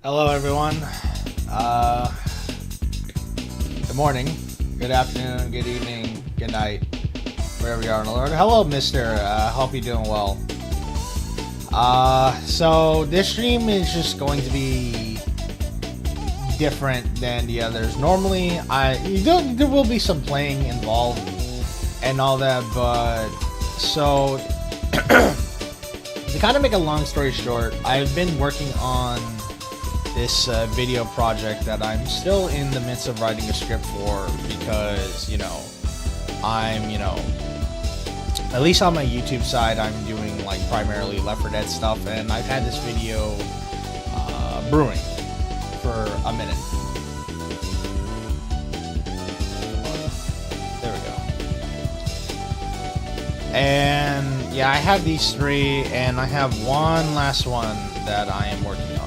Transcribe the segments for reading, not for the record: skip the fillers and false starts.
Hello, everyone. Uh, Good morning, good afternoon, good evening, good night, wherever you are in the Lord. Hello, Mister. Hope you're doing well. So this stream is just going to be different than the others. Normally, there will be some playing involved and all that, but so to kind of make a long story short, I've been working on this video project that I'm still in the midst of writing a script for because, I'm, at least on my YouTube side, I'm doing like primarily Left 4 Dead stuff, and I've had this video brewing for a minute. There we go. And yeah, I have these three, and I have one last one that I am working on.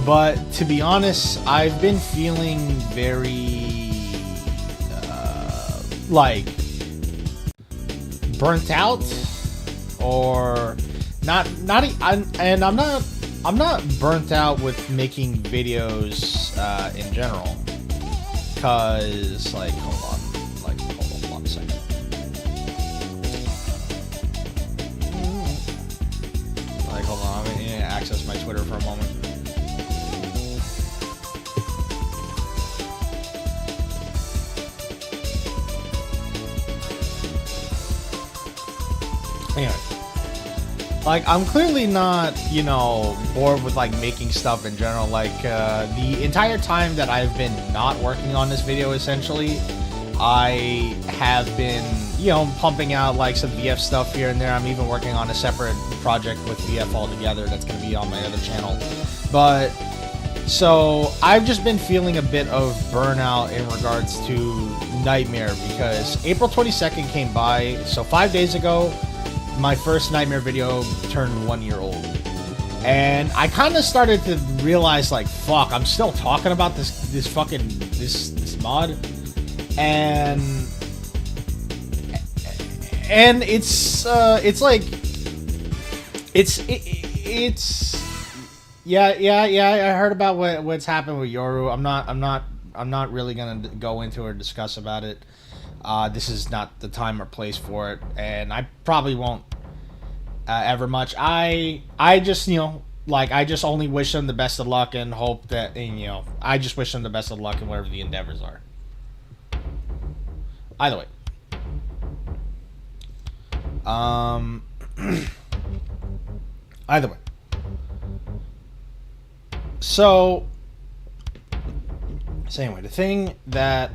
But to be honest, I've been feeling very like burnt out, or and I'm not burnt out with making videos in general, cause hold on one second. Hold on, I'm gonna access my Twitter for a moment. Anyway, I'm clearly not, bored with making stuff in general. The entire time that I've been not working on this video, essentially, I have been, pumping out some VF stuff here and there. I'm even working on a separate project with VF altogether that's going to be on my other channel. But so I've just been feeling a bit of burnout in regards to Nightmare, because April 22nd came by. So 5 days ago, my first Nightmare video turned 1 year old. And I kind of started to realize, fuck, I'm still talking about this mod. And it's I heard about what's happened with Yoru. I'm not really gonna go into or discuss about it. This is not the time or place for it, and I probably won't ever much. I just I just only wish them the best of luck and hope that I just wish them the best of luck in whatever the endeavors are. Either way. Either way. So anyway, the thing that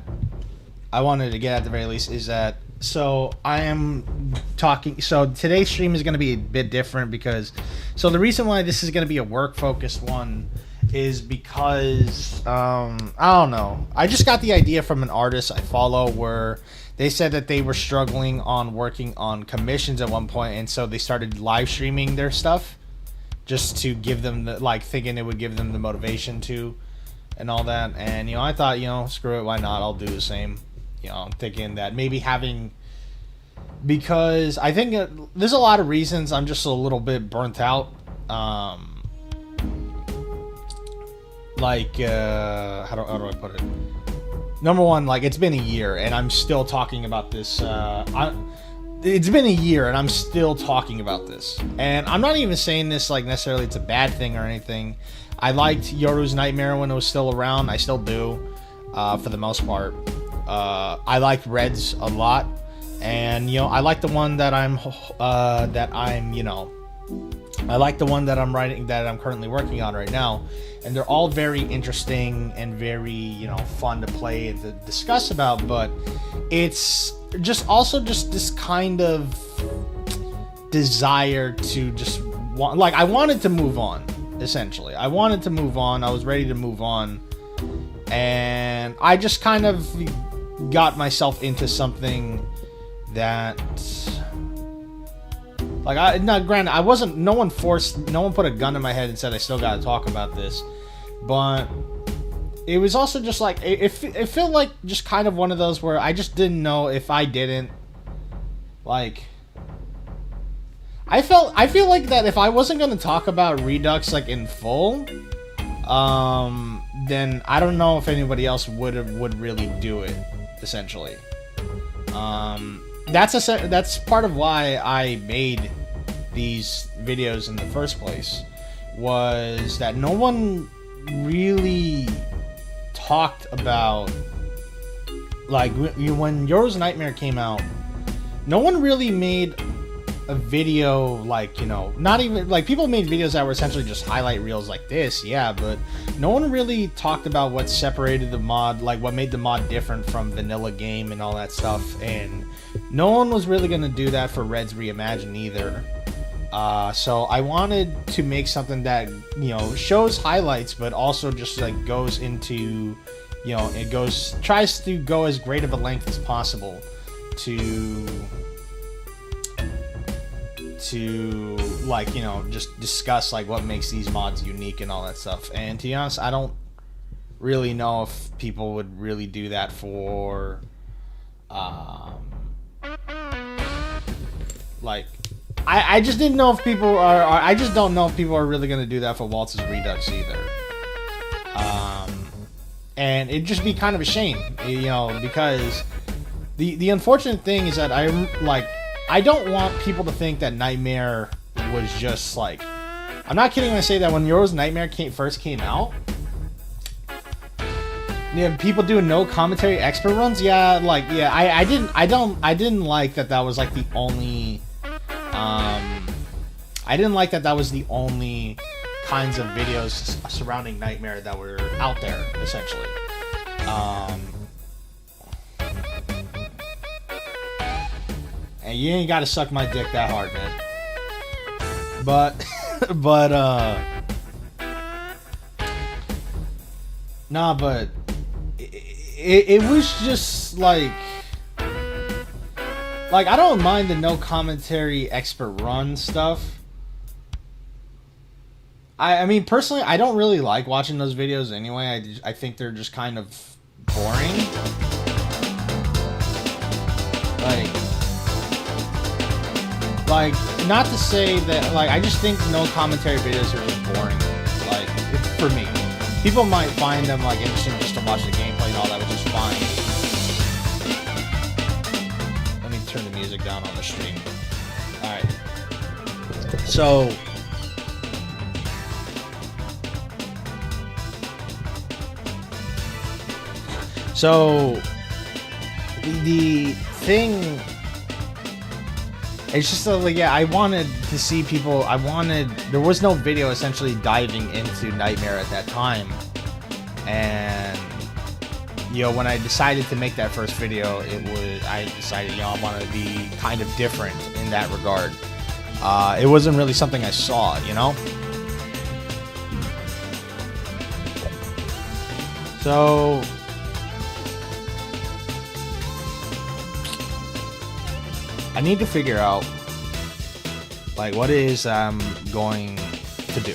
I wanted to get at the very least is that, so I am talking, so today's stream is going to be a bit different because, so the reason why this is going to be a work focused one is because, I don't know, I just got the idea from an artist I follow where they said that they were struggling on working on commissions at one point, and so they started live streaming their stuff just to give them the, thinking it would give them the motivation to, and all that. And, I thought, screw it, why not? I'll do the same. I'm thinking that maybe having, because I think there's a lot of reasons I'm just a little bit burnt out. How do I put it? Number one, it's been a year and I'm still talking about this. It's been a year and I'm still talking about this. And I'm not even saying this necessarily it's a bad thing or anything. I liked Yoru's Nightmare when it was still around. I still do, for the most part. I liked Red's a lot, and I like the one that I like the one that I'm writing, that I'm currently working on right now, and they're all very interesting and very fun to play and to discuss about. But it's just also just this kind of desire to just want, I wanted to move on. Essentially, I wanted to move on. I was ready to move on, and I just kind of got myself into something that, granted, I wasn't, no one put a gun to my head and said I still gotta talk about this, but it was also just it felt like just kind of one of those where I just didn't know if I didn't, I I feel like that if I wasn't gonna talk about Redux like in full, then I don't know if anybody else would really do it. Essentially, that's part of why I made these videos in the first place, was that no one really talked about, like, when Yoru's Nightmare came out, no one really made a video, like, you know, not even, like, people made videos that were essentially just highlight reels like this, yeah, but no one really talked about what separated the mod, like, what made the mod different from vanilla game and all that stuff, and no one was really gonna do that for Red's Reimagined either. So I wanted to make something that, you know, shows highlights, but also just, like, goes into, you know, tries to go as great of a length as possible to like, you know, just discuss, like, what makes these mods unique and all that stuff. And to be honest, I don't really know if people would really do that for, like, I just didn't know if people are I just don't know if people are really gonna do that for Waltz's Redux either. And it'd just be kind of a shame, you know, because the unfortunate thing is that I don't want people to think that Nightmare was just like, I'm not kidding when I say that when Yoru's Nightmare first came out, yeah, people doing no commentary expert runs, yeah, like, yeah, I didn't like that was like the only, I didn't like that was the only kinds of videos surrounding Nightmare that were out there, essentially. And you ain't gotta suck my dick that hard, man. But, nah, but it was just like I don't mind the no commentary expert run stuff. I mean, personally, I don't really like watching those videos anyway. I think they're just kind of boring. Like, not to say that, like, I just think no commentary videos are just boring. Like, for me. People might find them, like, interesting just to watch the gameplay and all that, which is fine. Let me turn the music down on the stream. Alright. So the thing, it's just like, yeah, I wanted to see people, there was no video essentially diving into Nightmare at that time, and, you know, when I decided to make that first video, I decided, you know, I wanted to be kind of different in that regard. It wasn't really something I saw, you know? So I need to figure out, like, what it is I'm going to do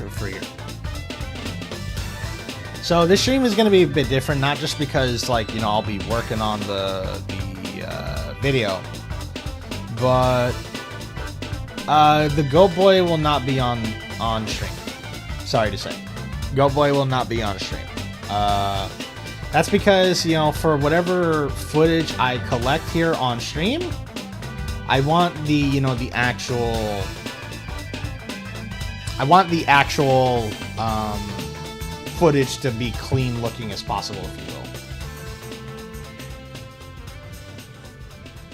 for here. So this stream is going to be a bit different, not just because, like, you know, I'll be working on the video, but the Goat Boy will not be on stream. Sorry to say, Goat Boy will not be on stream. That's because, you know, for whatever footage I collect here on stream, I want the, you know, the actual footage to be clean looking as possible, if you will.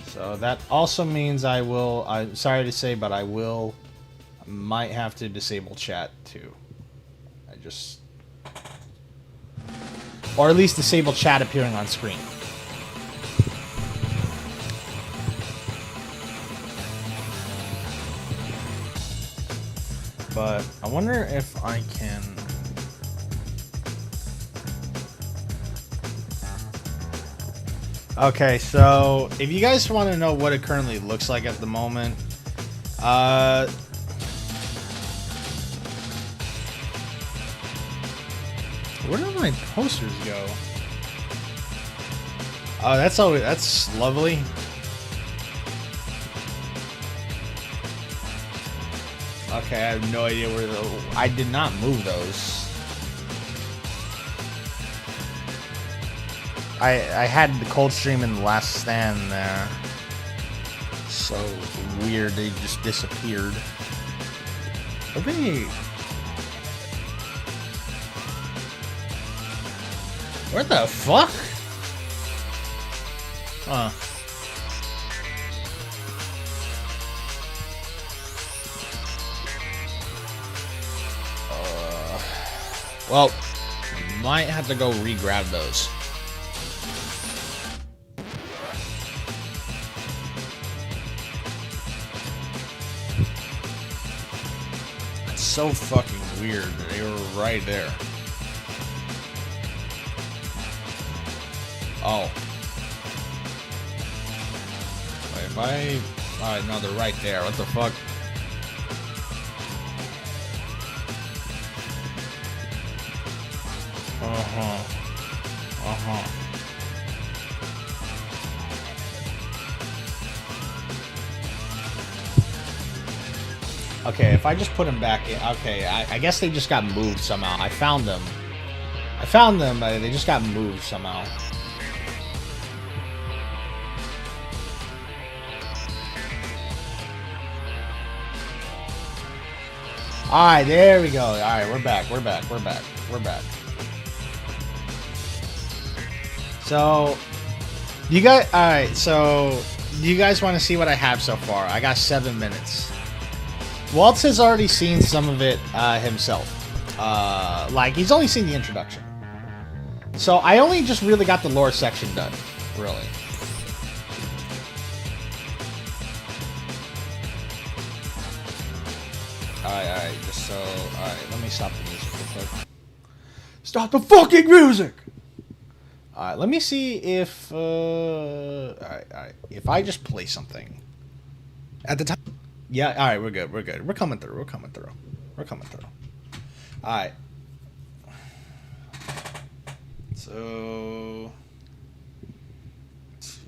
So that also means I'm sorry to say, but I might have to disable chat too. Or at least disable chat appearing on screen. But I wonder if I can... Okay, so if you guys want to know what it currently looks like at the moment, where did my posters go? Oh, that's lovely. Okay, I have no idea where I did not move those. I had the Coldstream in the last stand there. So weird, they just disappeared. Are they... Where the fuck? Huh. Well, might have to go re-grab those. It's so fucking weird. They were right there. Oh. Wait, if I... Alright, no, they're right there. What the fuck? Okay, if I just put them back in... Okay, I guess they just got moved somehow. I found them. But they just got moved somehow. Alright, there we go. Alright, we're back. So, you guys... Alright, so... Do you guys want to see what I have so far? I got 7 minutes. Waltz has already seen some of it himself. Like, he's only seen the introduction. So, I only just really got the lore section done. Really. Alright, just so... Alright, let me stop the music real quick. Stop the fucking music! Alright, let me see if... Alright. If I just play something... At the time... Yeah, alright, we're good. We're coming through. Alright. So... Let's see.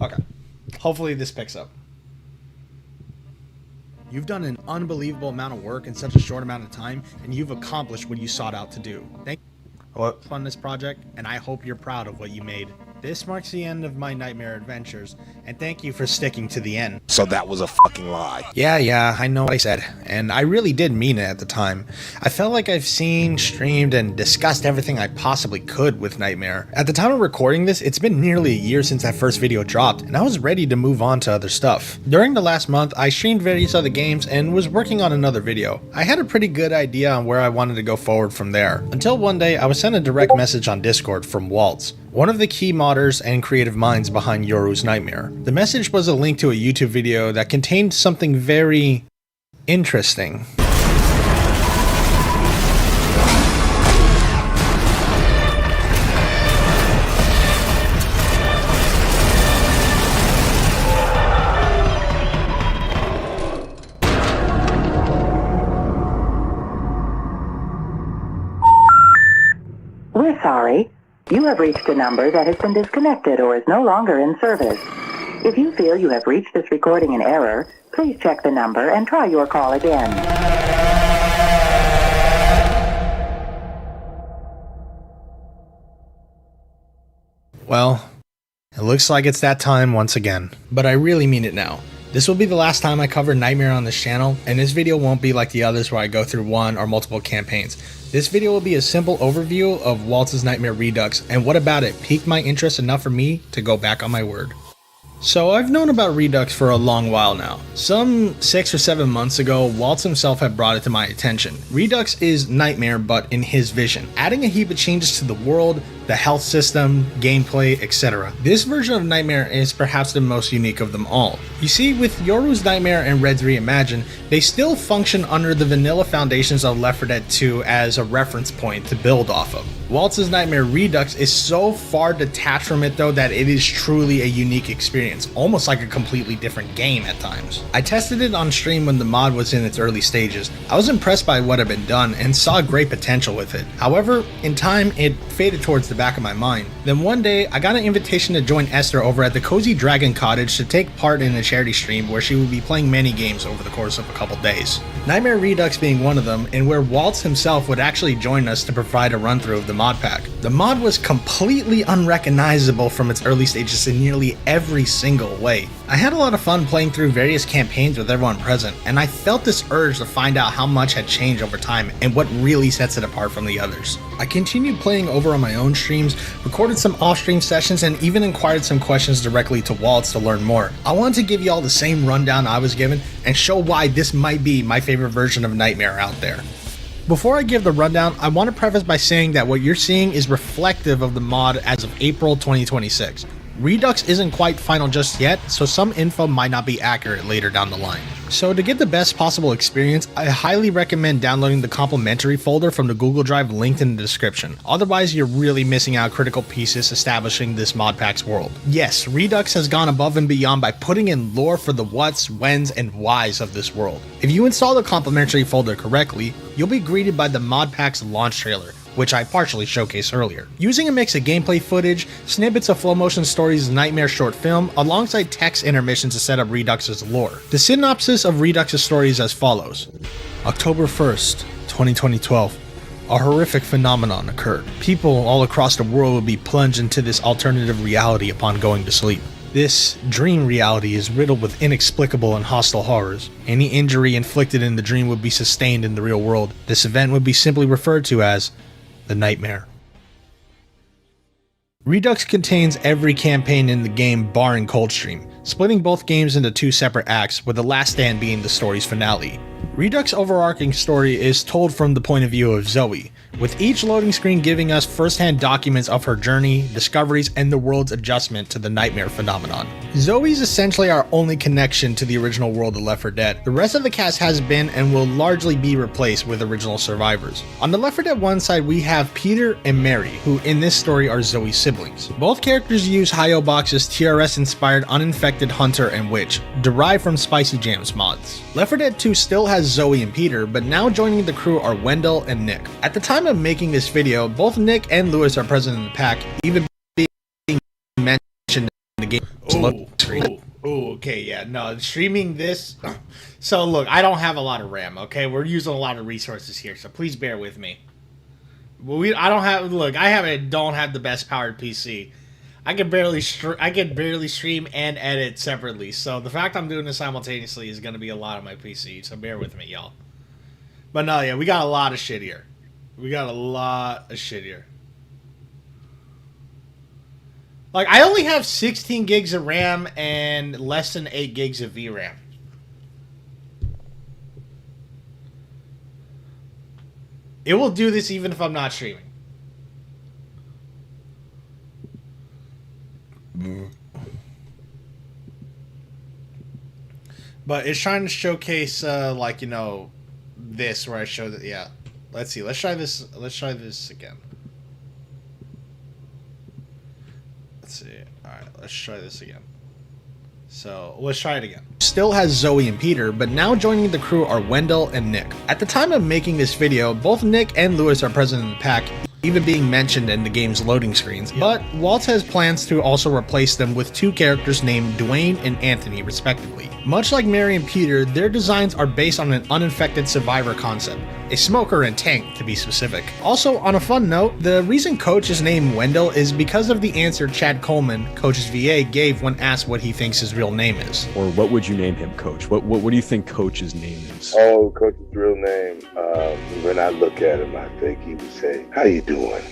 Okay. Hopefully this picks up. You've done an unbelievable amount of work in such a short amount of time, and you've accomplished what you sought out to do. Thank you for on this project, and I hope you're proud of what you made. This marks the end of my Nightmare adventures, and thank you for sticking to the end. So that was a fucking lie. Yeah, I know what I said, and I really did mean it at the time. I felt like I've seen, streamed, and discussed everything I possibly could with Nightmare. At the time of recording this, it's been nearly a year since that first video dropped, and I was ready to move on to other stuff. During the last month, I streamed various other games and was working on another video. I had a pretty good idea on where I wanted to go forward from there, until one day I was sent a direct message on Discord from Waltz, one of the key modders and creative minds behind Yoru's Nightmare. The message was a link to a YouTube video that contained something very interesting. We're sorry. You have reached a number that has been disconnected or is no longer in service. If you feel you have reached this recording in error, please check the number and try your call again. Well, it looks like it's that time once again. But I really mean it now. This will be the last time I cover Nightmare on this channel, and this video won't be like the others where I go through one or multiple campaigns. This video will be a simple overview of Waltz's Nightmare Redux, and what about it piqued my interest enough for me to go back on my word. So I've known about Redux for a long while now. Some 6 or 7 months ago, Waltz himself had brought it to my attention. Redux is Nightmare, but in his vision, adding a heap of changes to the world, the health system, gameplay, etc. This version of Nightmare is perhaps the most unique of them all. You see, with Yoru's Nightmare and Red's Reimagined, they still function under the vanilla foundations of Left 4 Dead 2 as a reference point to build off of. Waltz's Nightmare Redux is so far detached from it though that it is truly a unique experience, almost like a completely different game at times. I tested it on stream when the mod was in its early stages. I was impressed by what had been done and saw great potential with it. However, in time it faded towards the the back of my mind. Then one day, I got an invitation to join Esther over at the Cozy Dragon Cottage to take part in a charity stream where she would be playing many games over the course of a couple days. Nightmare Redux being one of them, and where Waltz himself would actually join us to provide a run-through of the mod pack. The mod was completely unrecognizable from its early stages in nearly every single way. I had a lot of fun playing through various campaigns with everyone present, and I felt this urge to find out how much had changed over time and what really sets it apart from the others. I continued playing over on my own streams, recorded some off-stream sessions, and even inquired some questions directly to Waltz to learn more. I wanted to give you all the same rundown I was given and show why this might be my favorite version of Nightmare out there. Before I give the rundown, I want to preface by saying that what you're seeing is reflective of the mod as of April 2026. Redux isn't quite final just yet, so some info might not be accurate later down the line. So to get the best possible experience, I highly recommend downloading the complimentary folder from the Google Drive linked in the description. Otherwise, you're really missing out critical pieces establishing this mod pack's world. Yes, Redux has gone above and beyond by putting in lore for the whats, whens, and whys of this world. If you install the complimentary folder correctly, you'll be greeted by the mod pack's launch trailer, which I partially showcased earlier. Using a mix of gameplay footage, snippets of Flow Motion Stories' Nightmare short film, alongside text intermissions to set up Redux's lore. The synopsis of Redux's story is as follows. October 1st, 2012. A horrific phenomenon occurred. People all across the world would be plunged into this alternative reality upon going to sleep. This dream reality is riddled with inexplicable and hostile horrors. Any injury inflicted in the dream would be sustained in the real world. This event would be simply referred to as the Nightmare. Redux contains every campaign in the game barring Coldstream, splitting both games into two separate acts, with the last stand being the story's finale. Redux' overarching story is told from the point of view of Zoe, with each loading screen giving us first-hand documents of her journey, discoveries, and the world's adjustment to the Nightmare phenomenon. Zoe's essentially our only connection to the original world of Left 4 Dead. The rest of the cast has been and will largely be replaced with original survivors. On the Left 4 Dead 1 side, we have Peter and Mary, who in this story are Zoe's siblings. Both characters use Hi-Yo Box's TRS-inspired Uninfected Hunter and Witch, derived from Spicy Jams mods. Left 4 Dead 2 still has Zoe and Peter, but now joining the crew are Wendell and Nick. At the time of making this video, both Nick and Lewis are present in the pack, even being mentioned in the game. Okay, yeah, no, streaming this. So look, I don't have a lot of RAM, okay? We're using a lot of resources here, so please bear with me. I don't have the best powered PC. I can barely stream and edit separately, so the fact I'm doing this simultaneously is going to be a lot on my PC, so bear with me, y'all. But no, yeah, we got a lot of shit here. Like, I only have 16 gigs of RAM and less than 8 gigs of VRAM. It will do this even if I'm not streaming. But it's trying to showcase, like, you know, this where I show that. Yeah, let's see. Let's try this again. Let's see. All right, let's try this again. So let's try it again. Still has Zoe and Peter, but now joining the crew are Wendell and Nick. At the time of making this video, both Nick and Lewis are present in the pack, even being mentioned in the game's loading screens, but Waltz has plans to also replace them with two characters named Dwayne and Anthony, respectively. Much like Mary and Peter, their designs are based on an uninfected survivor concept, a smoker and tank to be specific. Also, on a fun note, the reason Coach is named Wendell is because of the answer Chad Coleman, Coach's VA, gave when asked what he thinks his real name is. Or what would you name him, Coach? What do you think Coach's name is? Oh, Coach's real name, when I look at him, I think he would say, "How you doing?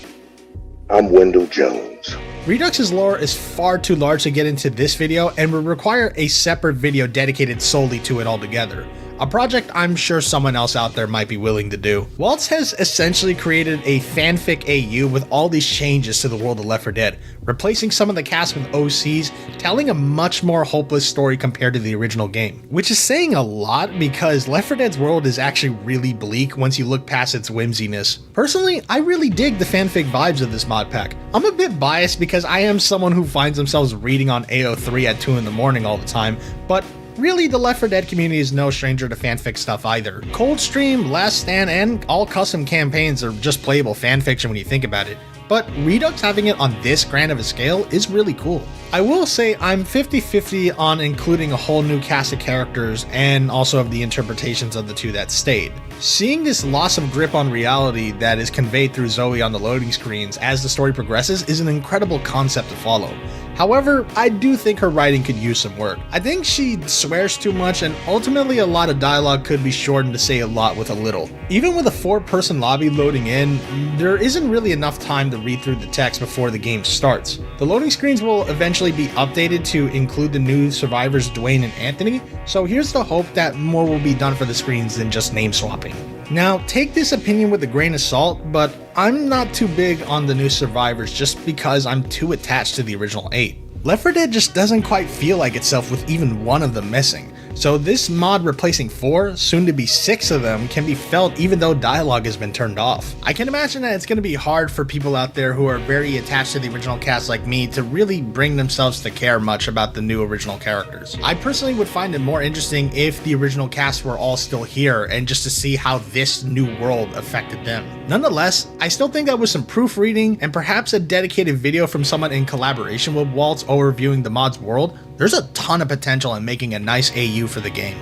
I'm Wendell Jones." Redux's lore is far too large to get into this video and would require a separate video dedicated solely to it altogether. A project I'm sure someone else out there might be willing to do. Waltz has essentially created a fanfic AU with all these changes to the world of Left 4 Dead, replacing some of the cast with OCs, telling a much more hopeless story compared to the original game. Which is saying a lot because Left 4 Dead's world is actually really bleak once you look past its whimsiness. Personally, I really dig the fanfic vibes of this mod pack. I'm a bit biased because I am someone who finds themselves reading on AO3 at 2 in the morning all the time, but really, the Left 4 Dead community is no stranger to fanfic stuff either. Coldstream, Last Stand, and all custom campaigns are just playable fanfiction when you think about it. but Redux having it on this grand of a scale is really cool. I will say I'm 50-50 on including a whole new cast of characters and also of the interpretations of the two that stayed. Seeing this loss of grip on reality that is conveyed through Zoe on the loading screens as the story progresses is an incredible concept to follow. However, I do think her writing could use some work. I think she swears too much, and ultimately a lot of dialogue could be shortened to say a lot with a little. Even with a 4-person lobby loading in, there isn't really enough time to read through the text before the game starts. The loading screens will eventually be updated to include the new survivors Dwayne and Anthony, so here's the hope that more will be done for the screens than just name swapping. Now, take this opinion with a grain of salt, but I'm not too big on the new survivors just because I'm too attached to the original 8. Left 4 Dead just doesn't quite feel like itself with even one of them missing, so this mod replacing 4, soon to be 6 of them, can be felt even though dialogue has been turned off. I can imagine that it's going to be hard for people out there who are very attached to the original cast like me to really bring themselves to care much about the new original characters. I personally would find it more interesting if the original cast were all still here and just to see how this new world affected them. Nonetheless, I still think that with some proofreading and perhaps a dedicated video from someone in collaboration with Waltz overviewing the mod's world, there's a ton of potential in making a nice AU for the game.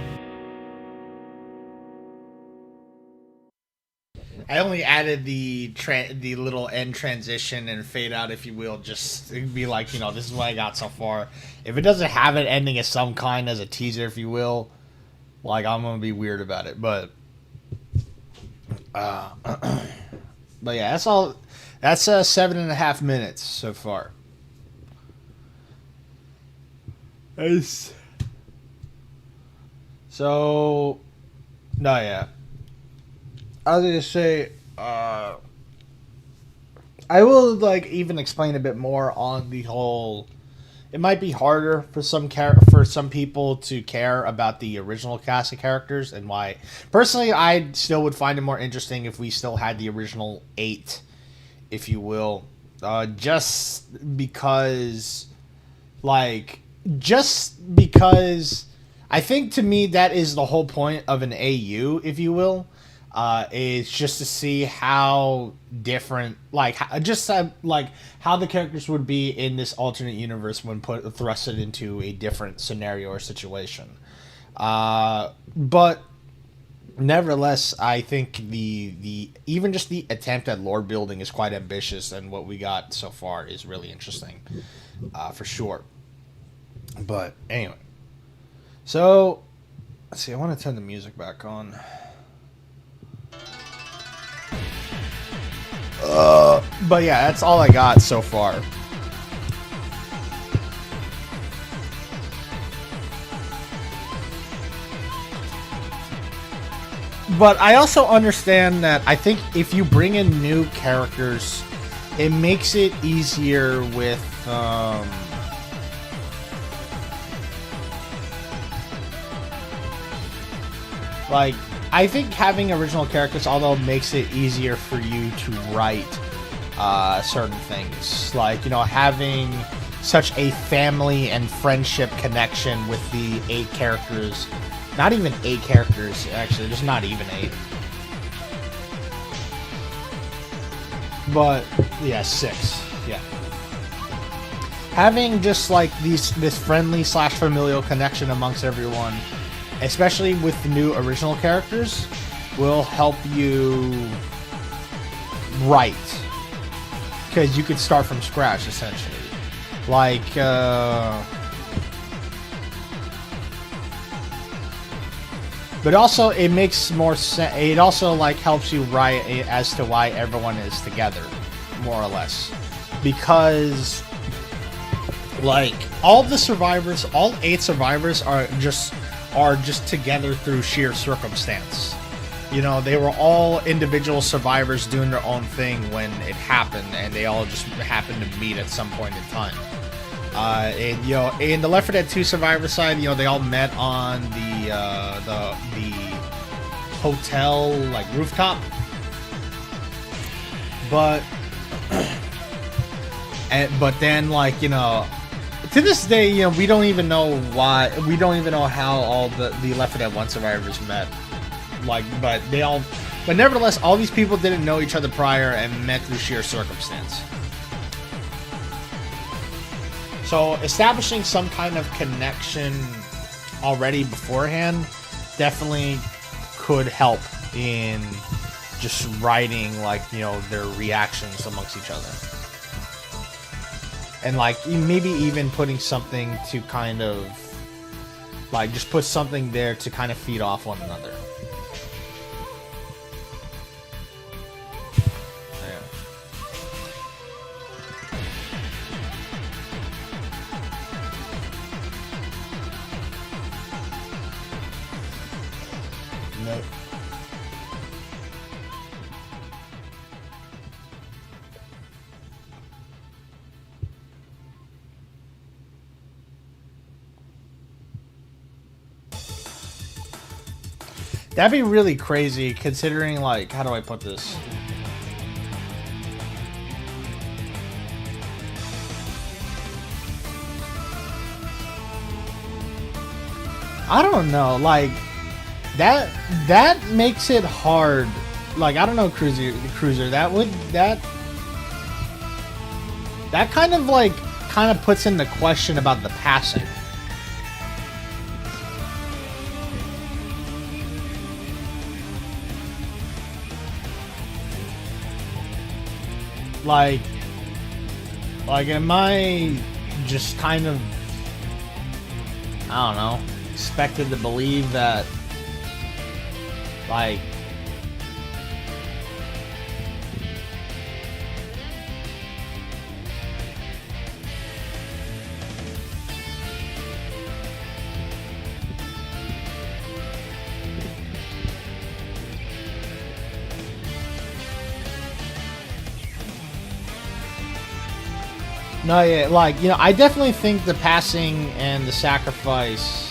I only added the little end transition and fade out, if you will, just to be like, you know, this is what I got so far. If it doesn't have it ending of some kind as a teaser, if you will, like, I'm gonna be weird about it. But yeah, that's all. That's 7.5 minutes so far. Nice. So, no, yeah. I was gonna say, I will like even explain a bit more on the whole. It might be harder for some people to care about the original cast of characters and why. Personally, I still would find it more interesting if we still had the original 8, if you will, just because I think to me that is the whole point of an AU, if you will. Is just to see how different, how the characters would be in this alternate universe when thrusted into a different scenario or situation. But nevertheless, I think the even just the attempt at lore building is quite ambitious, and what we got so far is really interesting, for sure. But anyway, so let's see. I want to turn the music back on. But yeah, that's all I got so far. But I also understand that I think if you bring in new characters, it makes it easier with I think having original characters, although makes it easier for you to write certain things, like, you know, having such a family and friendship connection with the 8 characters. Not even 8 characters, actually. There's not even 8. But yeah, 6. Yeah. Having just like this friendly / familial connection amongst everyone, especially with the new original characters, will help you write. Because you could start from scratch, essentially. But also, it makes more sense. It also, helps you write as to why everyone is together, more or less. Because, all the survivors, all 8 survivors are just together through sheer circumstance. You know, they were all individual survivors doing their own thing when it happened, and they all just happened to meet at some point in time. And, you know, in the Left 4 Dead 2 survivor side, you know, they all met on the hotel, rooftop. But then, you know, to this day, you know, we don't even know how all the Left 4 Dead 1 survivors met. But nevertheless, all these people didn't know each other prior and met through sheer circumstance. So establishing some kind of connection already beforehand definitely could help in just writing, like, you know, their reactions amongst each other. And, like, maybe even putting something to kind of, like, just put something there to kind of feed off one another. Nope. That'd be really crazy considering, like, how do I put this? I don't know, like, that makes it hard. Like, I don't know, Cruiser, that kind of, like, kind of puts into question about the passing. Like, am I just kind of, I don't know, expected to believe that, like, no, yeah, like, you know, I definitely think the passing and the sacrifice,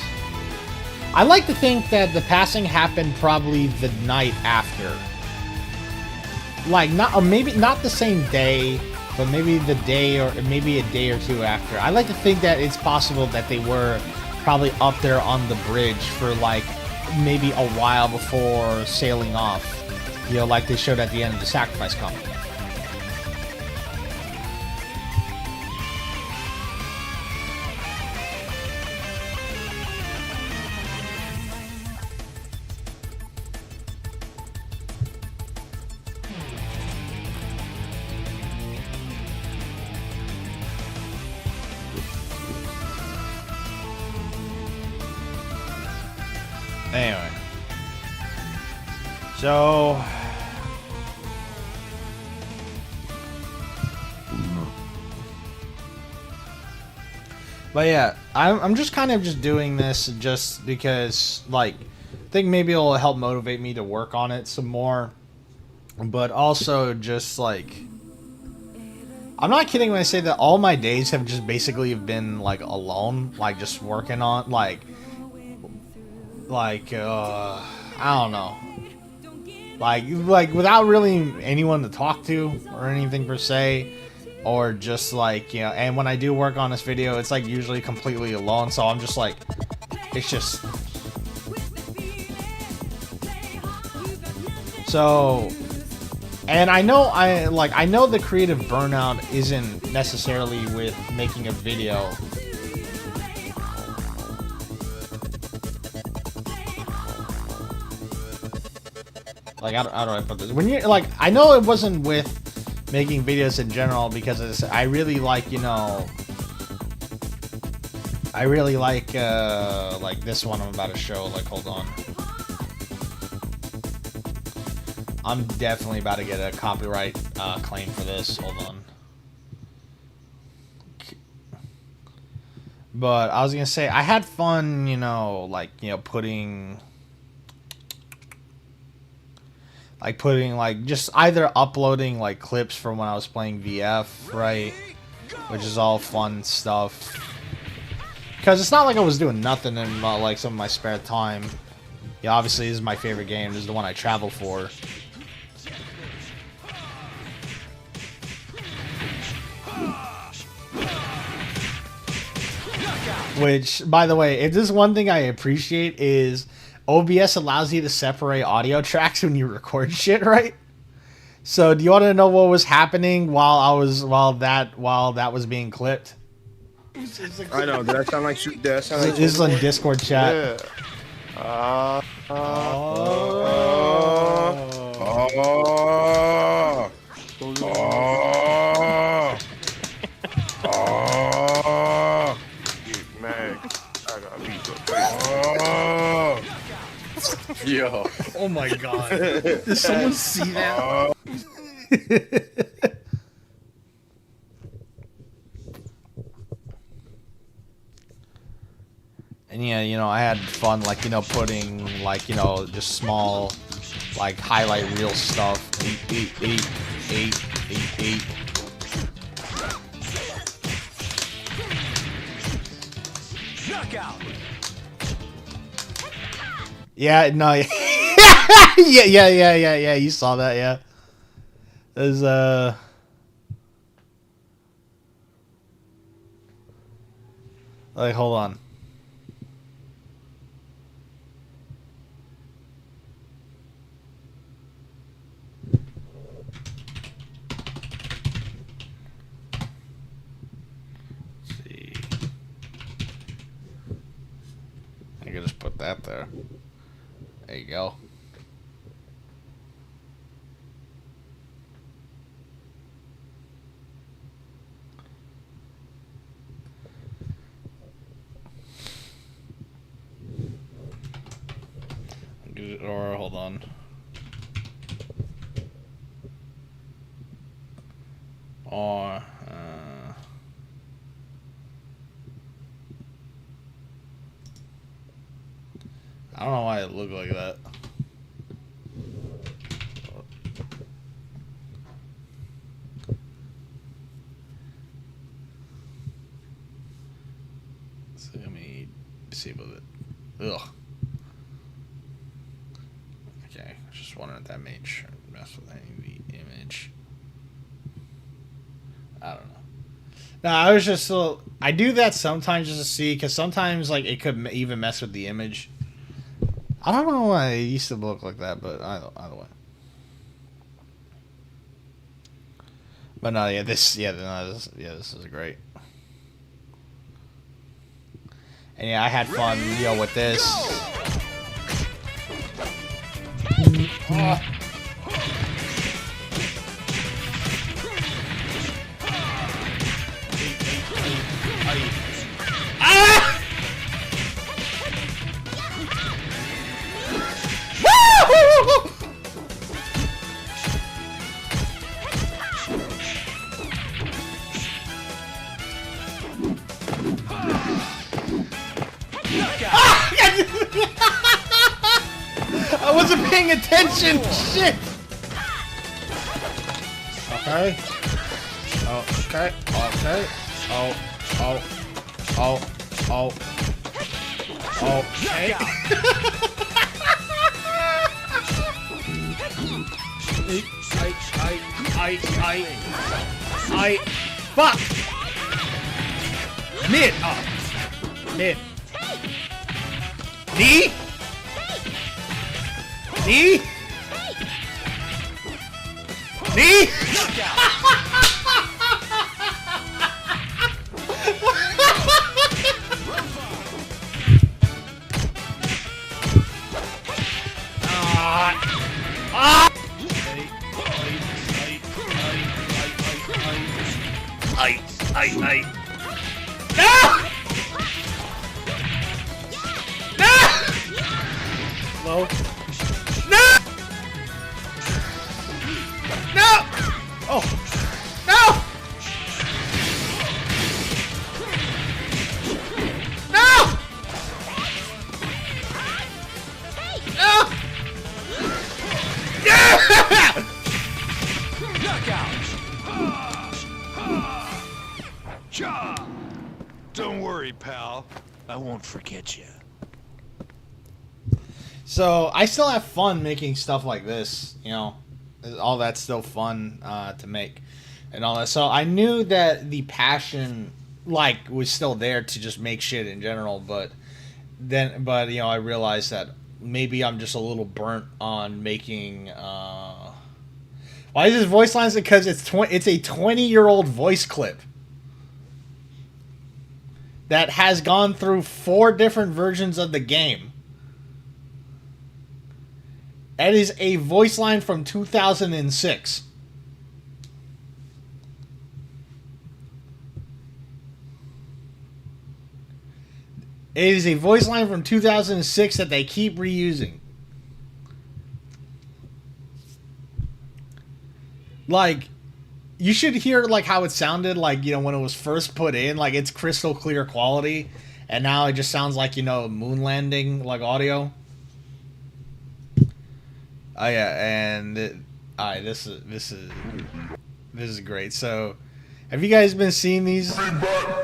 I like to think that the passing happened probably the night after. Like, not, or maybe not the same day, but maybe the day, or maybe a day or two after. I like to think that it's possible that they were probably up there on the bridge for, like, maybe a while before sailing off. You know, like they showed at the end of the sacrifice comic. Anyway. So... But yeah, I'm just kind of just doing this just because, like, I think maybe it'll help motivate me to work on it some more. But also just, like... I'm not kidding when I say that all my days have just basically been, like, alone. Like, just working on, like, I don't know. Like without really anyone to talk to or anything per se, or just, like, you know, and when I do work on this video, it's, like, usually completely alone, so I'm just, like, it's just... So... And I know, I know the creative burnout isn't necessarily with making a video. Like, how do I put this? When you, like, I know it wasn't with making videos in general, because I really like, you know, I really like this one I'm about to show. Like, hold on. I'm definitely about to get a copyright claim for this. Hold on. But I was gonna say, I had fun, you know, like, you know, putting, like, just either uploading, like, clips from when I was playing VF, right? Which is all fun stuff. Because it's not like I was doing nothing in, like, some of my spare time. Yeah, obviously, this is my favorite game. This is the one I travel for. Which, by the way, if there's one thing I appreciate is OBS allows you to separate audio tracks when you record shit, right? So, do you want to know what was happening while that was being clipped? I know. Did that sound like? Did that sound like? This is on Discord chat. Yeah. Man, I got beat the face. Yo. Oh my god. Did someone see that? And yeah, you know, I had fun, like, you know, putting, like, you know, just small, like, highlight reel stuff. 8, 8, 8, 8, 8, 8. Knockout. Yeah, no, yeah. You saw that, yeah. There's like, hold on. I can just put that there. There you go. Or hold on. Or I don't know why it looked like that. So let me disable it. Ugh. Okay, just wondering if that made sure mess with any of the image. I don't know. No, I was just so I do that sometimes just to see, because sometimes like it could even mess with the image. I don't know why it used to look like that, but either way. But no, yeah, this is great. And yeah, I had fun, you know, with this. I wasn't paying attention. Shit. Okay. Okay. Okay. Oh. Okay. I. Fuck. Mid. Mid. D. D. D. I. No! No! Low. No! No! Oh! No! No! No! Yeah! Don't worry, pal. I won't forget you. So I still have fun making stuff like this, you know, all that's still fun to make and all that. So I knew that the passion like was still there to just make shit in general, but you know, I realized that maybe I'm just a little burnt on making why is this voice lines? Because it's a 20-year-old voice clip. that has gone through 4 different versions of the game. That is a voice line from 2006. It is a voice line from 2006 that they keep reusing. Like, you should hear like how it sounded like, you know, when it was first put in, like it's crystal clear quality, and now it just sounds like, you know, moon landing like audio. Oh yeah, and alright, this is great. So, have you guys been seeing these? But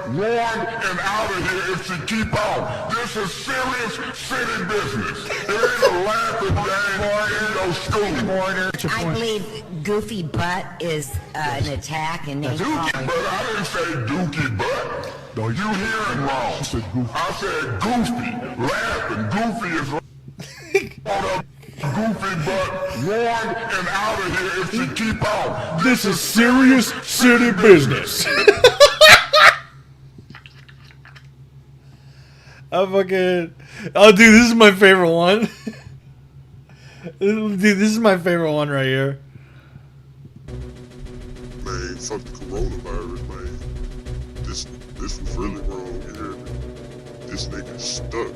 warned and out of here if you keep out. This is serious city business. It ain't a laughing game in your school. I believe Goofy Butt is an attack and name Dookie calling. Butt? I didn't say Dookie Butt. No, you hearing wrong. I said Goofy. Laughing. Goofy is Goofy Butt warned and out of here if you keep out. This is serious city business. I'm fucking... Oh, dude, this is my favorite one. Dude, this is my favorite one right here. Man, fuck the coronavirus, man. This was really wrong, you hear me? This nigga stuck,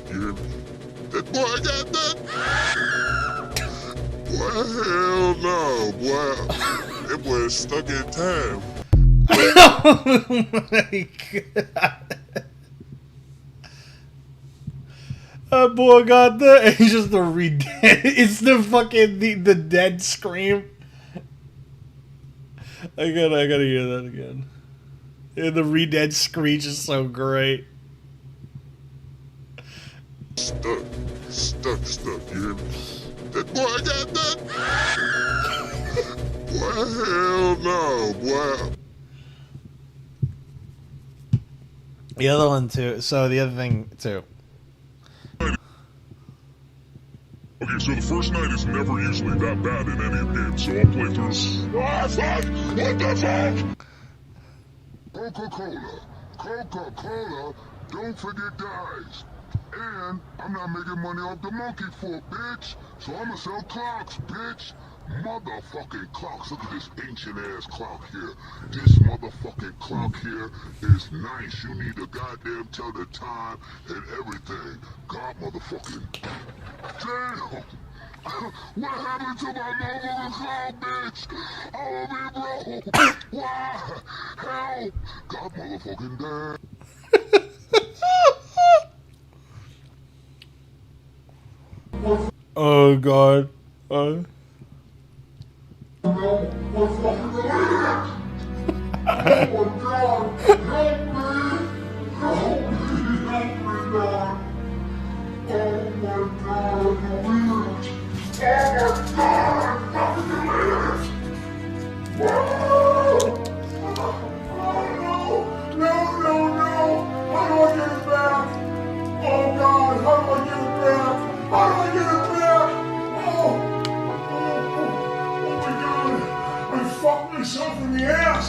you hear me? That boy got that? Boy, hell no, boy. That boy is stuck in time. Oh my god. That boy got that. It's just the it's the fucking the dead scream. I gotta hear that again. Yeah, the re-dead screech is so great. Stuck, you hear me? That boy got that? Boy, hell no, boy. The other one too. So the other thing too. Okay, so the first night is never usually that bad in any game, so I'll play through. Ah, fuck! What the fuck? Coca-Cola, don't forget dies. And I'm not making money off the monkey foot, bitch. So I'ma sell clocks, bitch. Motherfucking clocks. Look at this ancient ass clock here. This motherfucking clock here is nice. You need to goddamn tell the time and everything. God motherfucking damn. What happened to my motherfucking clock, bitch? I'ma be broke. Why? Help. God motherfucking damn. Oh god. Myself in the ass.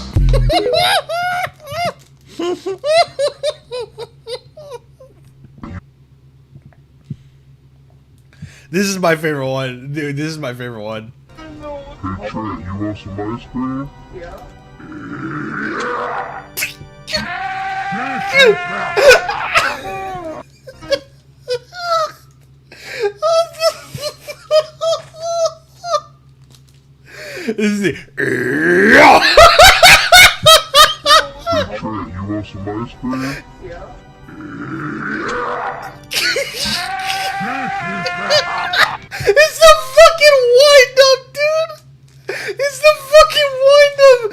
This is my favorite one, dude. This is my favorite one. Hey Trent, you want some ice cream? Yeah. This is the Hey Trent, you want some ice cream? Yeah. It's the fucking wind up, dude. It's the fucking wind up.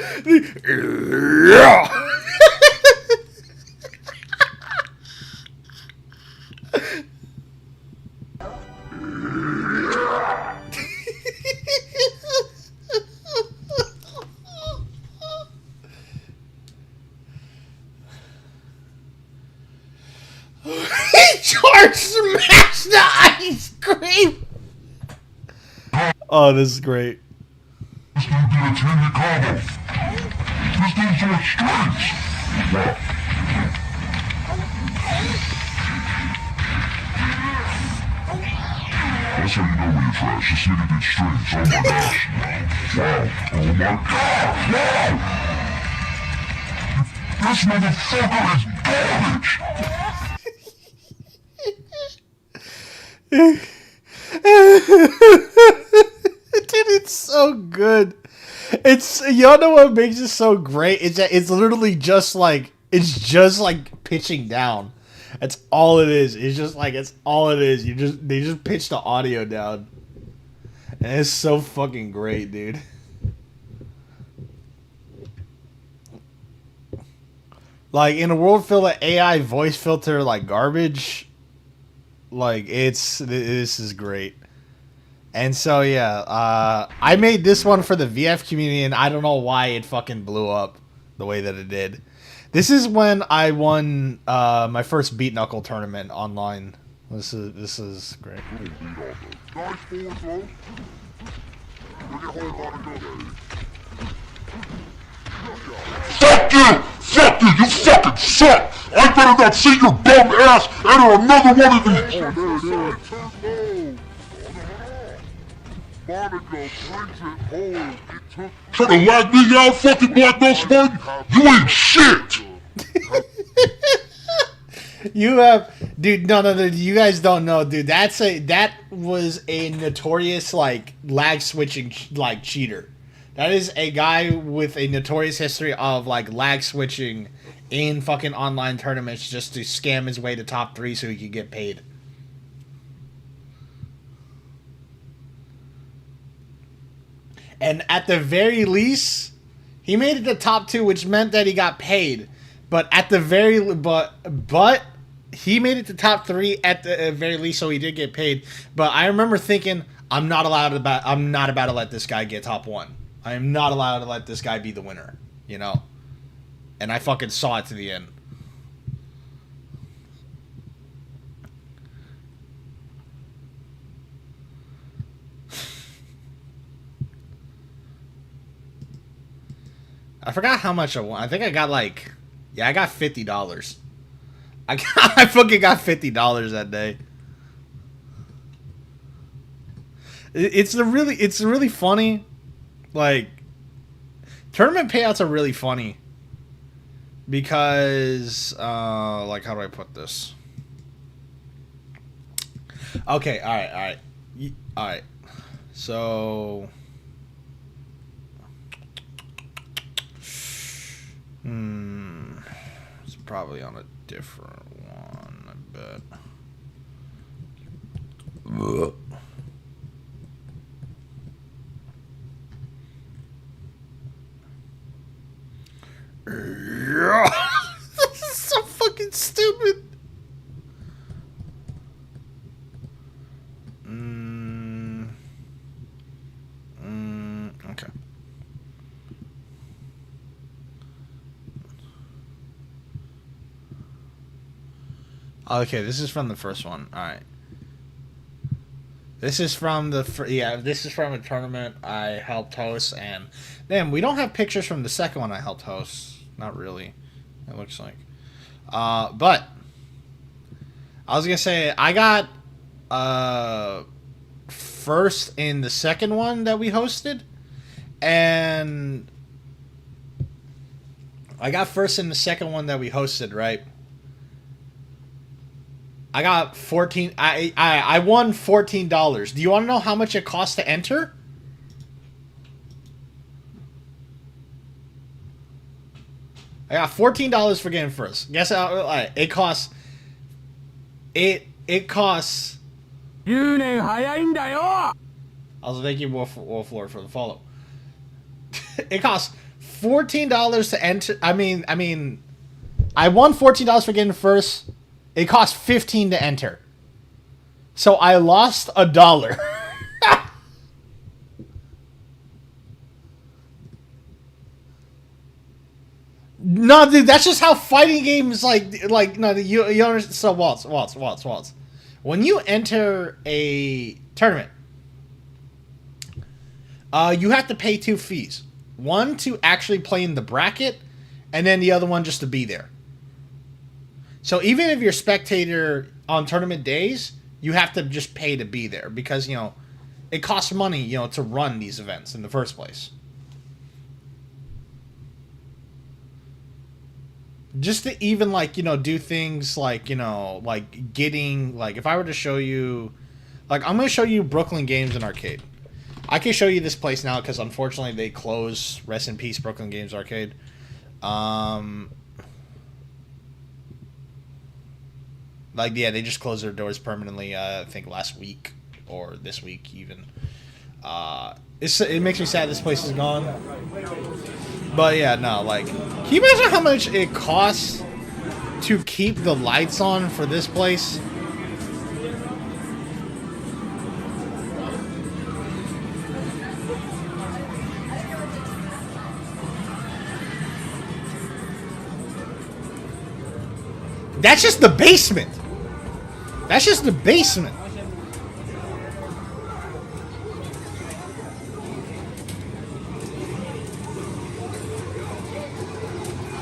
He charged smashed the ice cream. Oh, this is great. This dude did a 10 combo. This dude's like straight. What? That's how you know when you're trash. This nigga did strings. Oh my gosh. Wow. Oh my god. Wow. This motherfucker is garbage. Dude, it's so good. It's, y'all know what makes it so great? It's that it's literally just like, it's just like pitching down. That's all it is. It's just like, it's all it is. They just pitch the audio down. And it's so fucking great, dude. Like, in a world filled with AI voice filter like garbage, like, this is great. And so, yeah, I made this one for the VF community, and I don't know why it fucking blew up the way that it did. This is when I won my first Beat Knuckle tournament online. This is great. Nice forward throw. Bring it home, Monika. Fuck you! Fuck you! You fucking suck! I better not see your bum ass enter another one of these. Oh, there it is. Monika brings it home. Try to lag me out, fucking black belt spud? You ain't shit! You have, dude, no, you guys don't know, dude. That was a notorious, like, lag switching, like, cheater. That is a guy with a notorious history of, like, lag switching in fucking online tournaments just to scam his way to top 3 so he could get paid. And at the very least, he made it to top 2, which meant that he got paid. But at the but he made it to top 3 at the very least, so he did get paid. But I remember thinking, I'm not about to let this guy get top 1. I am not allowed to let this guy be the winner, you know. And I fucking saw it to the end. I forgot how much I won. I think I got like, yeah, I got $50. I fucking got $50 that day. It's really funny. Like, tournament payouts are really funny because, like, how do I put this? Okay, all right. So, it's probably on a different one, I bet. Yeah. This is so fucking stupid. Okay. Okay, this is from the first one. All right. This is from this is from a tournament I helped host, and damn, we don't have pictures from the second one I helped host. Not really, it looks like. But I was gonna say I got first in the second one that we hosted, and I got first in the second one that we hosted, right? I got 14. I won $14. Do you want to know how much it cost to enter? I got $14 for getting first. Guess how it costs. It costs. Also, thank you, Wolf Lord, for the follow. It costs $14 to enter. I mean, I won $14 for getting first. It cost $15 to enter. So I lost $1. No, dude, that's just how fighting games like no, you understand. So Waltz. When you enter a tournament, you have to pay 2 fees. One to actually play in the bracket, and then the other one just to be there. So even if you're a spectator on tournament days, You have to just pay to be there because, you know, it costs money, you know, to run these events in the first place. Just to even, like, you know, do things like, you know, like getting, like, if I were to show you, like, I'm going to show you Brooklyn Games and Arcade. I can show you this place now because, unfortunately, they closed. Rest in peace, Brooklyn Games Arcade. Like, yeah, they just closed their doors permanently, I think, last week or this week, even. It makes me sad this place is gone. But, yeah, no, like, can you imagine how much it costs to keep the lights on for this place? That's just the basement. That's just the basement.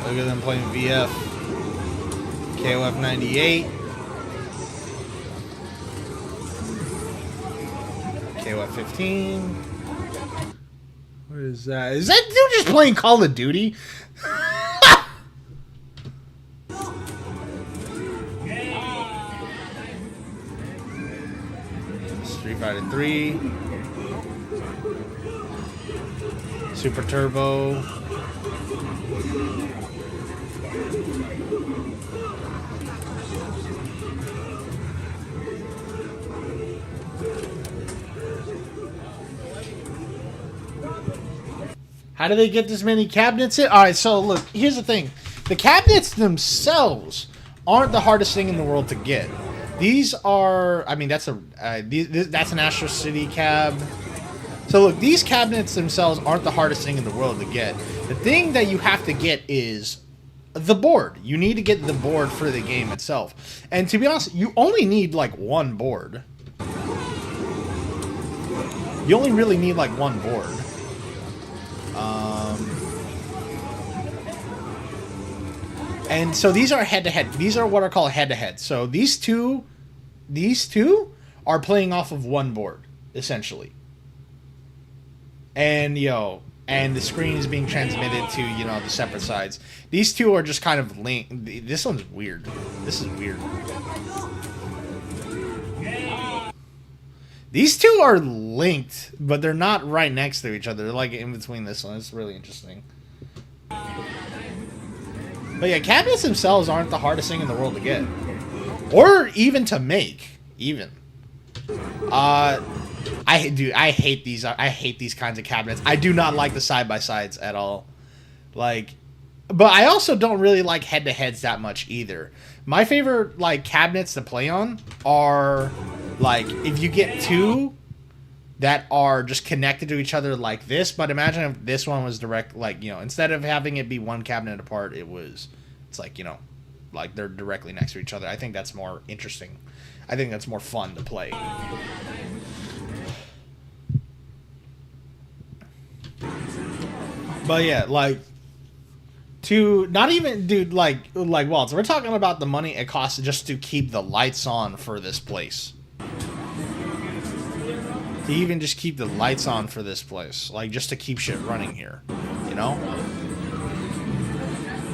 Look at them playing VF. KOF 98. KOF 15. What is that? Is that dude just playing Call of Duty? Street Fighter 3. Super Turbo. How do they get this many cabinets in? Alright, so look, here's the thing. The cabinets themselves aren't the hardest thing in the world to get. These are, I mean, that's an Astro City cab. So look, these cabinets themselves aren't the hardest thing in the world to get. The thing that you have to get is the board. You need to get the board for the game itself. And to be honest, you only need like one board. You only really need like one board. And so these are head-to-head. These are what are called head-to-head. So these two are playing off of one board, essentially. And, and the screen is being transmitted to, the separate sides. These two are just kind of linked. This one's weird. This is weird. These two are linked, but they're not right next to each other. They're like in between this one. It's really interesting. But yeah, cabinets themselves aren't the hardest thing in the world to get. Or even to make. Even. I hate these. I hate these kinds of cabinets. I do not like the side-by-sides at all. Like, but I also don't really like head-to-heads that much either. My favorite, like, cabinets to play on are, like, if you get two that are just connected to each other like this, but imagine if this one was direct, like, instead of having it be one cabinet apart, it's like, like they're directly next to each other. I think that's more interesting. I think that's more fun to play. But yeah, like, to not even, dude, like Waltz, we're talking about the money it costs just to keep the lights on for this place. To even just keep the lights on for this place. Like, just to keep shit running here.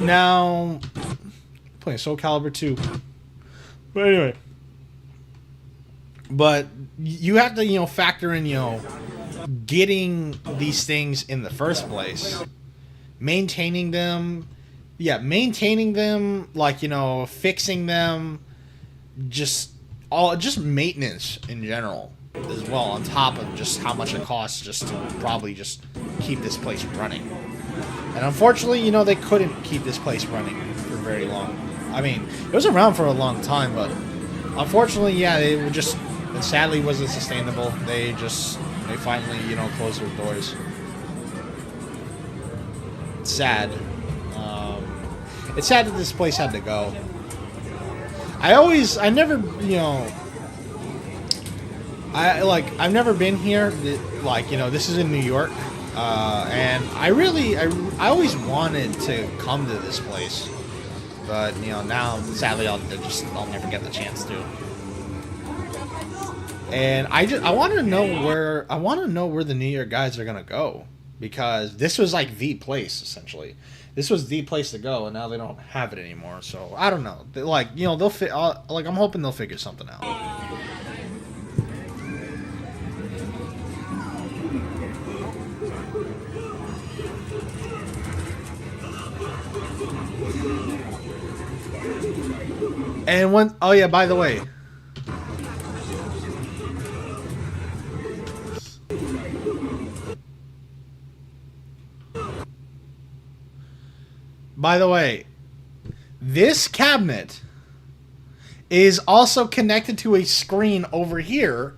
Now, playing Soul Calibur 2. But anyway. But you have to, factor in, getting these things in the first place. Maintaining them. Yeah, maintaining them. Like, fixing them. Just maintenance in general. As well, on top of just how much it costs just to probably just keep this place running. And unfortunately, they couldn't keep this place running for very long. I mean, it was around for a long time, but unfortunately, yeah, it sadly wasn't sustainable. They finally, closed their doors. It's sad. It's sad that this place had to go. I've never been here. Like, this is in New York, and I always wanted to come to this place, but now sadly I'll never get the chance to. And I want to know where the New York guys are gonna go, because this was like the place essentially. This was the place to go, and now they don't have it anymore. So I don't know. Like, you know, like, I'm hoping they'll figure something out. And oh yeah, by the way. By the way, this cabinet is also connected to a screen over here,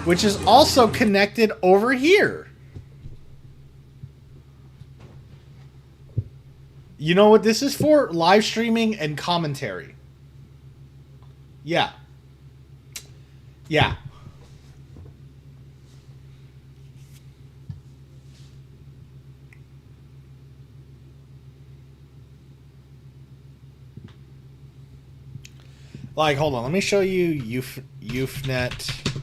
which is also connected over here. You know what this is for? Live streaming and commentary. Yeah. Yeah. Like, hold on, let me show you UFNet.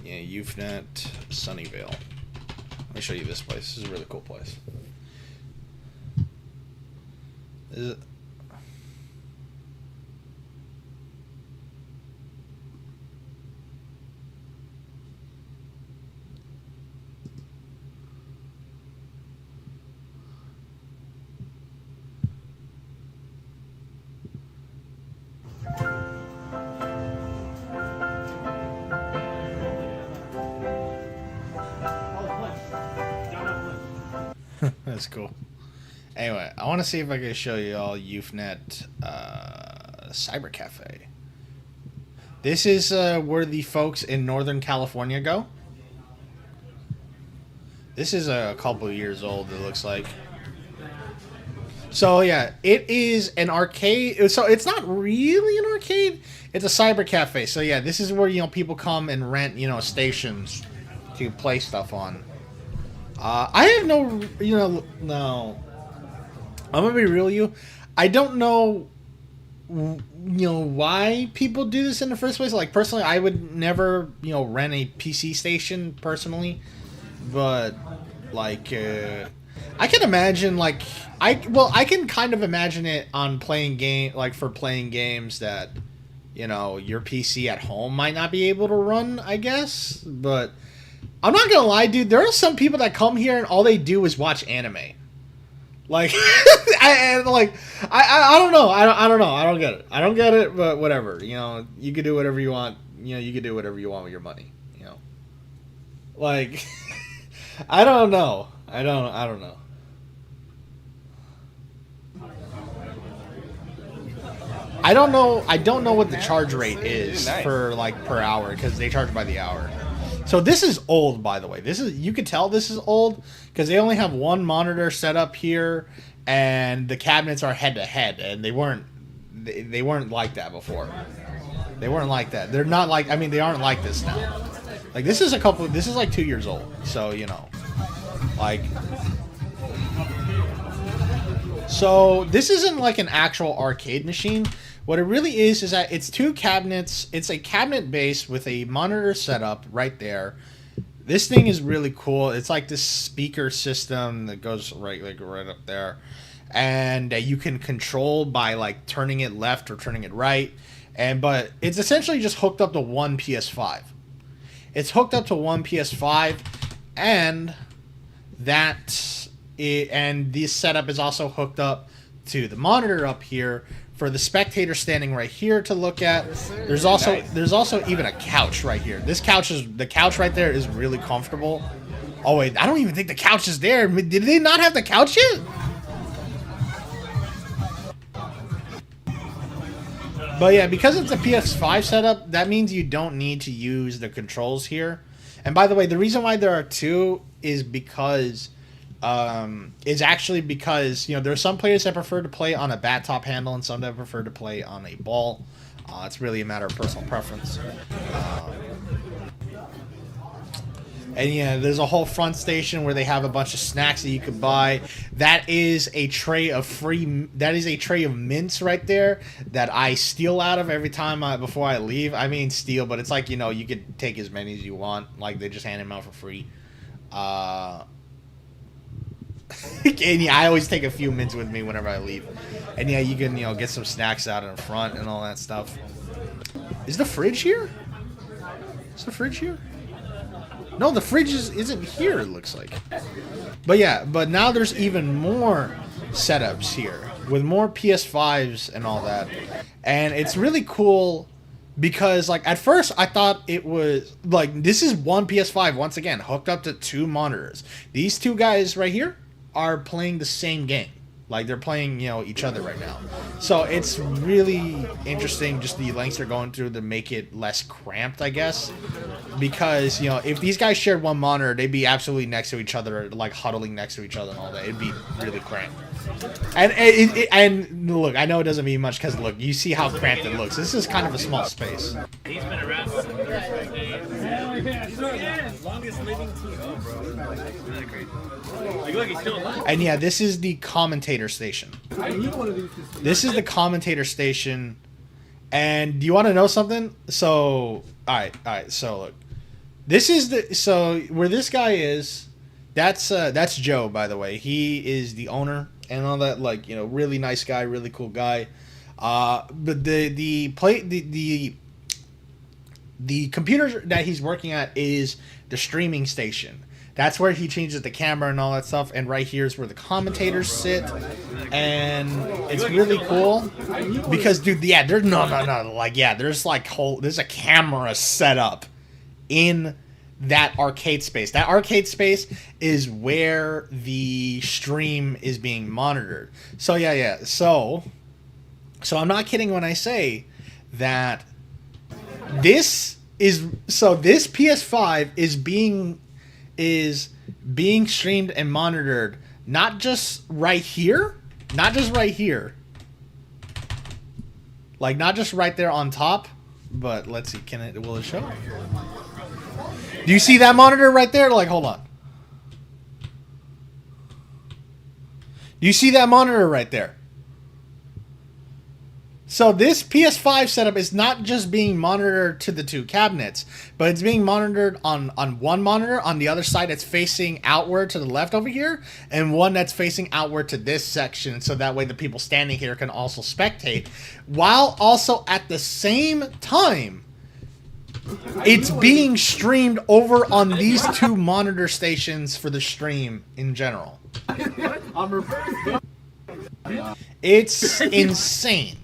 Yeah, UFNet Sunnyvale. Let me show you this place. This is a really cool place. Is it? That's cool. Anyway, I want to see if I can show you all UFNet Cyber Cafe. This is where the folks in Northern California go. This is a couple years old, it looks like. So yeah, it is an arcade. So it's not really an arcade. It's a cyber cafe. So yeah, this is where, you know, people come and rent, you know, stations to play stuff on. I have no, you know, no. I'm gonna be real with you. I don't know, you know, why people do this in the first place. Like, personally, I would never, you know, rent a PC station personally, but like, I can imagine, like, I can kind of imagine it on playing games that, you know, your PC at home might not be able to run, I guess. But I'm not gonna lie, dude, there are some people that come here and all they do is watch anime. Like, I don't know. I don't know. I don't get it. I don't get it, but whatever. You know, you can do whatever you want. You know, you can do whatever you want with your money. You know, like, I don't know. I don't know. I don't know what the charge rate is for, like, per hour, because they charge by the hour. So this is old, by the way. You can tell this is old because they only have one monitor set up here, and the cabinets are head to head, and they weren't like that before. They weren't like that. They're not like, I mean, they aren't like this now. Like, this is like 2 years old. So, you know, like, so this isn't like an actual arcade machine. What it really is that it's two cabinets. It's a cabinet base with a monitor setup right there. This thing is really cool. It's like this speaker system that goes right up there, and you can control by, like, turning it left or turning it right. But it's essentially just hooked up to one PS5. It's hooked up to one PS5, and this setup is also hooked up to the monitor up here for the spectator standing right here to look at. There's also even a couch right here. The couch right there is really comfortable. Oh wait, I don't even think the couch is there. Did they not have the couch yet? But yeah, because it's a PS5 setup, that means you don't need to use the controls here. And by the way, the reason why there are two is because actually because, you know, there are some players that prefer to play on a bat top handle and some that prefer to play on a ball. It's really a matter of personal preference. And yeah, there's a whole front station where they have a bunch of snacks that you could buy. That is a tray of mints right there that I steal out of every time before I leave. I mean steal, but it's like, you know, you could take as many as you want. Like they just hand them out for free. And yeah, I always take a few mints with me whenever I leave. And yeah, you can, you know, get some snacks out in the front and all that stuff. Is the fridge here? Is the fridge here? No, the fridge isn't here, it looks like. But yeah, but now there's even more setups here with more PS5s and all that. And it's really cool because, like, at first I thought it was, like, this is one PS5, once again, hooked up to 2 monitors. These 2 guys right here are playing the same game. Like, they're playing, you know, each other right now. So it's really interesting just the lengths they're going through to make it less cramped, I guess. Because, you know, if these guys shared one monitor, they'd be absolutely next to each other, like huddling next to each other and all that. It'd be really cramped. And look, I know it doesn't mean much because, look, you see how cramped it looks. This is kind of a small space. He's been around for 30 days. He's the longest living team. Oh, bro. Really crazy. Like, look, he's still alive. And yeah, this is the commentator station. This is the commentator station. And do you want to know something? So, alright, so look. This is the, so where this guy is, that's Joe, by the way. He is the owner and all that, like, you know, really nice guy, really cool guy. But the computer that he's working at is the streaming station. That's where he changes the camera and all that stuff. And right here is where the commentators sit. And it's really cool because, dude, yeah, there's no, like, yeah, there's a camera set up in that arcade space. That arcade space is where the stream is being monitored. So yeah. So I'm not kidding when I say that this PS5 is being streamed and monitored not just right here, like not just right there on top, but let's see, will it show? Do you see that monitor right there? Like, hold on. Do you see that monitor right there? So this PS5 setup is not just being monitored to the 2 cabinets, but it's being monitored on one monitor. On the other side, it's facing outward to the left over here, and one that's facing outward to this section, so that way the people standing here can also spectate, while also at the same time, it's being streamed over on these 2 monitor stations for the stream in general. It's insane.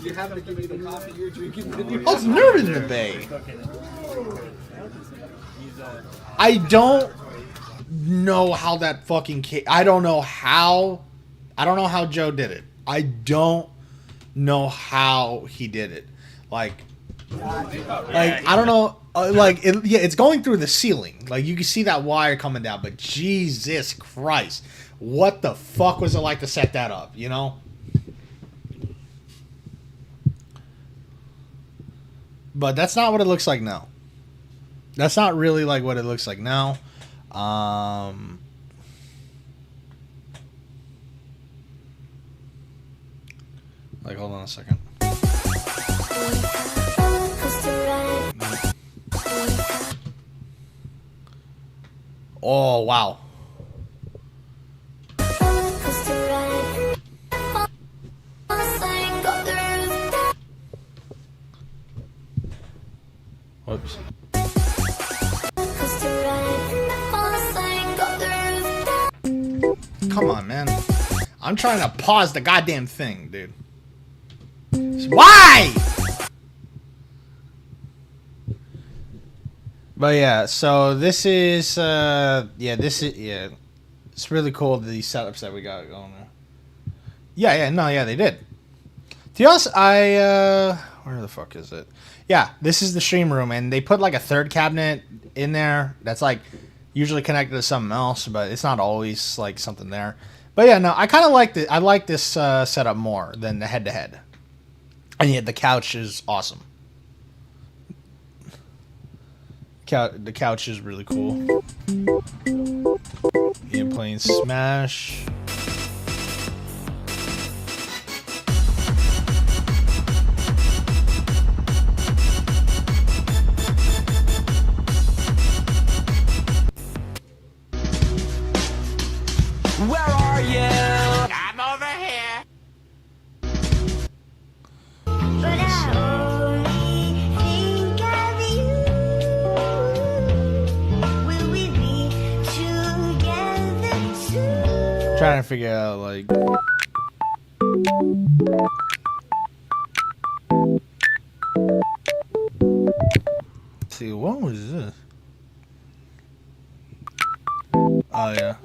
You happen to give me the coffee you're drinking. Oh, it's nervous in the bay. I don't know how that fucking I don't know how Joe did it. I don't know how he did it. Like I don't know. It's going through the ceiling. Like, you can see that wire coming down. But Jesus Christ, what the fuck was it like to set that up? You know. But that's not what it looks like now. That's not really like what it looks like now. Like, hold on a second. Oh, wow. Whoops. Come on, man. I'm trying to pause the goddamn thing, dude. Why? But yeah, so this is it's really cool, these setups that we got going there. Yeah, they did. To us, where the fuck is it? Yeah, this is the stream room, and they put like a third cabinet in there that's like usually connected to something else, but it's not always like something there. But yeah, no, I kind of like I like this setup more than the head-to-head. And yet the couch is awesome. The couch is really cool. Yeah, playing Smash. Where are you? I'm over here. But I only think of you. Will we be together soon? Trying to figure out like. Let's see, what was this? Oh yeah.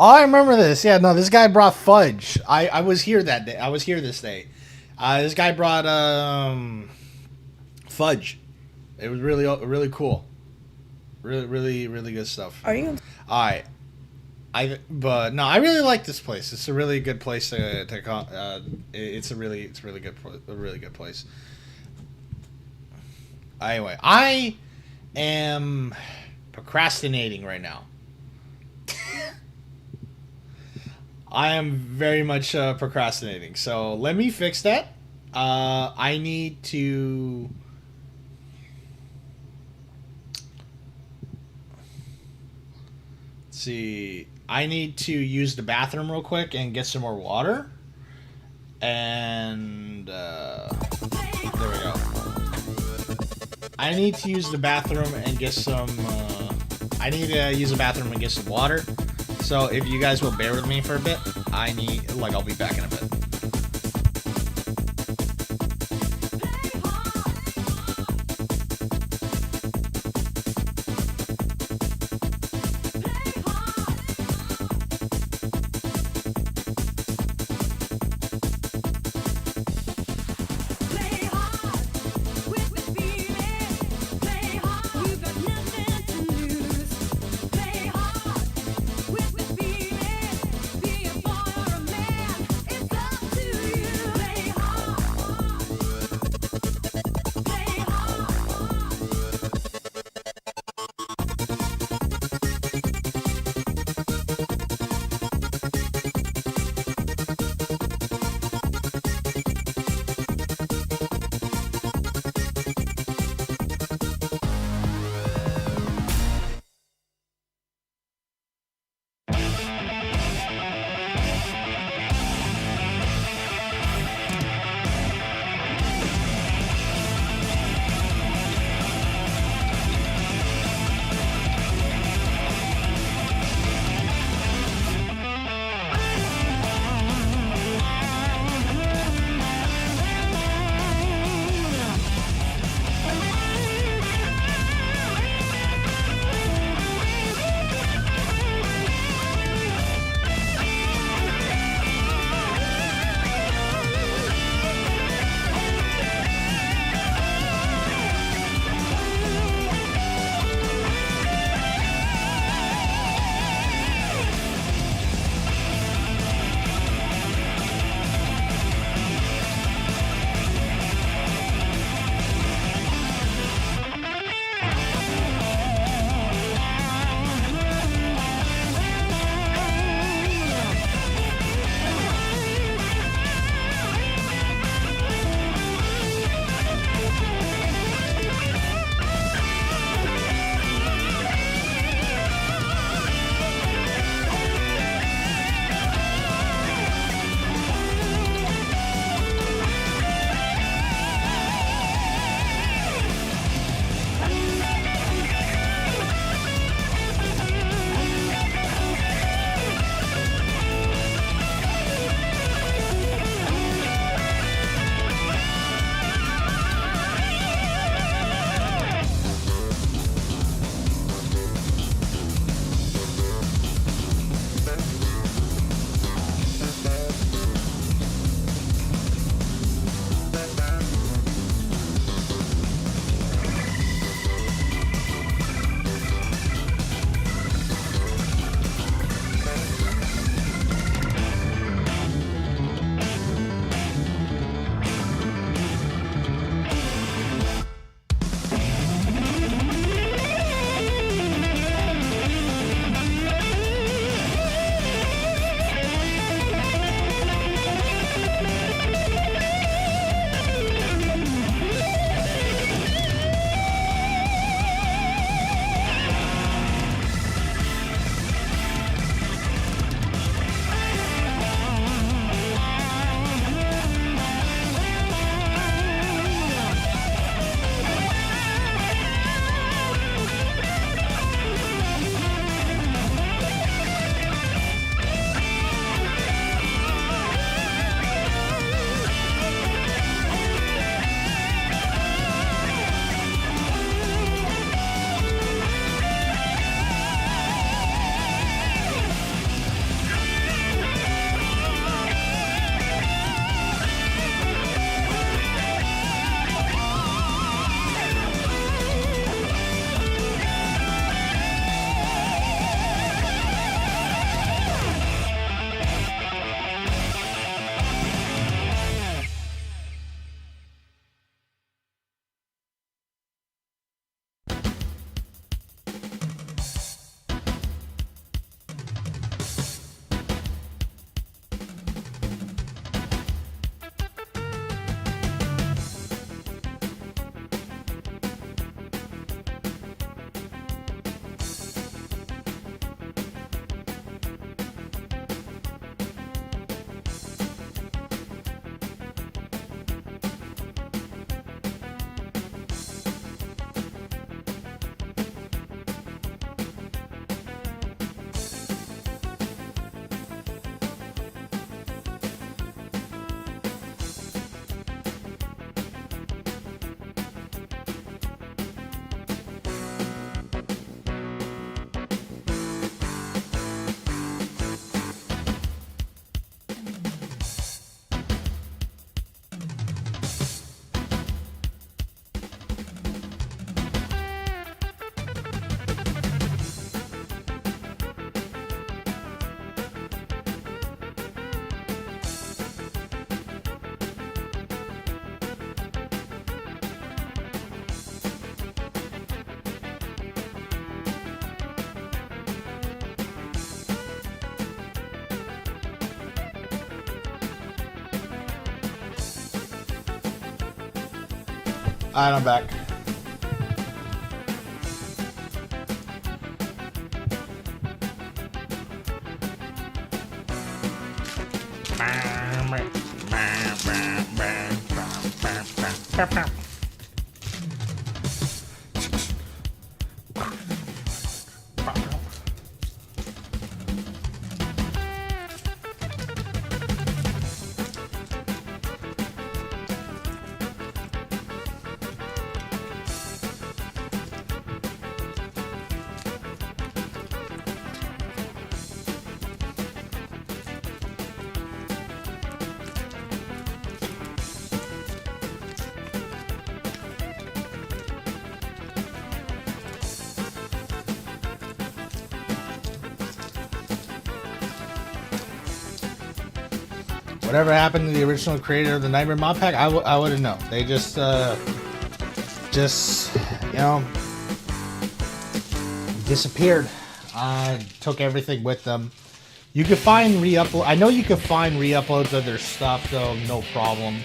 Oh, I remember this. Yeah, no, this guy brought fudge. I was here that day. I was here this day. This guy brought fudge. It was really cool. Really good stuff. Are you? All right. But no, I really like this place. It's a really good place to it's a really good place. Anyway, I am procrastinating right now. I am very much procrastinating. So let me fix that. I need to. Let's see. I need to use the bathroom real quick and get some more water. And there we go. I need to use the bathroom and get some. I need to use the bathroom and get some water. So if you guys will bear with me for a bit, I'll be back in a bit. With the feeling, be a boy or a man. It's up Alright, I'm back. Whatever happened to the original creator of the Nightmare mod pack, I wouldn't know. They just you know, disappeared. Took everything with them. You could find re-upload. I know you could find re-uploads of their stuff, though, no problem.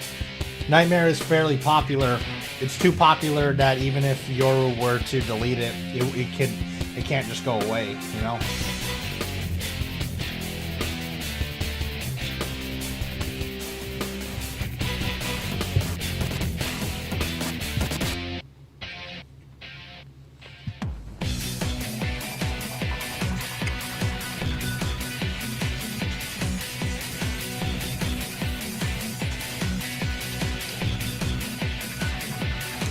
Nightmare is fairly popular. It's too popular that even if Yoru were to delete it, it can't just go away, you know?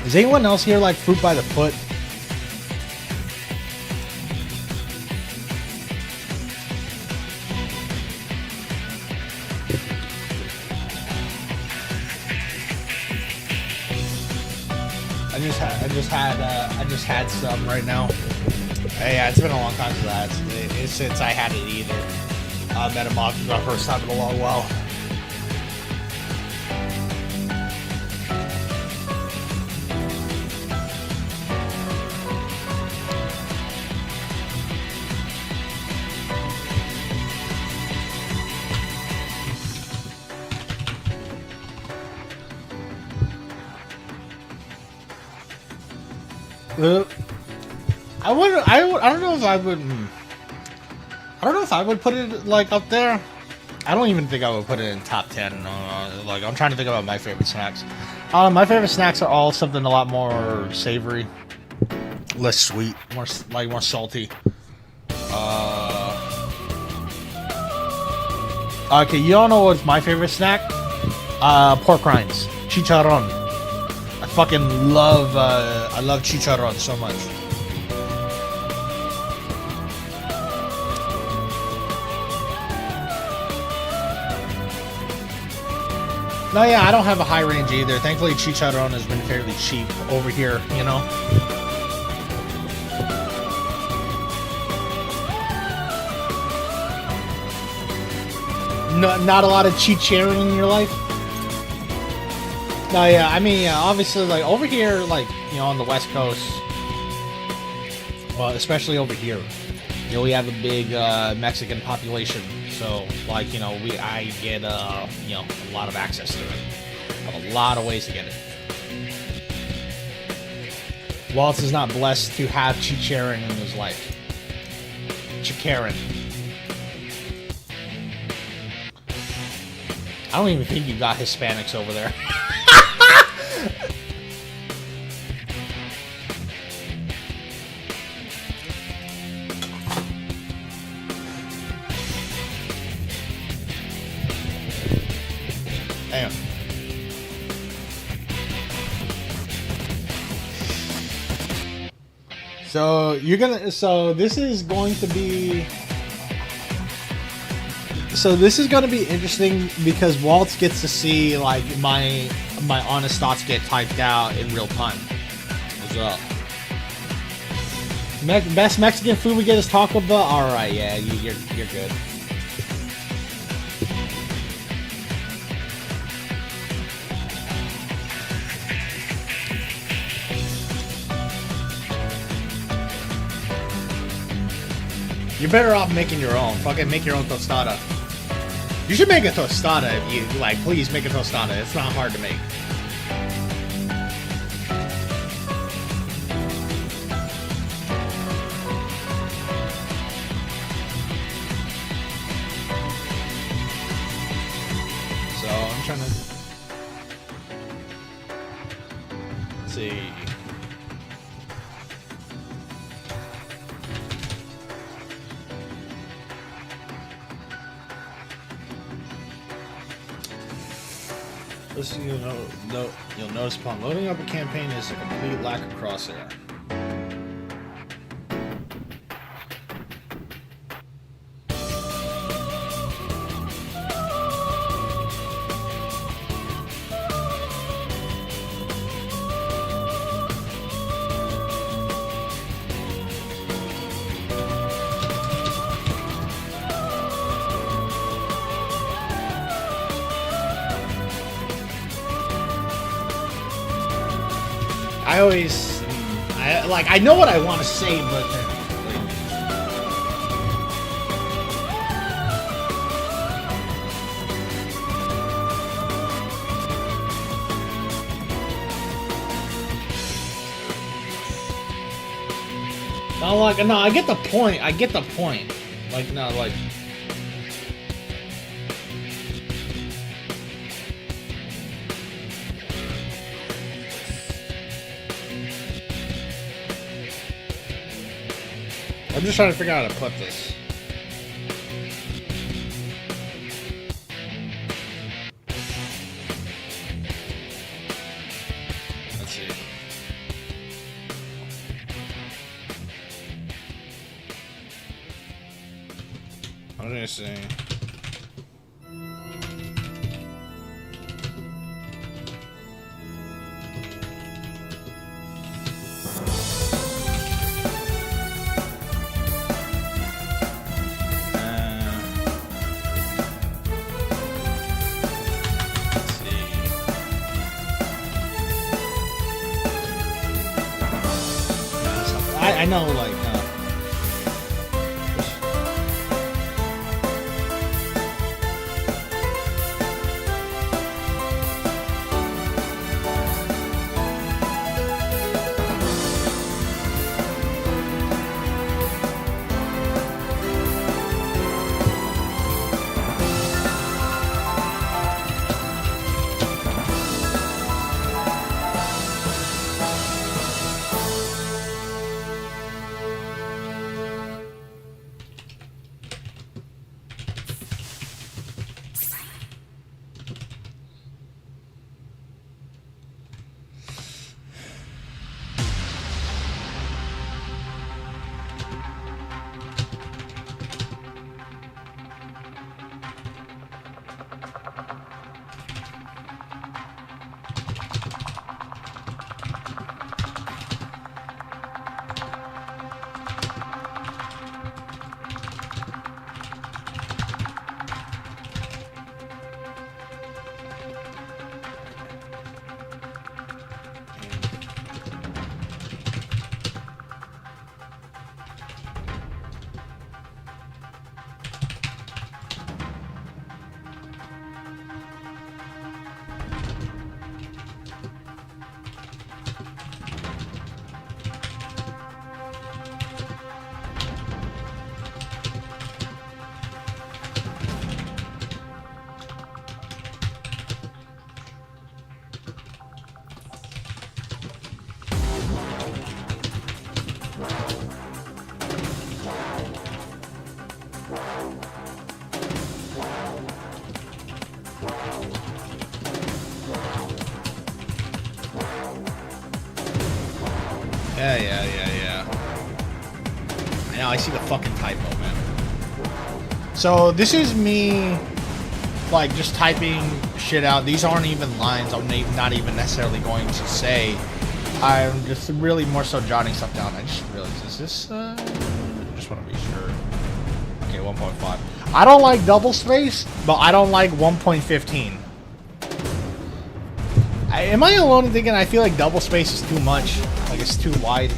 Is anyone else here like fruit by the foot? I just had some right now. Yeah, it's been a long time since I had it either. Met him off for the first time in a long while. I don't know if I would. I don't know if I would put it like up there. I don't even think I would put it in top 10. Like, I'm trying to think about my favorite snacks. My favorite snacks are all something a lot more savory, less sweet, more salty. Okay, you all know what's my favorite snack? Pork rinds, chicharron. I fucking love. I love chicharron so much. No, yeah, I don't have a high range either. Thankfully, chicharron has been fairly cheap over here, you know? No, not a lot of chicharron in your life? No, yeah, I mean, obviously, like, over here, like, you know, on the West Coast, well, especially over here, you know, we have a big Mexican population. So, like, you know, I get, you know, a lot of access to it. I have a lot of ways to get it. Waltz is not blessed to have chicharron in his life. Chicharron. I don't even think you got Hispanics over there. Damn. So this is going to be interesting because Waltz gets to see like my honest thoughts get typed out in real time as well. Best Mexican food we get is Taco Bell. All right, yeah, you're good. You're better off making your own. Fucking make your own tostada. You should make a tostada if you like. Please make a tostada. It's not hard to make. just trying to... Let's see. This, you'll notice upon loading up a campaign is a complete lack of crosshair. I always, I know what I want to say, but no, I get the point. I get the point. Like, no, like. I'm just trying to figure out how to put this. Let's see. What did I say? I know, like, Yeah. I know, I see the fucking typo, man. So, this is me, like, just typing shit out. These aren't even lines I'm not even necessarily going to say. I'm just really more so jotting stuff down. I just realized, is this, I just want to be sure. Okay, 1.5. I don't like double space, but I don't like 1.15. Am I alone in thinking I feel like double space is too much? Like it's too wide?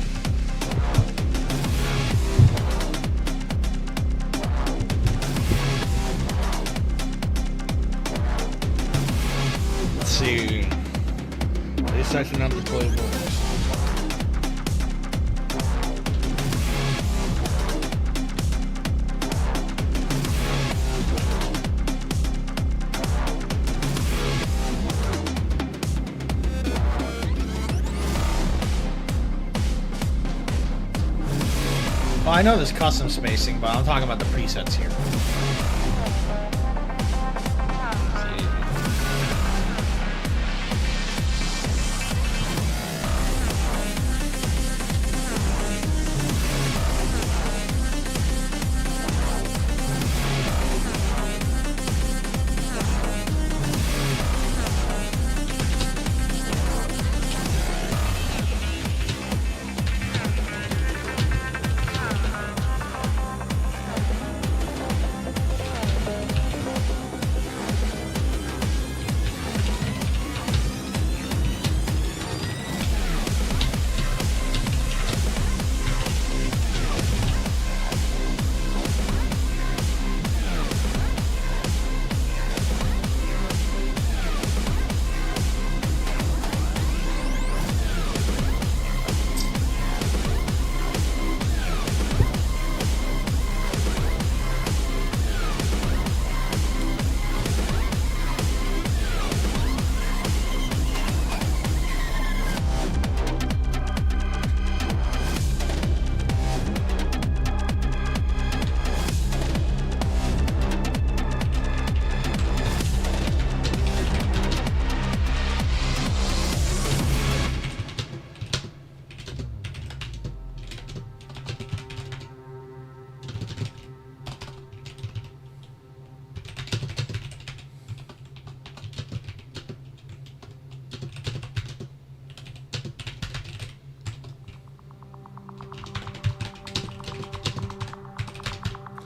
Let's see. This section of the playbook. I know there's custom spacing, but I'm talking about the presets here.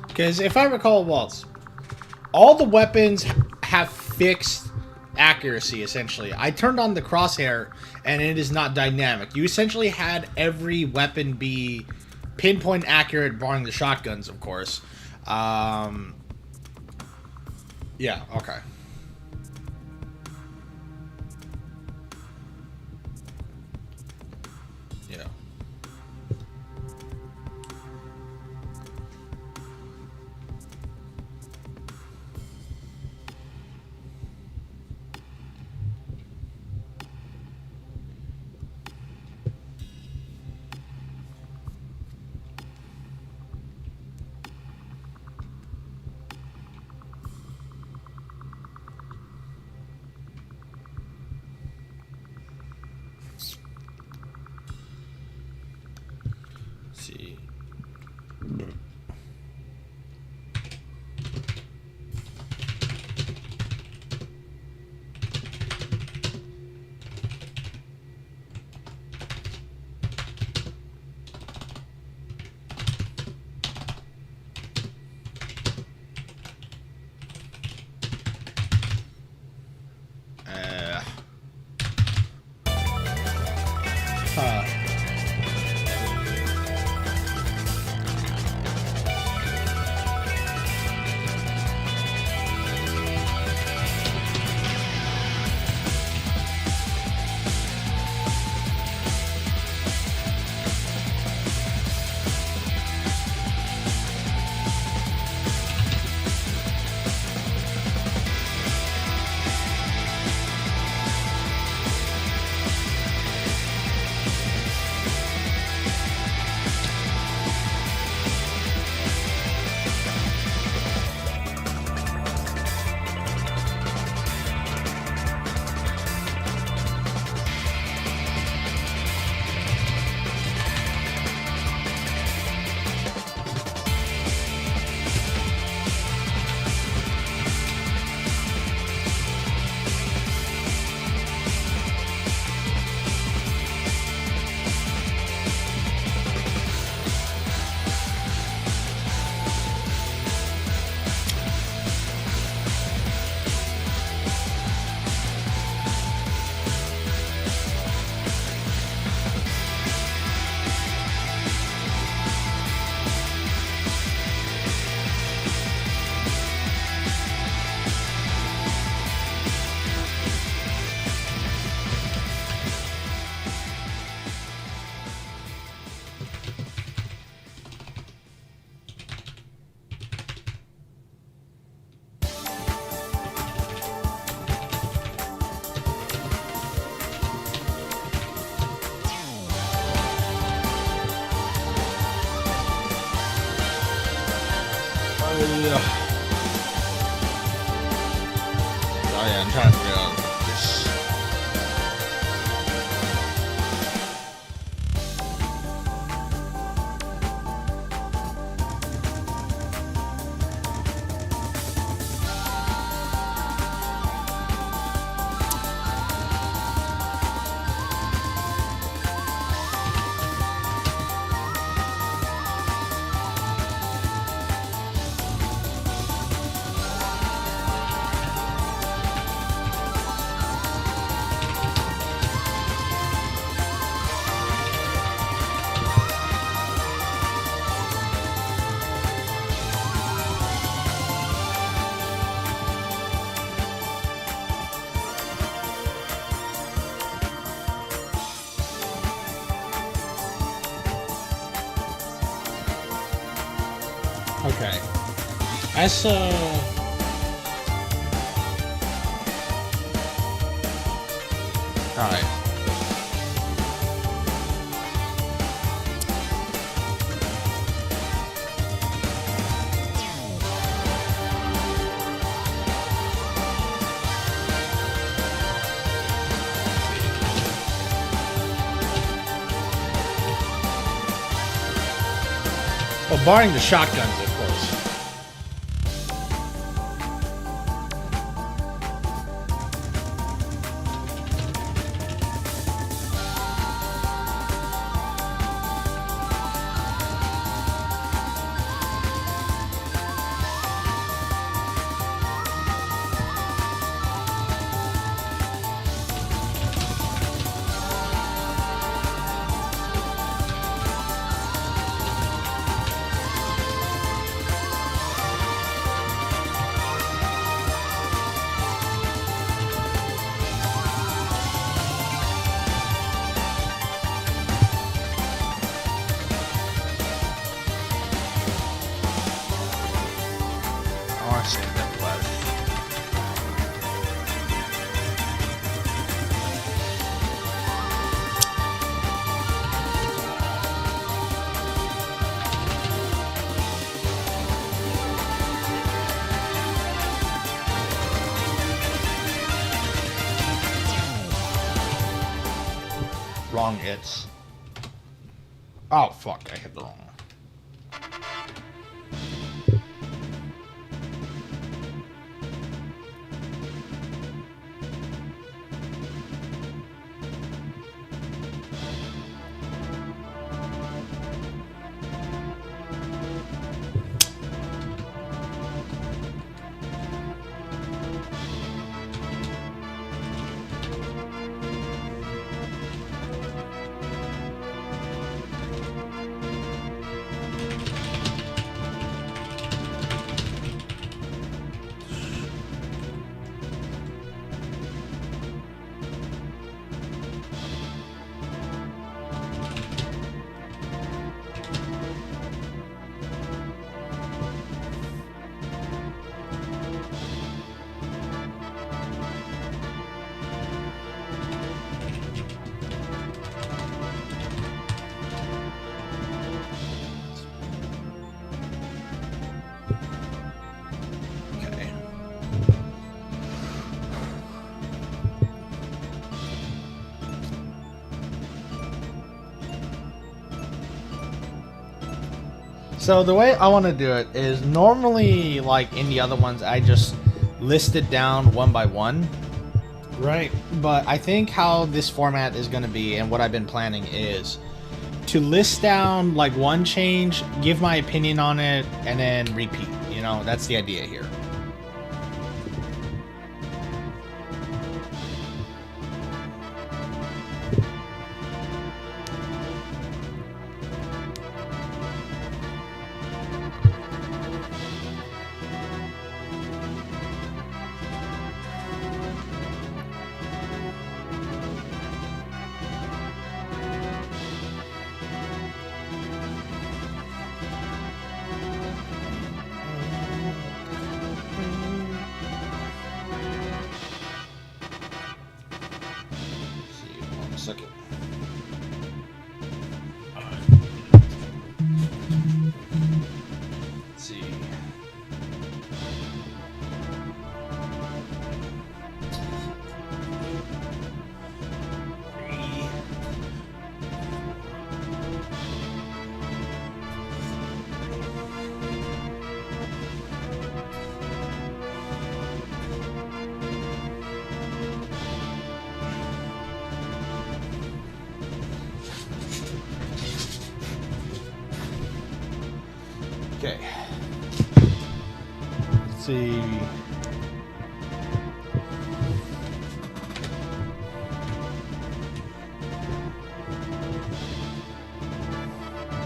Because if I recall, Waltz, all the weapons have fixed accuracy, essentially. I turned on the crosshair, and it is not dynamic. You essentially had every weapon be pinpoint accurate, barring the shotguns, of course. Yeah, okay. Yeah. Oh yeah, I'm trying to figure out this. Okay. That's alright. Well, barring the shotguns, of course. I want to save that blood. Wrong hits. Oh fuck, I hit the wrong one. So the way I want to do it is normally, like in the other ones, I just list it down one by one, right? But I think how this format is going to be and what I've been planning is to list down like one change, give my opinion on it, and then repeat. You know, that's the idea here. Second. Let's see. see.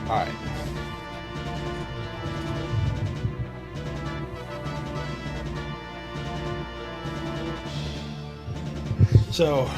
All right. So.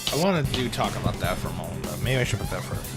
I wanted to talk about that for a moment, but maybe I should put that first.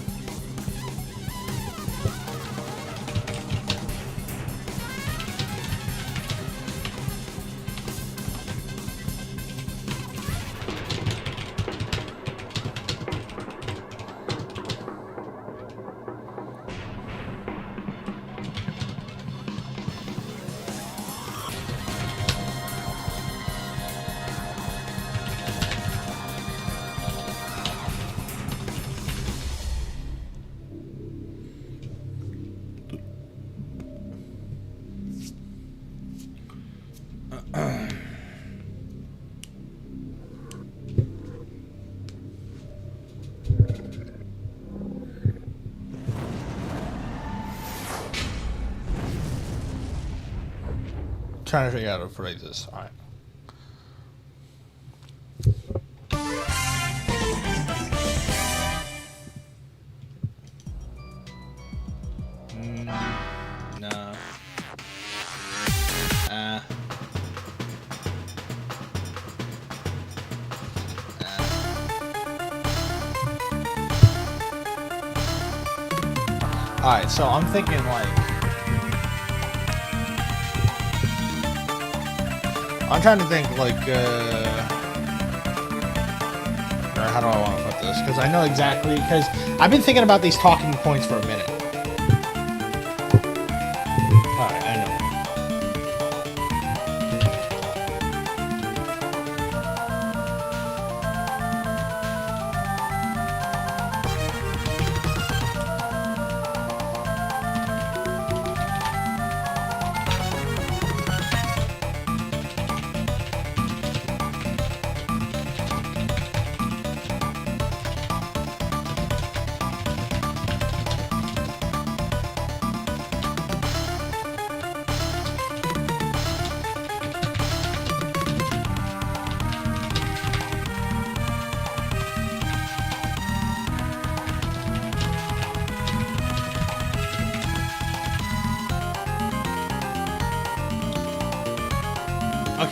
Trying to figure out how to phrase this. All right. No. Alright, so I'm thinking like... I'm trying to think like, how do I want to put this? Because I know exactly, because I've been thinking about these talking points for a minute. Alright, I know.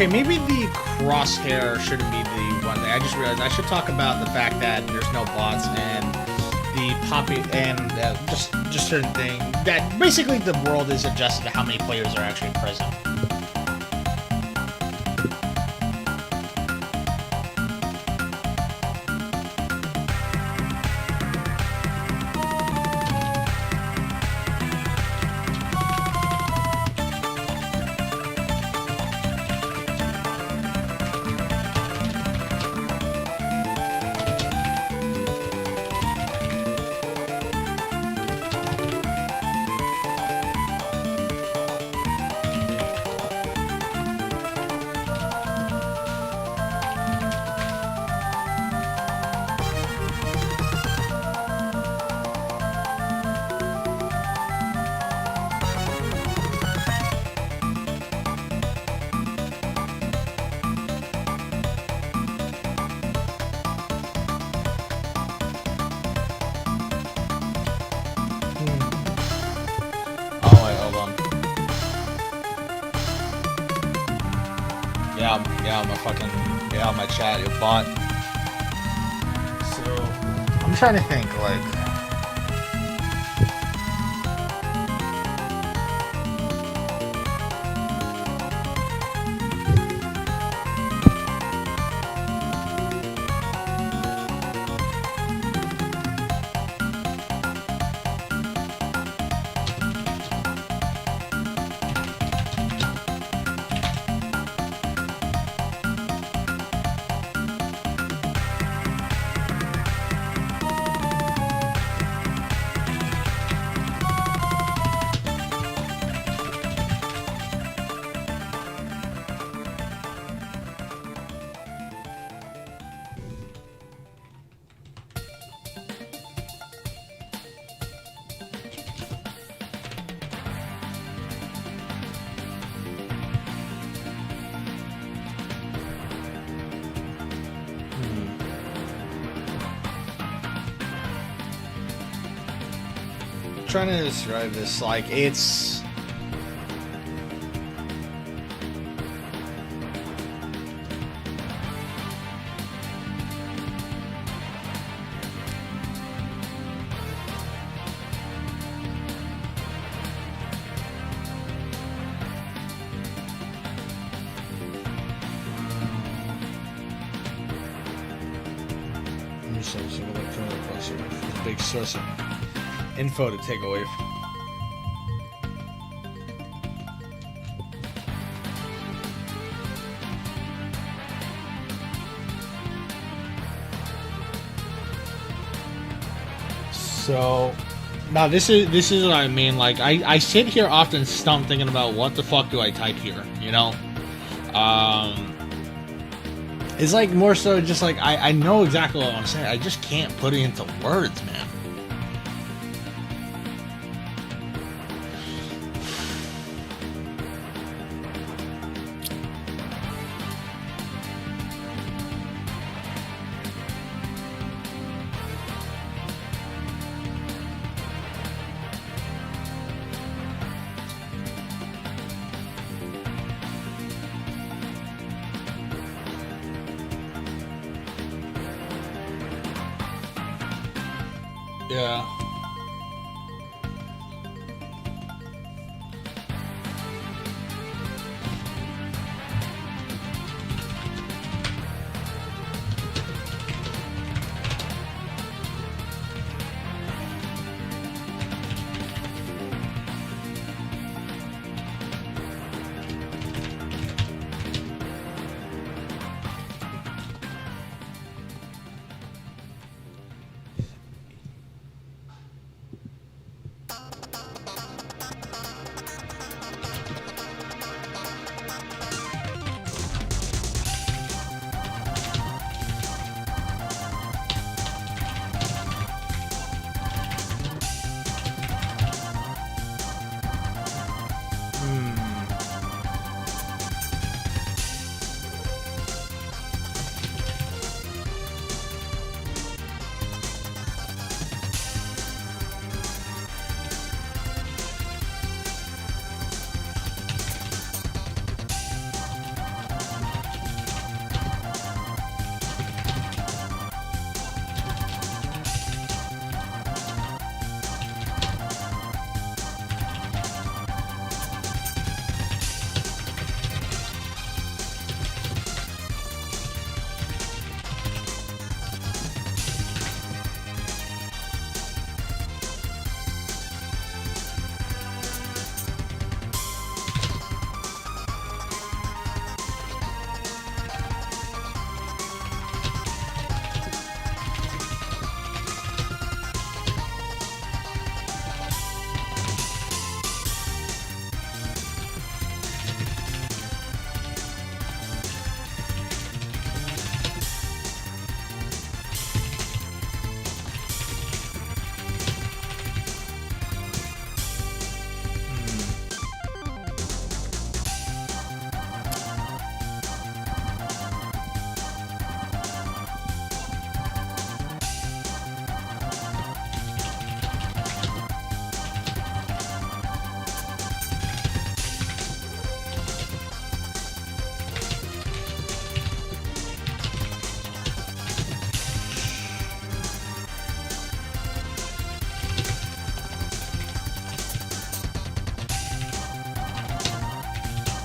Okay, maybe the crosshair shouldn't be the one thing. I just realized I should talk about the fact that there's no bots and the poppy and just certain thing that basically the world is adjusted to how many players are actually present. My chat, your bot. So, I'm trying to think, like... Trying to describe this, like, it's... Big source of info to take away from. So now this is what I mean. Like I sit here often stumped thinking about what the fuck do I type here, you know? It's like more so just like I know exactly what I'm saying. I just can't put it into words, man. Yeah.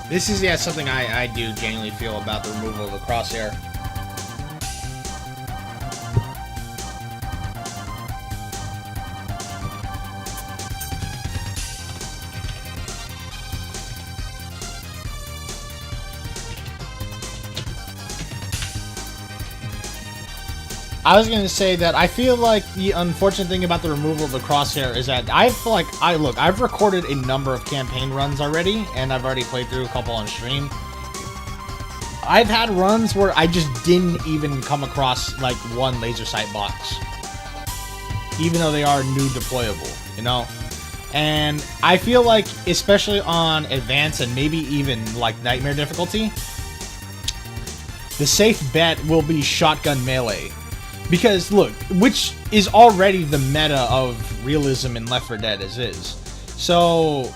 This is, something I do genuinely feel about the removal of the crosshair. I was gonna say that I feel like the unfortunate thing about the removal of the crosshair is that I feel like I've recorded a number of campaign runs already, and I've already played through a couple on stream. I've had runs where I just didn't even come across like one laser sight box, even though they are new deployable, you know. And I feel like, especially on advanced and maybe even like nightmare difficulty, the safe bet will be shotgun melee. Because, look, which is already the meta of realism in Left 4 Dead as is. So,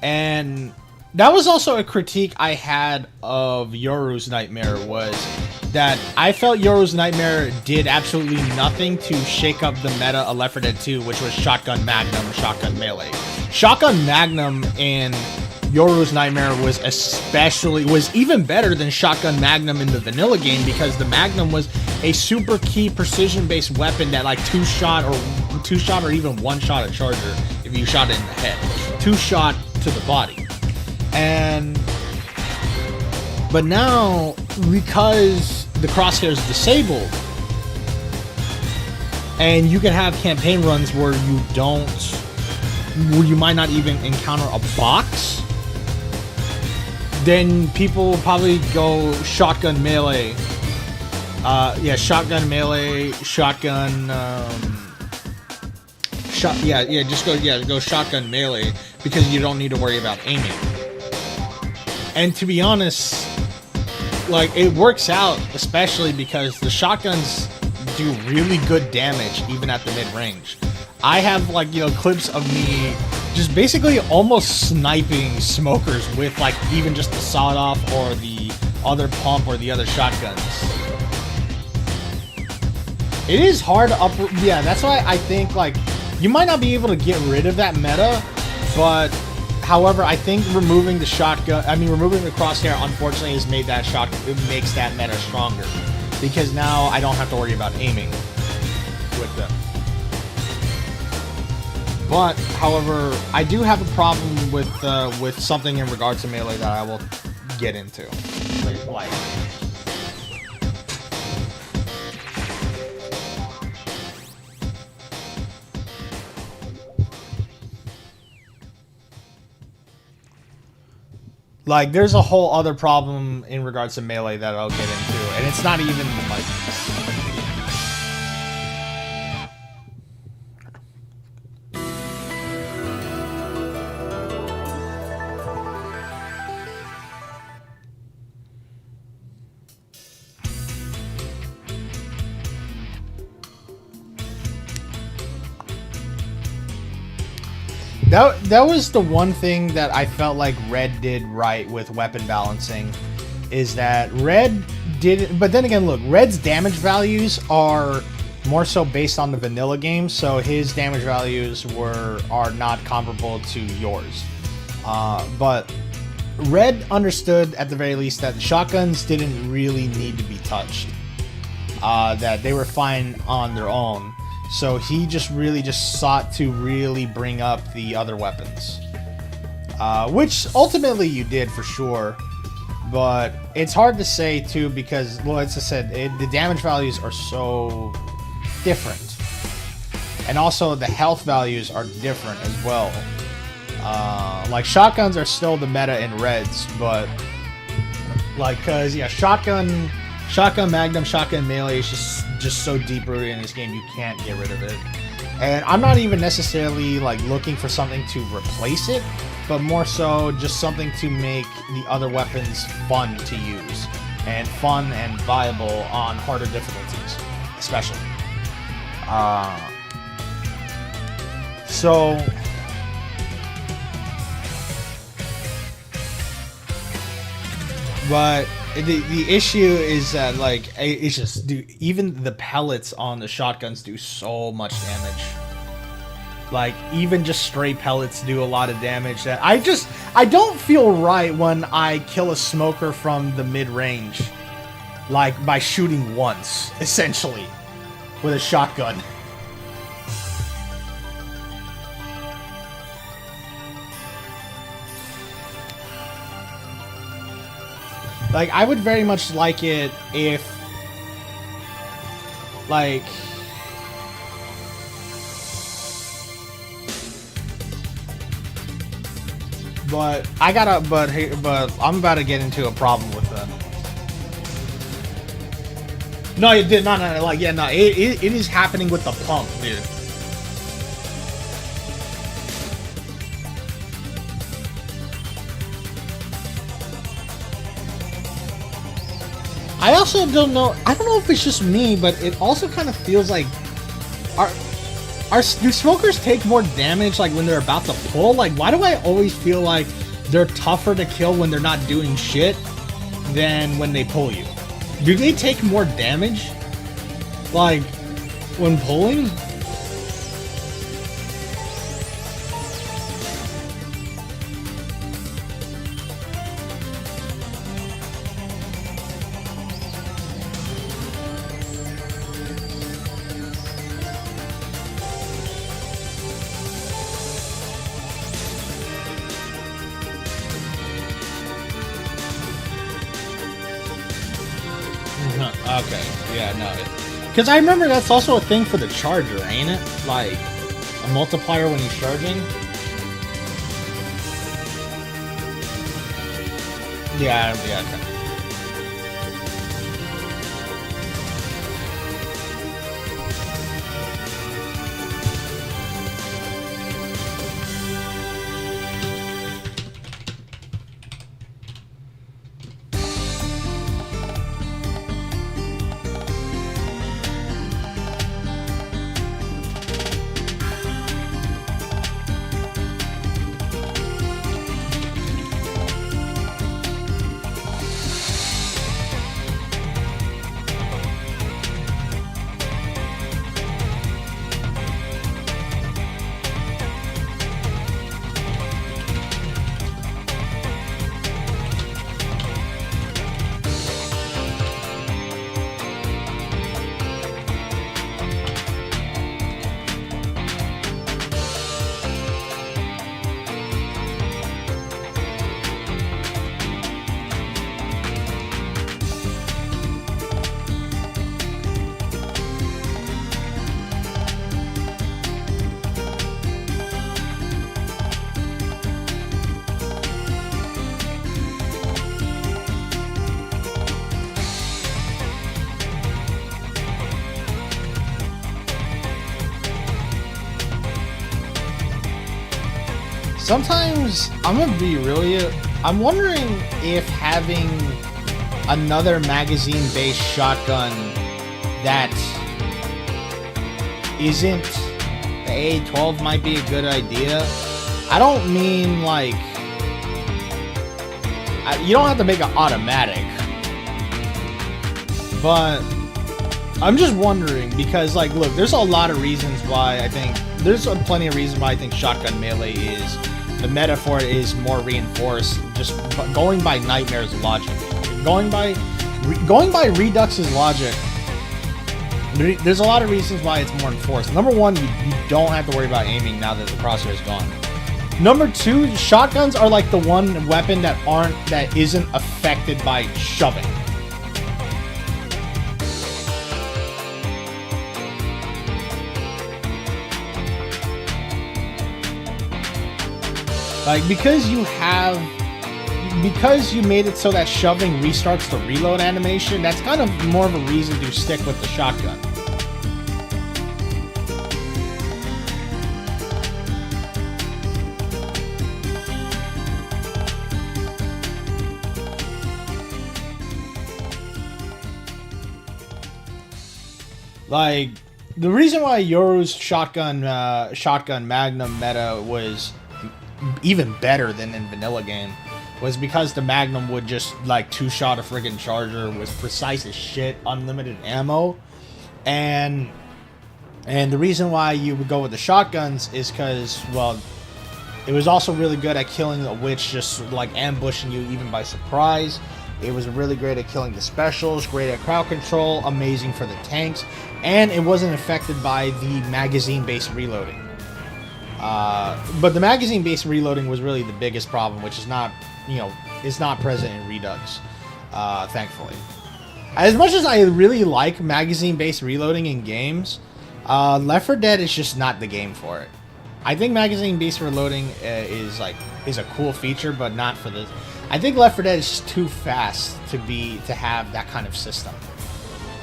and that was also a critique I had of Yoru's Nightmare, was that I felt Yoru's Nightmare did absolutely nothing to shake up the meta of Left 4 Dead 2, which was Shotgun Magnum, Shotgun Melee. Shotgun Magnum in Yoru's Nightmare was even better than Shotgun Magnum in the vanilla game, because the Magnum was a super key precision-based weapon that like two shot or even one shot a charger if you shot it in the head, two shot to the body. But now, because the crosshair is disabled, and you can have campaign runs where you might not even encounter a box, then people will probably go shotgun melee. Shotgun melee, shotgun. Go shotgun melee, because you don't need to worry about aiming. And to be honest, like, it works out, especially because the shotguns do really good damage even at the mid range. I have like, clips of me just basically almost sniping smokers with like even just the sawed-off or the other pump or the other shotguns. It is hard to that's why I think like you might not be able to get rid of that meta, but however, I think removing the crosshair unfortunately has made it makes that meta stronger, because now I don't have to worry about aiming with them. But, however, I do have a problem with something in regards to melee that I will get into. Like, there's a whole other problem in regards to melee that I'll get into, and it's not even, like... That was the one thing that I felt like Red did right with weapon balancing, is that Red did, but then again, look, Red's damage values are more so based on the vanilla game, so his damage values are not comparable to yours. But Red understood at the very least that the shotguns didn't really need to be touched, that they were fine on their own. So he just sought to really bring up the other weapons, which ultimately you did for sure, but it's hard to say too, because, well, as I said, the damage values are so different, and also the health values are different as well. Like, shotguns are still the meta in Reds, but like, cause shotgun Magnum, shotgun melee is just so deep rooted in this game, you can't get rid of it. And I'm not even necessarily like looking for something to replace it, but more so just something to make the other weapons fun to use, and fun and viable on harder difficulties, especially. But the issue is that, like, it's just, dude, even the pellets on the shotguns do so much damage. Like, even just stray pellets do a lot of damage. That I don't feel right when I kill a smoker from the mid-range. Like, by shooting once, essentially, with a shotgun. Like, I would very much like it if, like... But I'm about to get into a problem with them. No, it did not. No, like, yeah, no, it is happening with the pump, dude. I also don't know. I don't know if it's just me, but it also kind of feels like do smokers take more damage like when they're about to pull? Like, why do I always feel like they're tougher to kill when they're not doing shit than when they pull you? Do they take more damage like when pulling? Okay, yeah, no. Because I remember that's also a thing for the charger, ain't it? Like, a multiplier when he's charging? Yeah, okay. Sometimes, I'm gonna be really... I'm wondering if having another magazine-based shotgun that isn't the AA-12 might be a good idea. I don't mean, like... you don't have to make it automatic. But I'm just wondering, because, like, look, there's a lot of reasons why I think... There's plenty of reasons why I think shotgun melee is... The meta for it is more reinforced, just going by Nightmare's logic. Going by Redux's logic, there's a lot of reasons why it's more enforced. Number one, you don't have to worry about aiming now that the crosshair is gone. Number two, shotguns are like the one weapon that isn't affected by shoving. Like, because you made it so that shoving restarts the reload animation, that's kind of more of a reason to stick with the shotgun. Like, the reason why Yoru's shotgun Magnum meta was even better than in vanilla game was because the Magnum would just like two-shot a friggin' charger with precise as shit, unlimited ammo, and And the reason why you would go with the shotguns is because, well, it was also really good at killing the witch, just like ambushing you even by surprise. It was really great at killing the specials, great at crowd control, amazing for the tanks, and it wasn't affected by the magazine-based reloading. But the magazine-based reloading was really the biggest problem, which is not, you know, is not present in Redux, thankfully. As much as I really like magazine-based reloading in games, Left 4 Dead is just not the game for it. I think magazine-based reloading is a cool feature, but not for this. I think Left 4 Dead is just too fast to have that kind of system.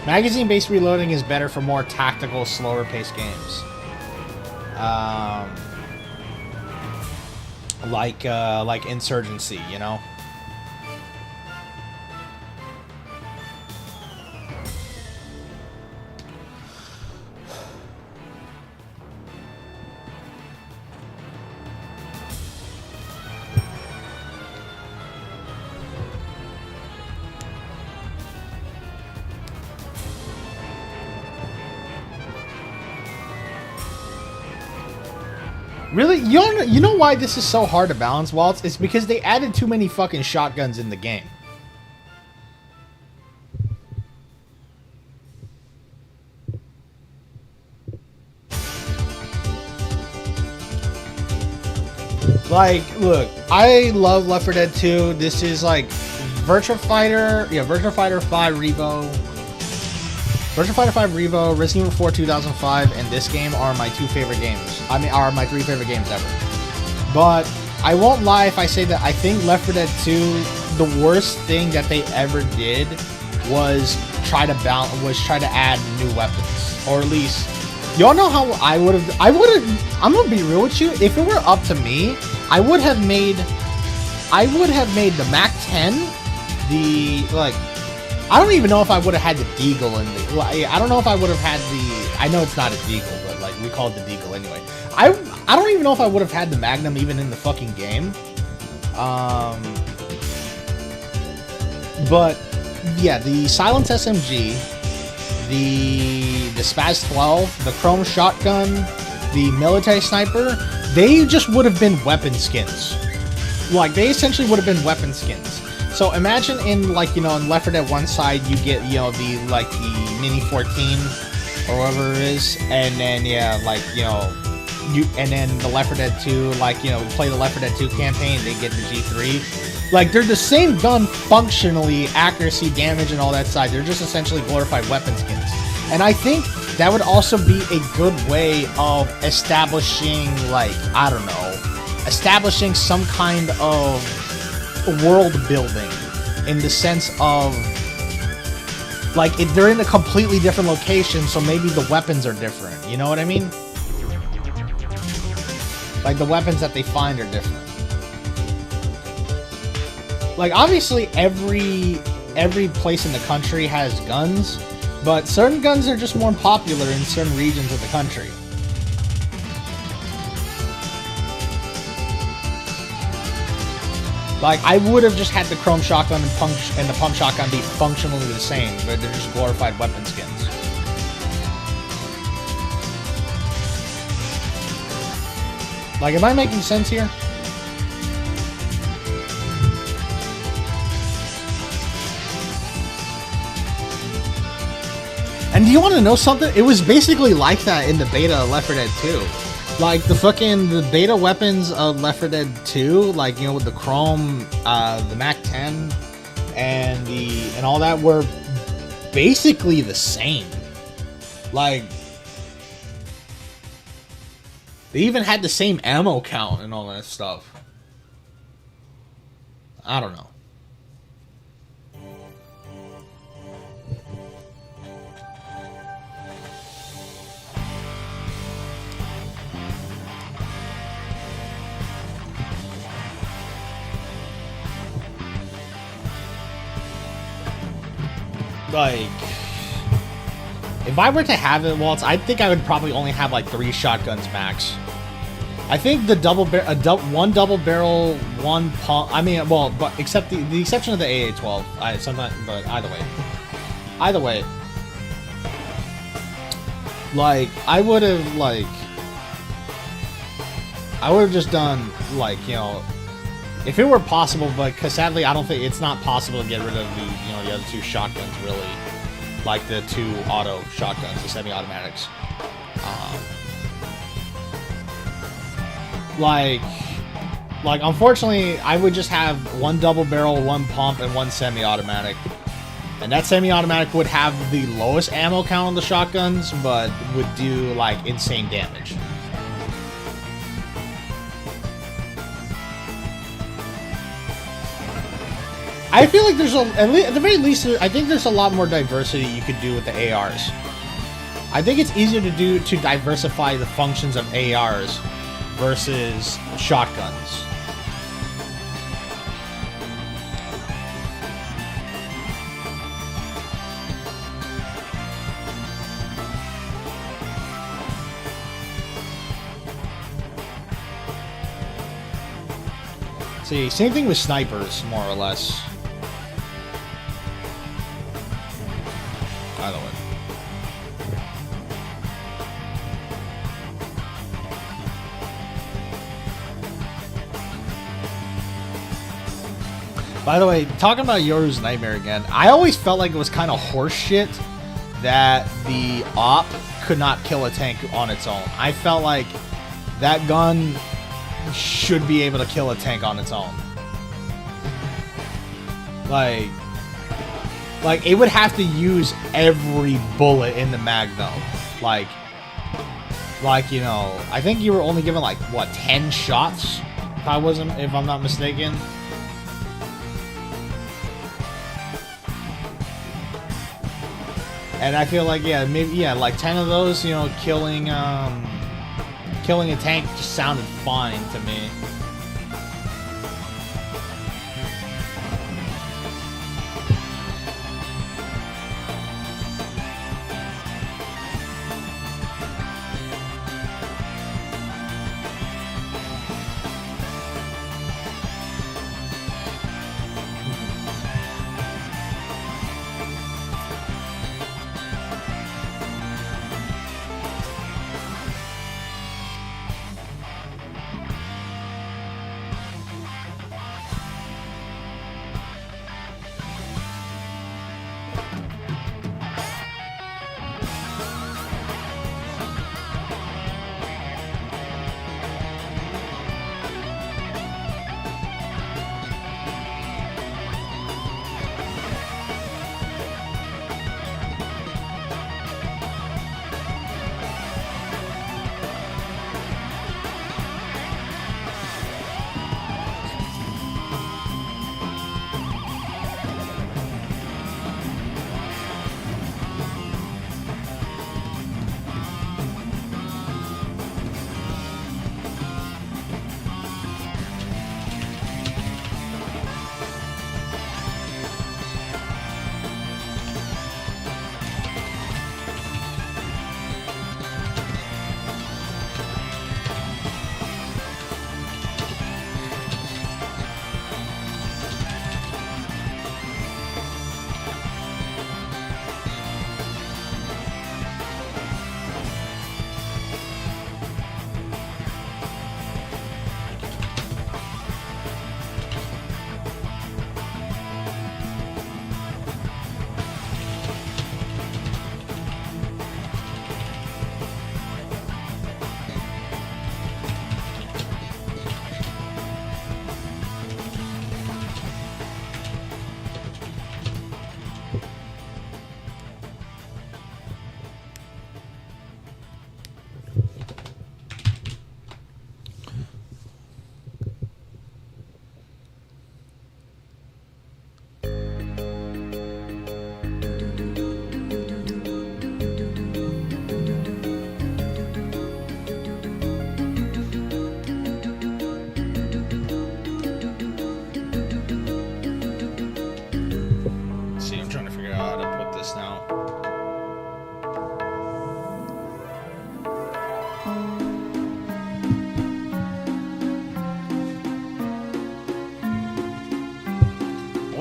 Magazine-based reloading is better for more tactical, slower-paced games. Like Insurgency, you know? Really? You know why this is so hard to balance, Waltz? It's because they added too many fucking shotguns in the game. Like, look, I love Left 4 Dead 2. This is like Virtua Fighter 5 Revo. Virtua Fighter 5 Revo, Resident Evil 4 2005, and this game are my two favorite games. I mean, are my three favorite games ever. But I won't lie if I say that I think Left 4 Dead 2, the worst thing that they ever did was try to add new weapons, or at least, y'all know how I'm gonna be real with you. If it were up to me, I would have made the MAC-10 I don't even know if I would have had the Deagle in the... I don't know if I would have had the... I know it's not a Deagle, but, like, we call it the Deagle anyway. I don't even know if I would have had the Magnum even in the fucking game. But, yeah, the Silence SMG, the Spaz 12, the Chrome Shotgun, the Military Sniper, they just would have been weapon skins. Like, they essentially would have been weapon skins. So imagine in, like, you know, in Left 4 Dead 1 side, you get, you know, the Mini 14 or whatever it is, and then, yeah, like, you know, and then the Left 4 Dead 2, like, you know, play the Left 4 Dead 2 campaign, they get the G3. Like, they're the same gun functionally, accuracy, damage, and all that side. They're just essentially glorified weapon skins. And I think that would also be a good way of establishing, like, I don't know, establishing some kind of world building in the sense of, like, they're in a completely different location, so maybe the weapons are different. You know what I mean? Like, the weapons that they find are different. Like, obviously, every place in the country has guns, but certain guns are just more popular in certain regions of the country. Like, I would have just had the Chrome Shotgun and the Pump Shotgun be functionally the same, but they're just glorified weapon skins. Like, am I making sense here? And do you want to know something? It was basically like that in the beta of Left 4 Dead 2. Like, the beta weapons of Left 4 Dead 2, like, you know, with the Chrome, the MAC-10, and all that were basically the same. Like, they even had the same ammo count and all that stuff. I don't know. Like, if I were to have it, Waltz, I think I would probably only have like 3 shotguns max. I think the one double barrel, one pump. I mean, well, but except the exception of the AA-12. Sometimes, but either way, Like, I would have just done, like, you know, if it were possible, but because sadly I don't think it's not possible to get rid of the, you know, the other two shotguns, really. Like the two auto shotguns, the semi-automatics. Like, unfortunately, I would just have one double barrel, one pump, and one semi-automatic. And that semi-automatic would have the lowest ammo count on the shotguns, but would do, like, insane damage. I feel like there's at the very least, I think there's a lot more diversity you could do with the ARs. I think it's easier to diversify the functions of ARs versus shotguns. See, same thing with snipers, more or less. Either way. By the way, talking about Yoru's Nightmare again, I always felt like it was kind of horseshit that the op could not kill a tank on its own. I felt like that gun should be able to kill a tank on its own. Like it would have to use every bullet in the mag though. Like, you know, I think you were only given like what, 10 shots, if I'm not mistaken. And I feel like, yeah, maybe, yeah, like 10 of those, you know, killing a tank just sounded fine to me.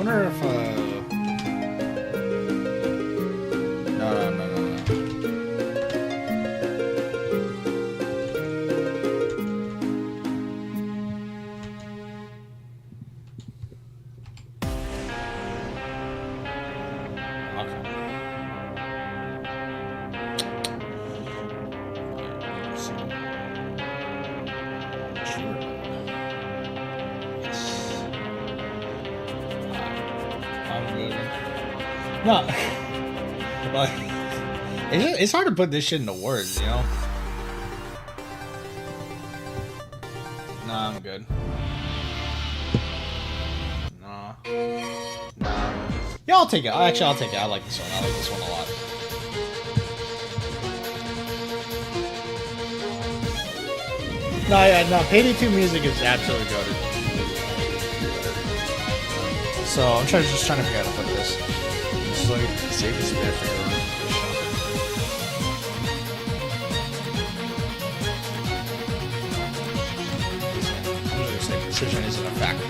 wonder if, no. No. Like, it's hard to put this shit into words, you know? Nah, I'm good. Nah. Yeah, I'll take it. Actually, I'll take it. I like this one. I like this one a lot. No, yeah, no. Payday 2 music is absolutely goated. So I'm just trying to figure out how to put this. It's like save this bit for your precision isn't a factor.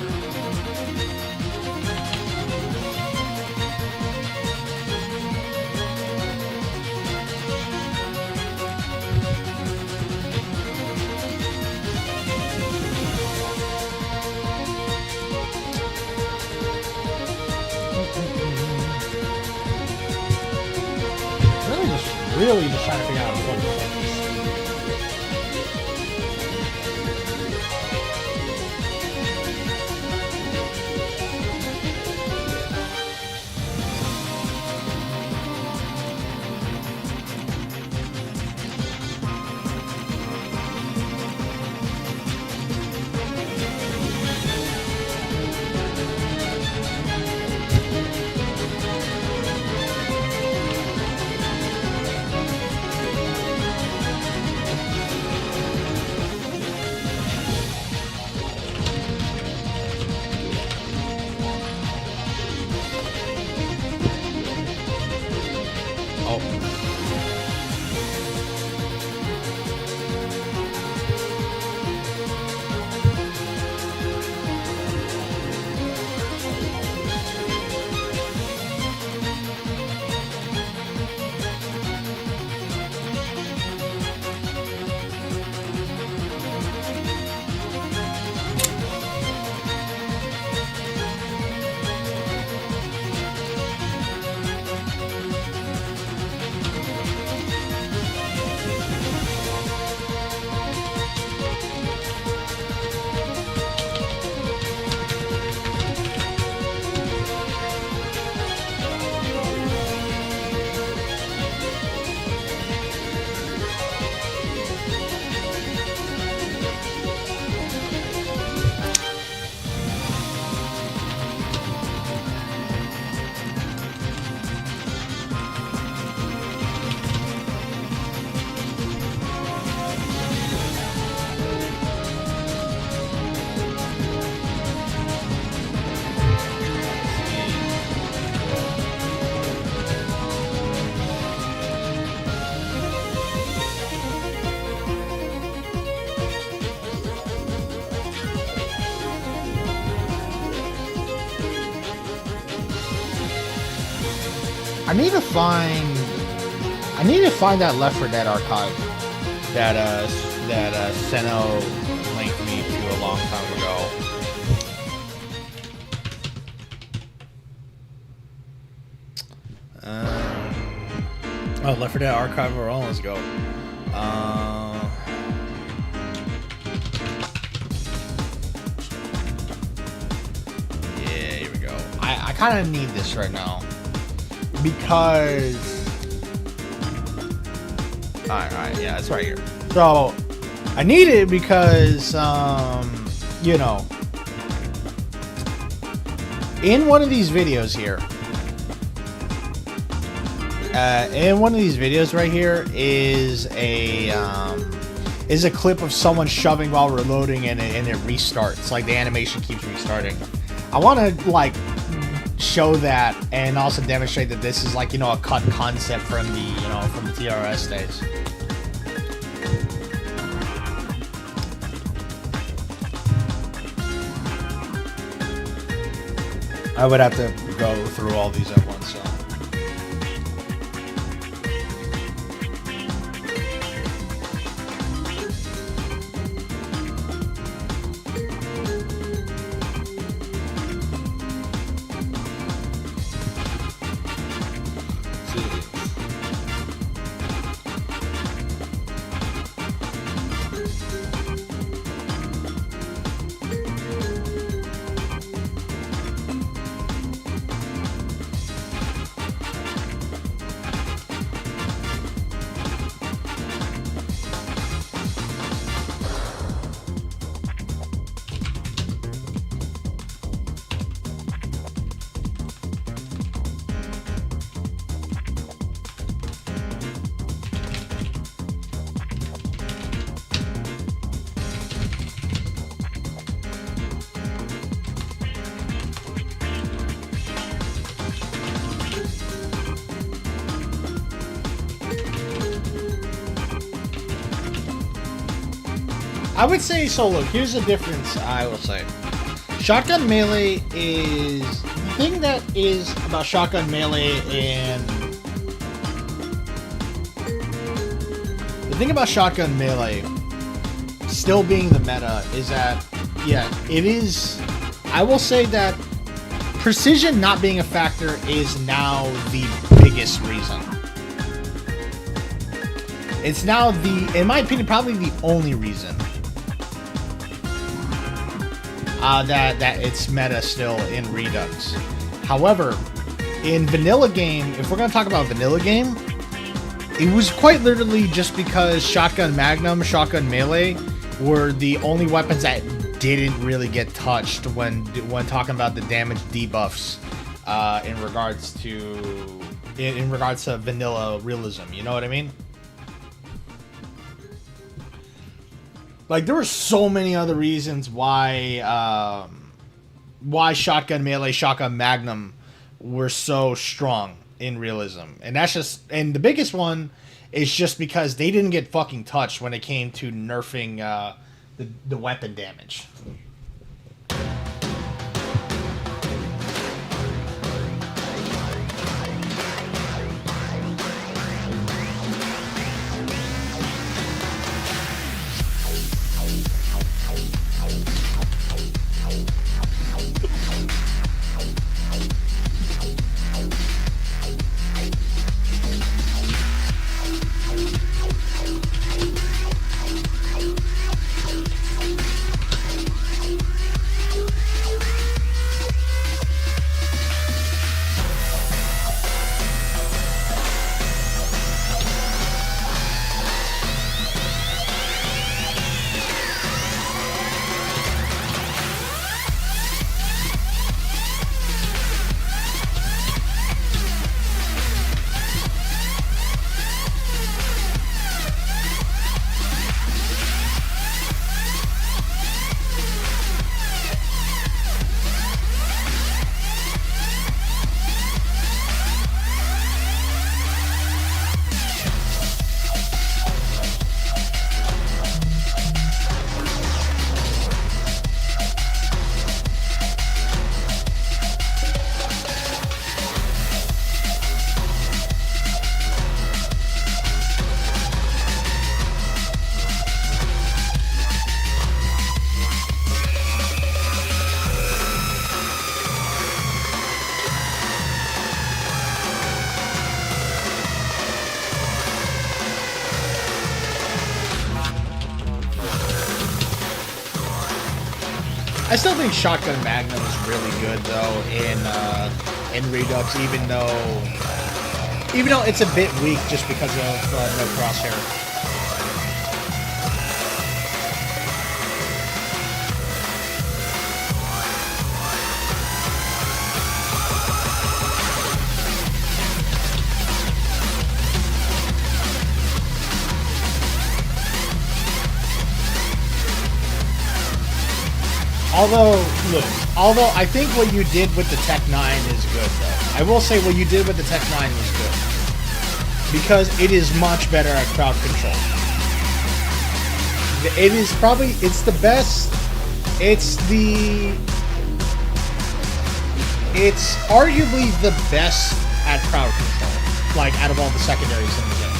Really just trying to figure out what to play this. I need to find that Left 4 Dead archive that Seno linked me to a long time ago. Oh, Left 4 Dead archive overall. Let's go. Yeah, here we go. I kind of need this right now. Because alright, yeah, it's right here. So I need it because you know, in one of these videos here, right here is a clip of someone shoving while reloading and it restarts. Like the animation keeps restarting. I want to like show that and also demonstrate that this is like, you know, a cut concept from the, you know, from the TRS days. I would have to go through all these at once, so. I would say so. Look, here's the difference. I will say, shotgun melee is the thing that is about shotgun melee, and the thing about shotgun melee still being the meta is that, yeah, it is. I will say that precision not being a factor is now the biggest reason. It's now in my opinion, probably the only reason that it's meta still in Redux. However, in vanilla game, if we're going to talk about vanilla game, it was quite literally just because Shotgun Magnum, Shotgun Melee were the only weapons that didn't really get touched when talking about the damage debuffs in regards to vanilla realism. You know what I mean? Like, there were so many other reasons why Shotgun Melee, Shotgun Magnum were so strong in realism. And the biggest one is just because they didn't get fucking touched when it came to nerfing the weapon damage. I still think Shotgun Magnum is really good though in Redux, even though it's a bit weak just because of no crosshair. Although I think what you did with the Tech 9 is good, though. I will say what you did with the Tech 9 was good. Because it is much better at crowd control. It's the best. It's arguably the best at crowd control. Like, out of all the secondaries in the game.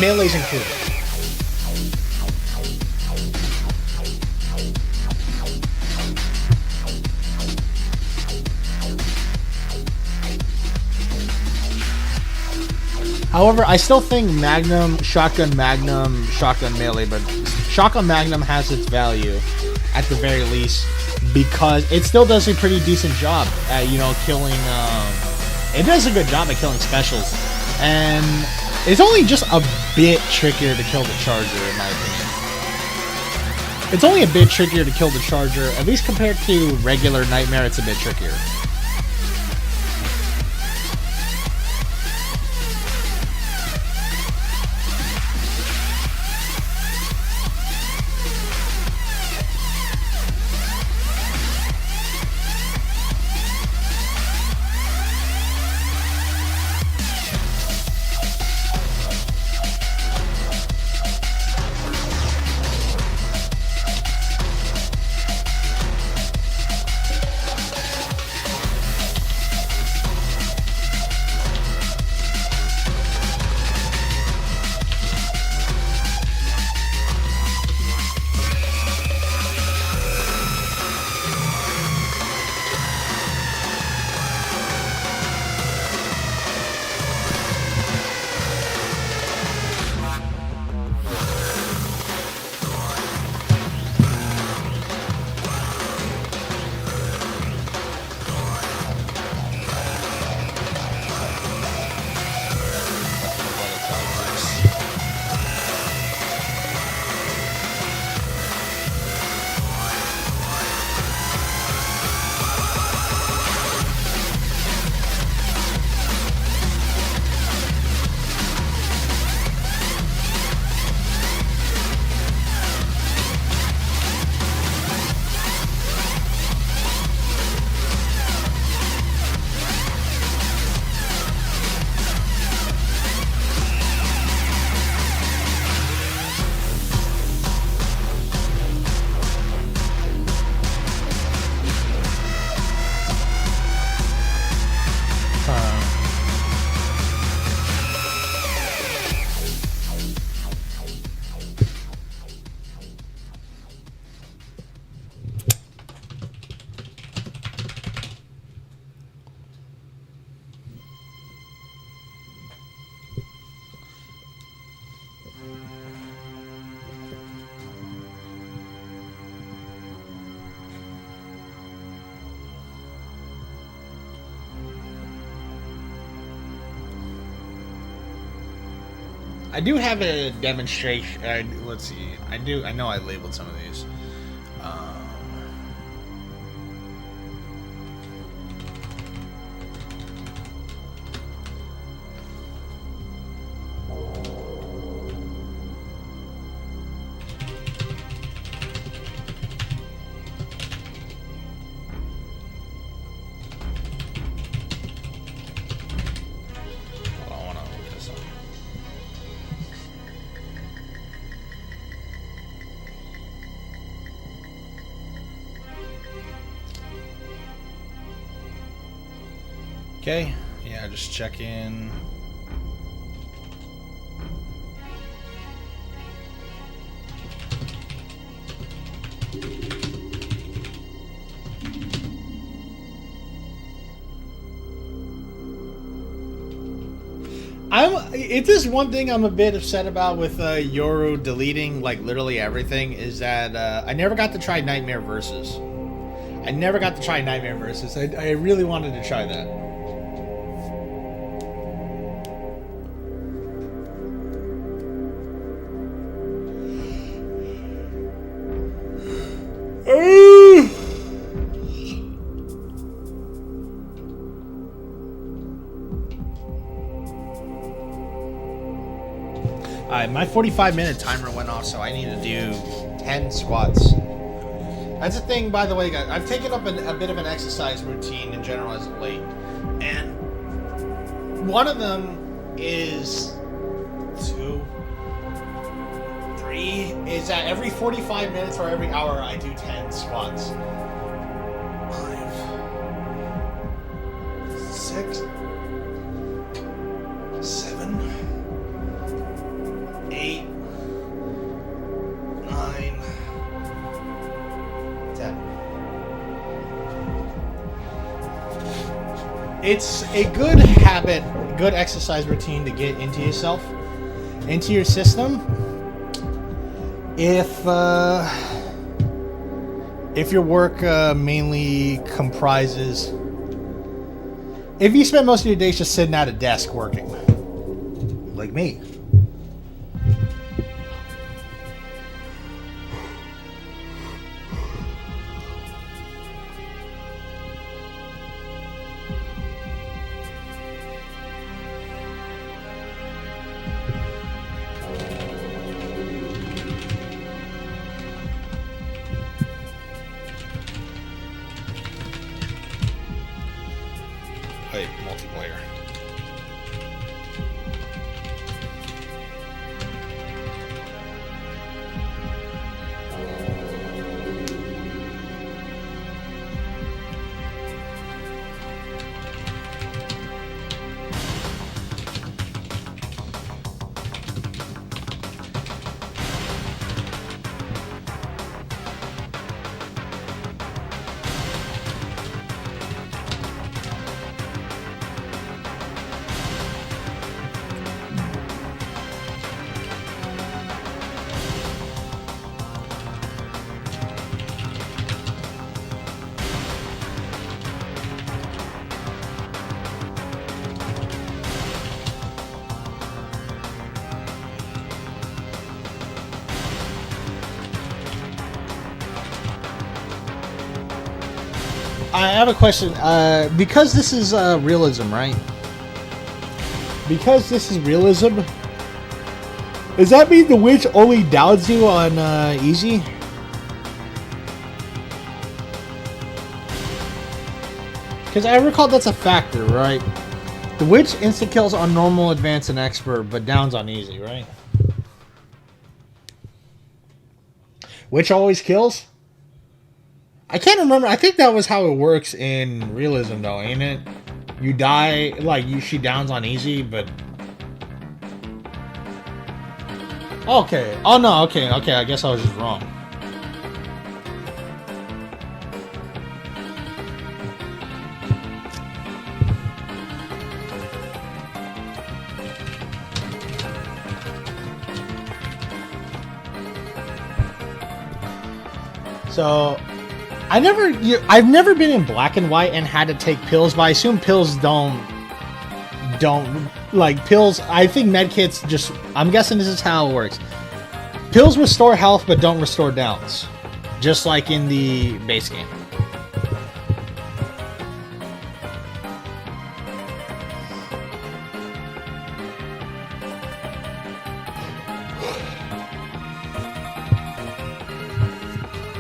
Melee's included. However, I still think Shotgun Melee, but Shotgun Magnum has its value at the very least because it still does a pretty decent job at, killing, it does a good job at killing specials. And it's only just a bit trickier to kill the Charger, in my opinion. It's only a bit trickier to kill the Charger, at least compared to regular Nightmare, it's a bit trickier. I do have a demonstration. Let's see. I know I labeled some of these. Okay, yeah, just check in. It is one thing I'm a bit upset about with Yoru deleting like literally everything is that I never got to try Nightmare Versus. I really wanted to try that. Alright, my 45-minute timer went off, so I need to do 10 squats. That's the thing, by the way, guys. I've taken up a bit of an exercise routine in general as of late. And one of them is 2, 3, is that every 45 minutes or every hour I do 10 squats. 5, 6, 7, 8, 9, 10. It's a good habit, good exercise routine to get into yourself, into your system. If your work mainly comprises, if you spend most of your days just sitting at a desk working, like me. Wait, multiplayer. I have a question. Because this is realism, right? Because this is realism, does that mean the witch only downs you on easy? Because I recall that's a factor, right? The witch insta kills on normal, advanced, and expert, but downs on easy, right? Witch always kills? I can't remember. I think that was how it works in realism, though, ain't it? You die, like, she downs on easy, but... Okay. Oh, no, okay, I guess I was just wrong. So... I've never been in black and white and had to take pills, but I assume pills don't like pills. I think medkits just. I'm guessing this is how it works. Pills restore health, but don't restore downs, just like in the base game.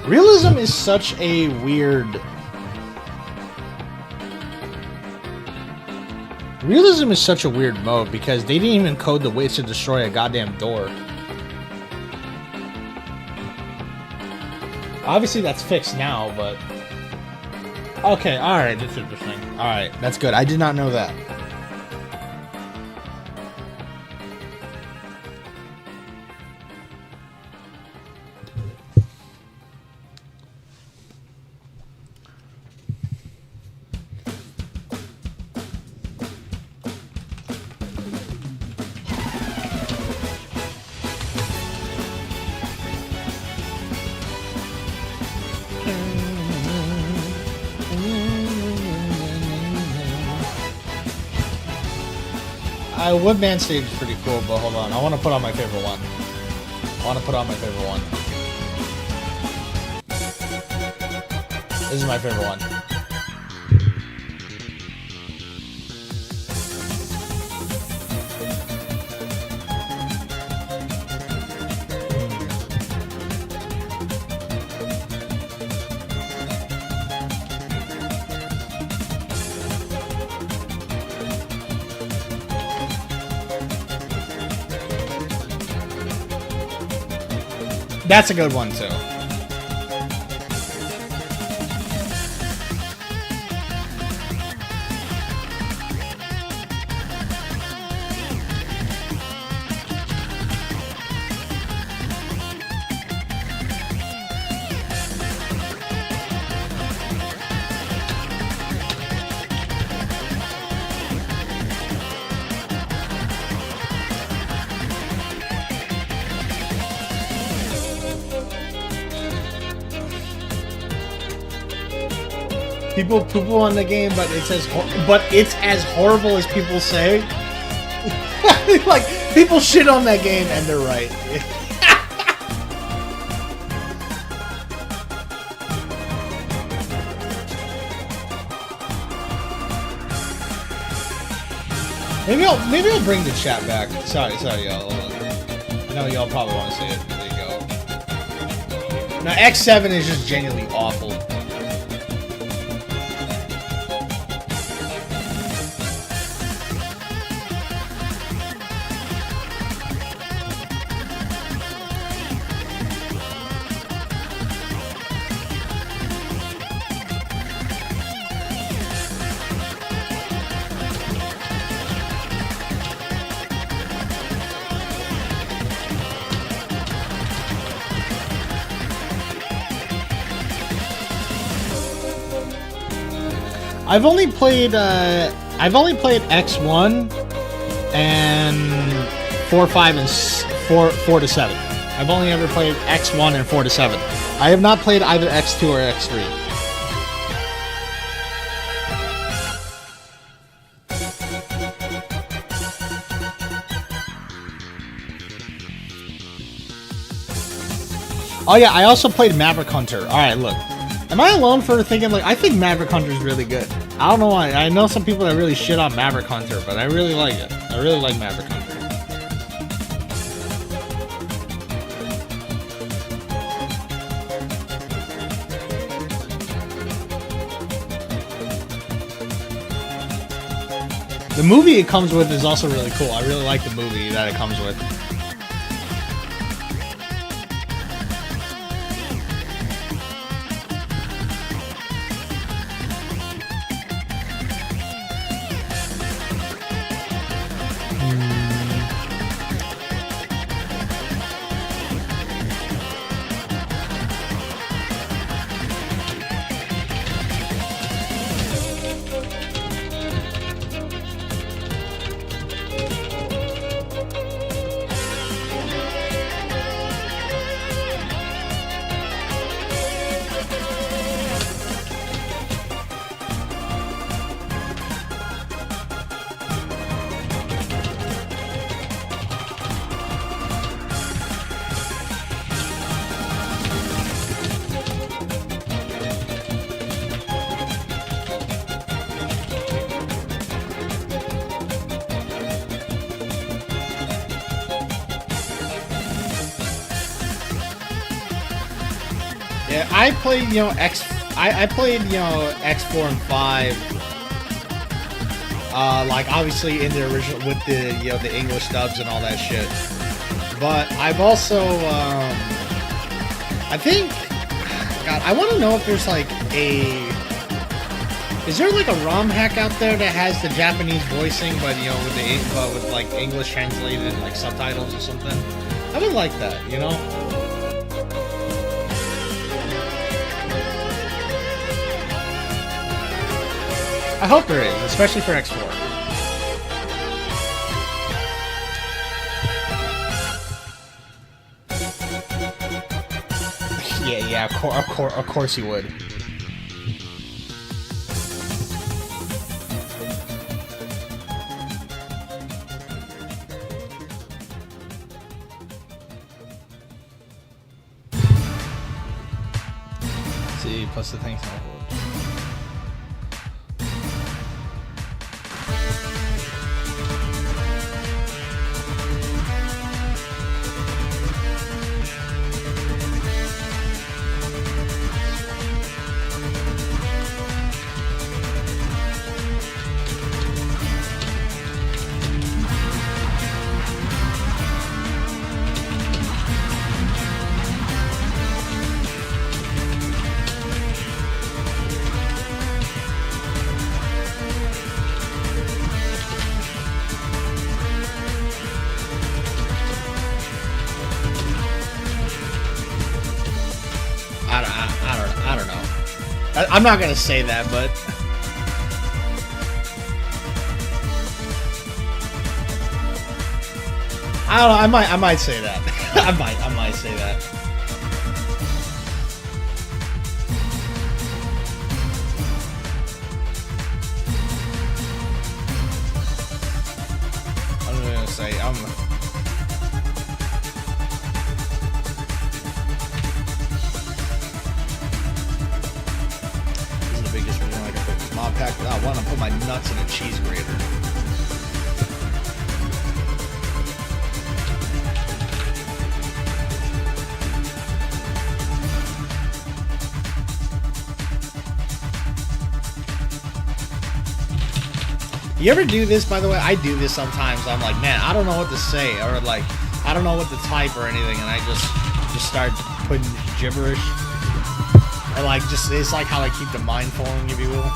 Realism is such a weird... Realism is such a weird mode because they didn't even code the ways to destroy a goddamn door. Obviously that's fixed now, but... Okay, alright, that's interesting. Alright, that's good. I did not know that. Woodman stage is pretty cool, but hold on. I want to put on my favorite one. This is my favorite one. That's a good one, too. People poo-poo on the game, but it's as horrible as people say. Like, people shit on that game, and they're right. Maybe I'll bring the chat back. Sorry, y'all. I know y'all probably want to see it. There you go. Now, X7 is just genuinely awful. I've only played X1 and 4, 5, and 4 to 7. I've only ever played X1 and 4 to 7. I have not played either X2 or X3. Oh yeah, I also played Maverick Hunter. Alright, look. Am I alone for thinking, like, I think Maverick Hunter is really good. I don't know why. I know some people that really shit on Maverick Hunter, but I really like it. I really like Maverick Hunter. The movie it comes with is also really cool. I really like the movie that it comes with. Yeah, I played, you know, I played, you know, X4 and 5. Like obviously in the original with the, you know, the English dubs and all that shit. But I've also, I think, God, I want to know if there's like is there like a ROM hack out there that has the Japanese voicing, but you know, with like English translated and like subtitles or something? I would like that, you know. I hope there is, especially for X4. Yeah, of course you would. See, plus the things. I don't know. I'm not gonna say that, but I don't know. I might say that. I might say that. I'm gonna say biggest reason I can put this mod pack without wanting to put my nuts in a cheese grater. You ever do this, by the way? I do this sometimes. I'm like, man, I don't know what to say, or like, I don't know what to type or anything, and I just start putting gibberish. Or like, it's like how I keep the mind flowing, if you will.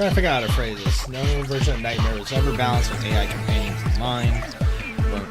Trying to figure out how to phrase this. No version of Nightmare was ever balanced with AI companions in mind. But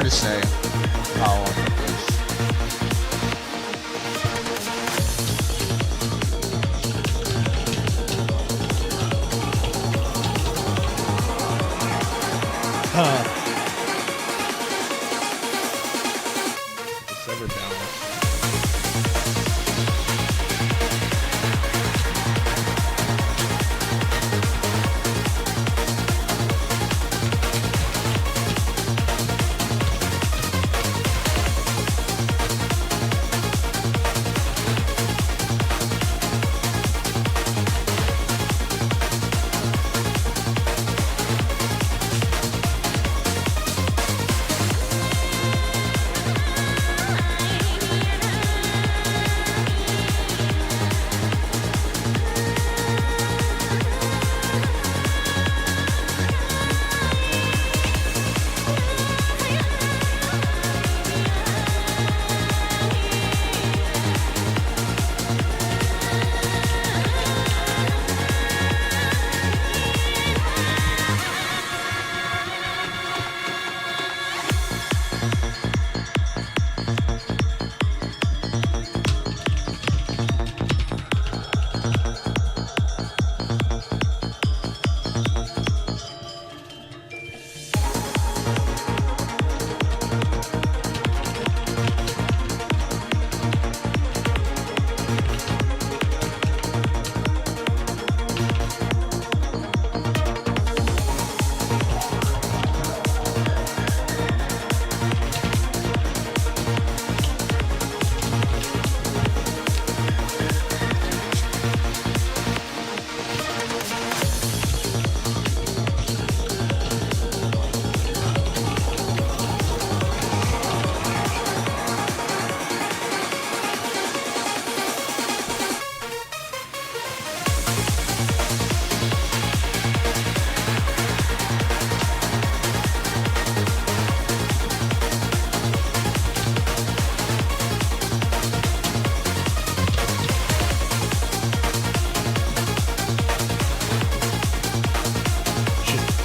to say. Oh. Server balance.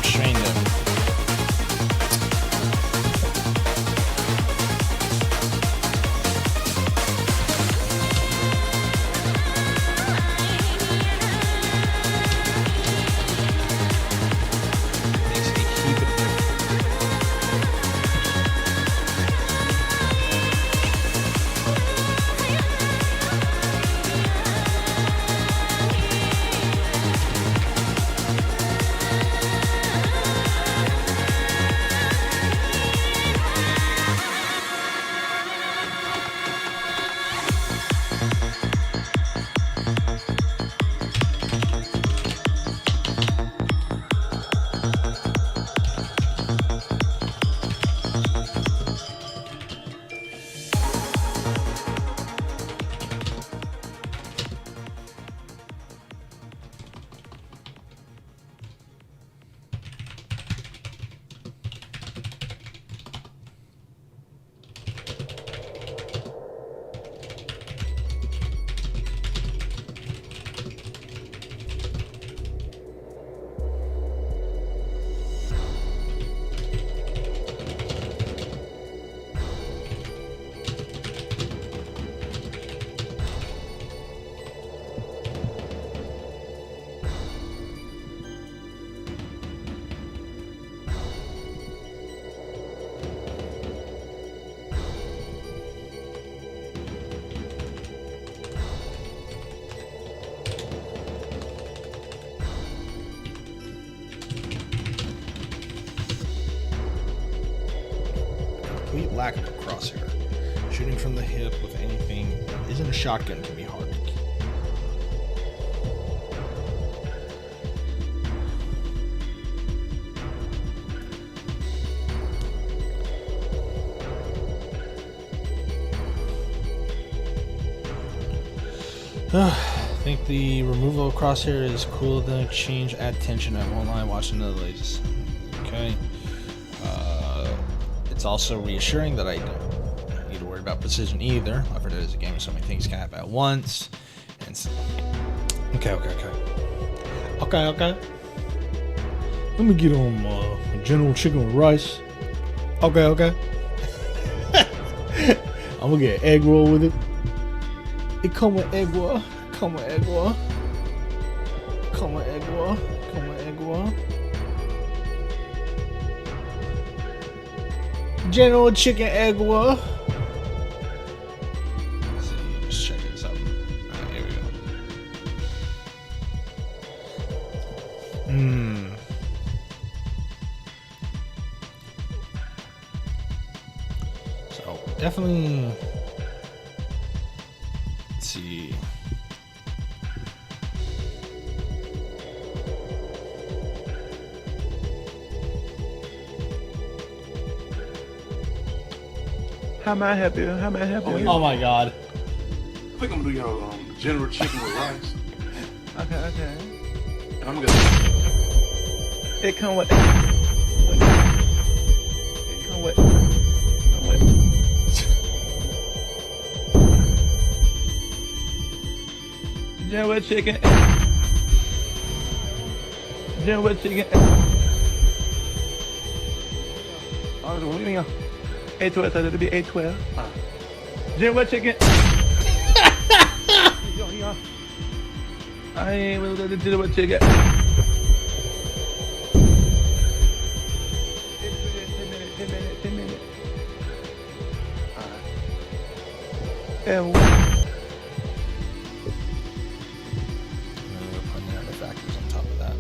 Train them. Makes a heap of difference. Complete lack of a crosshair. Shooting from the hip with anything that isn't a shotgun can be hard to keep. I think the removal of crosshair is cooler than a change. Add tension. I won't lie, watching the latest. Okay. It's also reassuring that I don't need to worry about precision either. Left 4 Dead is a game where so many things can happen at once. And so, okay. Let me get on general chicken with rice. Okay. I'm gonna get egg roll with it. It come with egg roll. Come with egg roll. Come with egg roll. Come with egg roll. General chicken egg roll. Let's see, just checking something. Alright, here we go. So definitely. Let's see. How may I help you? How may I help you? Oh my god. I think I'm gonna do y'all general chicken with rice. Okay. And I'm gonna. It come with. General chicken. General chicken. Oh, what do you mean? 812, so it'll be 812. General chicken. I ain't with the general chicken. 10 minutes. And putting other factors on top of that.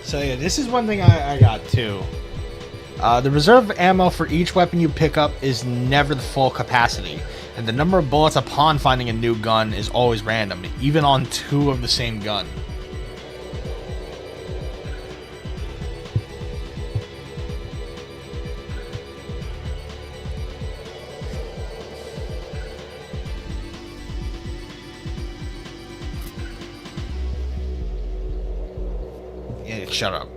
So yeah, this is one thing I got too. The reserve ammo for each weapon you pick up is never the full capacity, and the number of bullets upon finding a new gun is always random, even on two of the same gun. Yeah, shut up.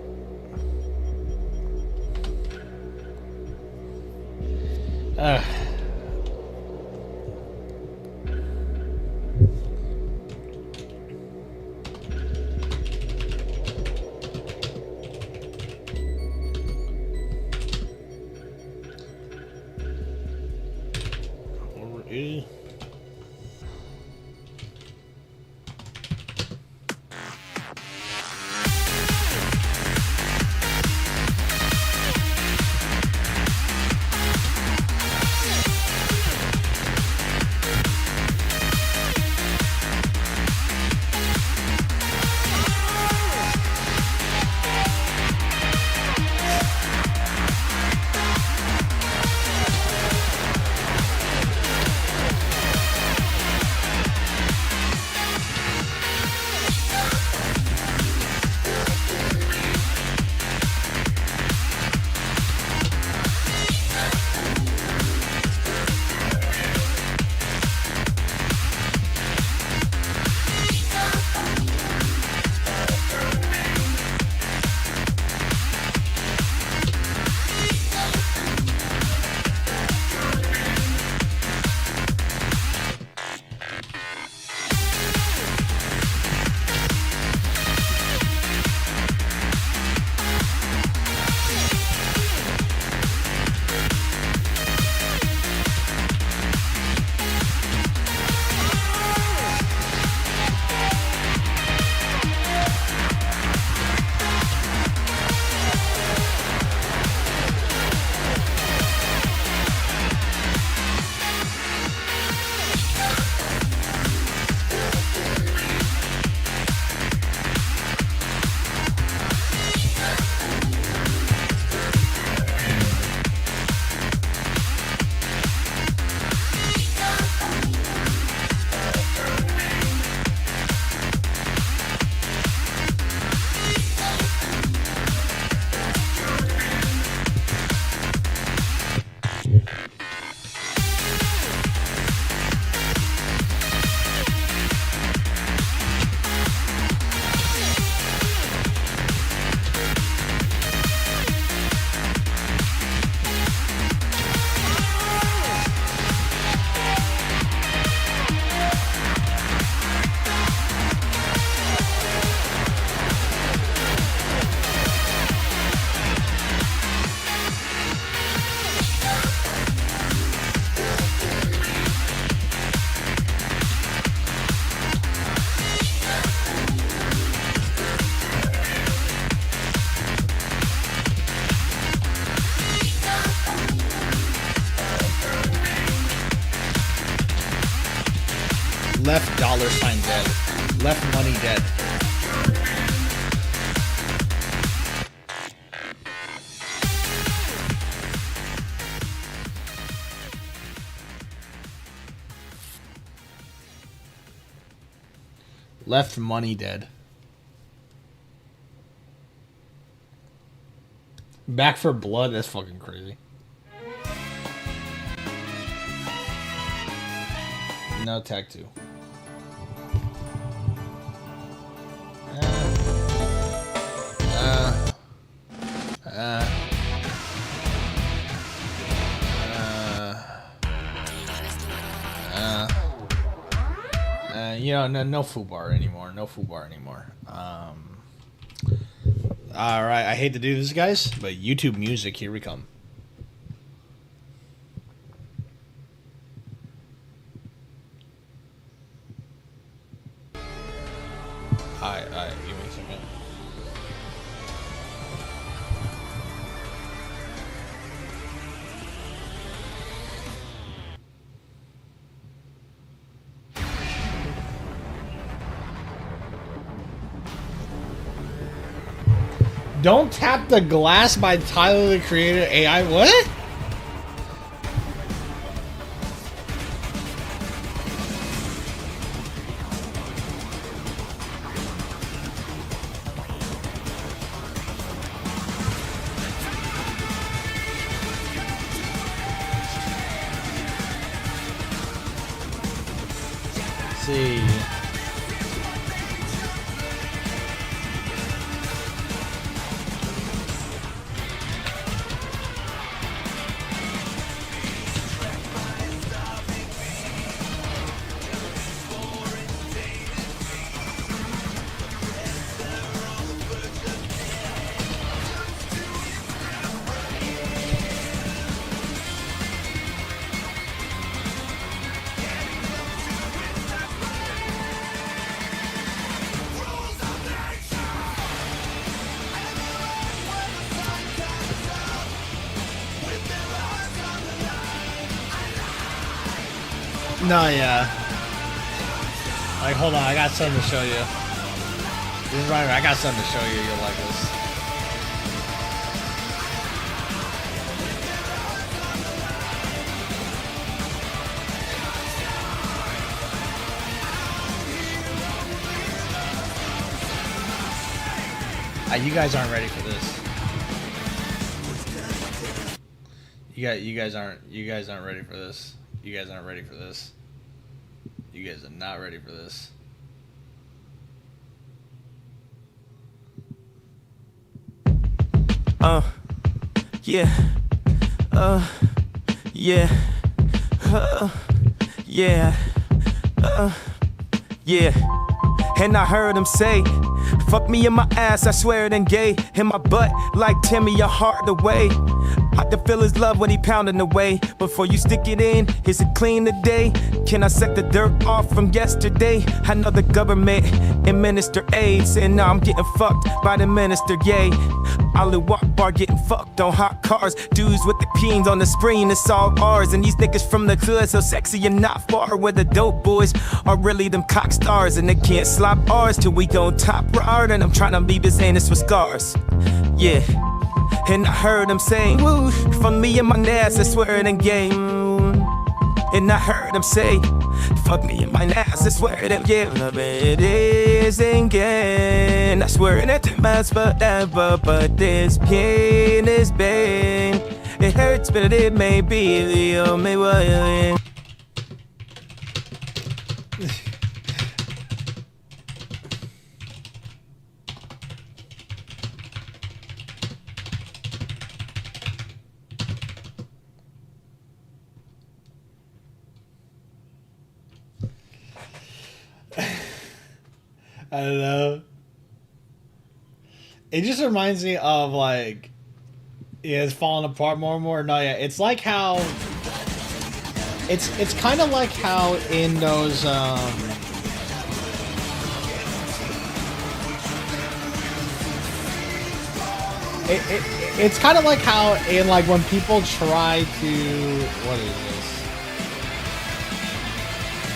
Left dollar sign dead. Left money dead. Left money dead. Back for blood? That's fucking crazy. No tag 2. You know, no foobar anymore. No foobar anymore. All right, I hate to do this, guys, but YouTube music, here we come. All right, give me a second. Don't Tap the Glass by Tyler, the Creator AI. What? Let's see. No, yeah. Like, hold on, I got something to show you. This is right. I got something to show you. You'll like this. You guys aren't ready for this. You guys aren't ready for this. You guys aren't ready for this. You guys are not ready for this. Yeah. Yeah. Yeah. Yeah. And I heard him say, fuck me in my ass, I swear it ain't gay. In my butt, like Timmy, your heart away. I can feel his love when he pounding away. Before you stick it in, is it clean today? Can I suck the dirt off from yesterday? I know the government administer AIDS, and now I'm getting fucked by the minister, yay. I'll walk bar getting fucked on hot cars. Dudes with the peens on the screen, it's all ours. And these niggas from the hood so sexy and not far, where the dope boys are really them cock stars. And they can't slop ours till we go top hard. And I'm trying to leave his anus with scars. Yeah. And I heard him say, woo, from me and my ass, I swear it ain't gay. And I heard him say, fuck me in my ass, I swear it ain't gay. It isn't gay. I swear it ain't last forever, but this pain is pain. It hurts, but it may be the only way. I don't know. It just reminds me of like, yeah, it's falling apart more and more. No, yeah, it's like how it's kind of like how in those it's kind of like how in like when people try to, what is this?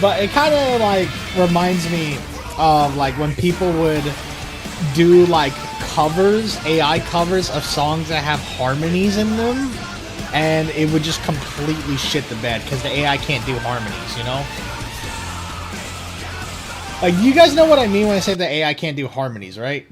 But it kind of like reminds me of like when people would do like covers, AI covers of songs that have harmonies in them, and it would just completely shit the bed because the AI can't do harmonies, you know? Like, you guys know what I mean when I say the AI can't do harmonies, right?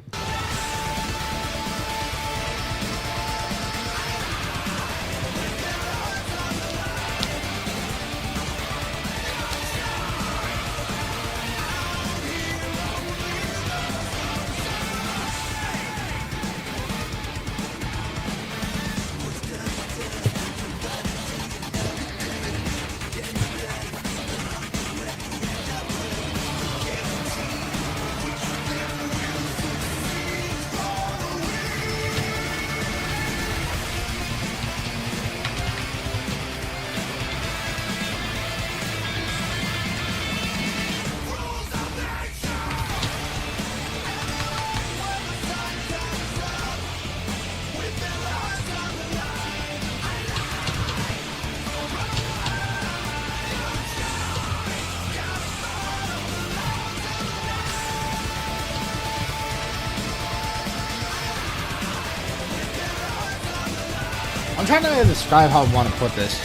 I'm trying to describe how I want to put this.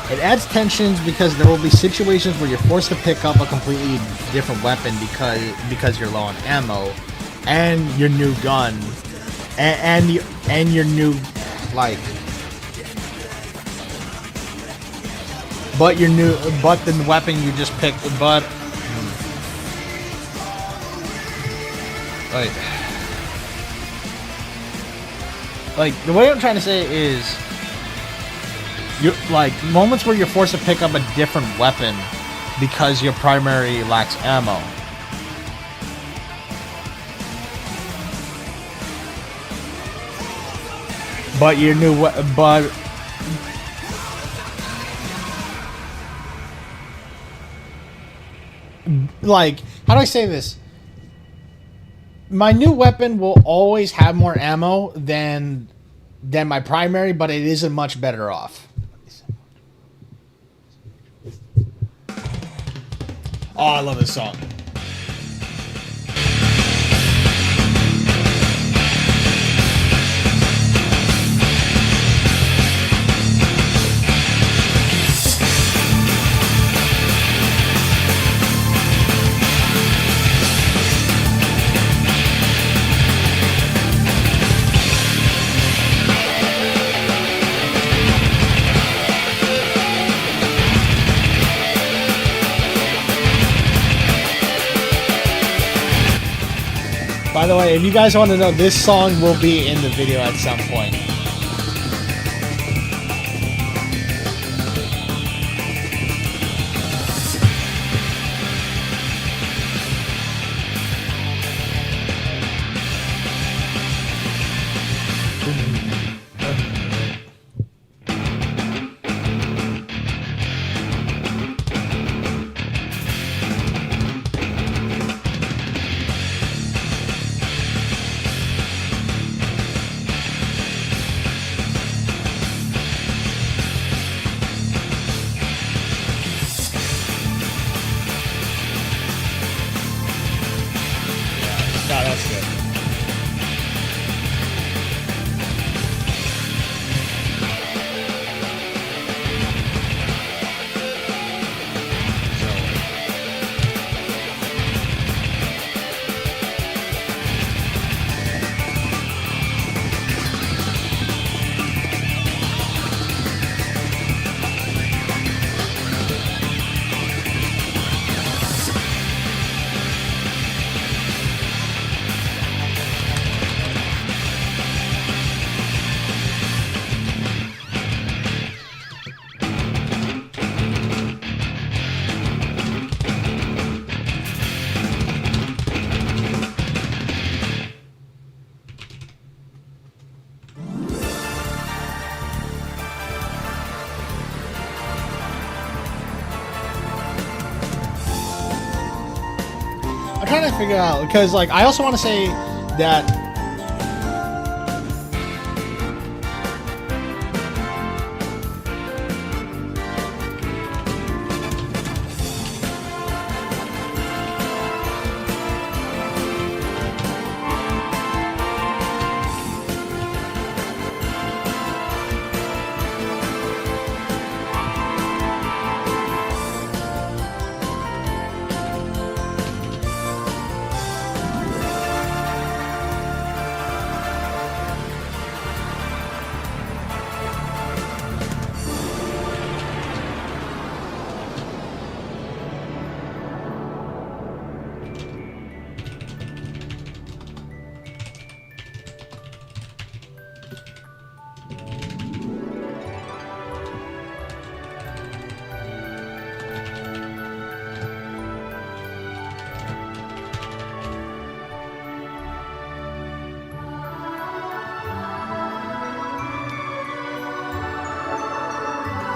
It adds tensions because there will be situations where you're forced to pick up a completely different weapon because you're low on ammo, and your new gun, and your new like, but the weapon you just picked, but wait. Like, the way I'm trying to say it is, you like moments where you're forced to pick up a different weapon because your primary lacks ammo. But your new like, how do I say this? My new weapon will always have more ammo than my primary, but it isn't much better off. Oh, I love this song. By the way, if you guys want to know, this song will be in the video at some point. No, that's good. I'm trying to figure out, because like I also want to say that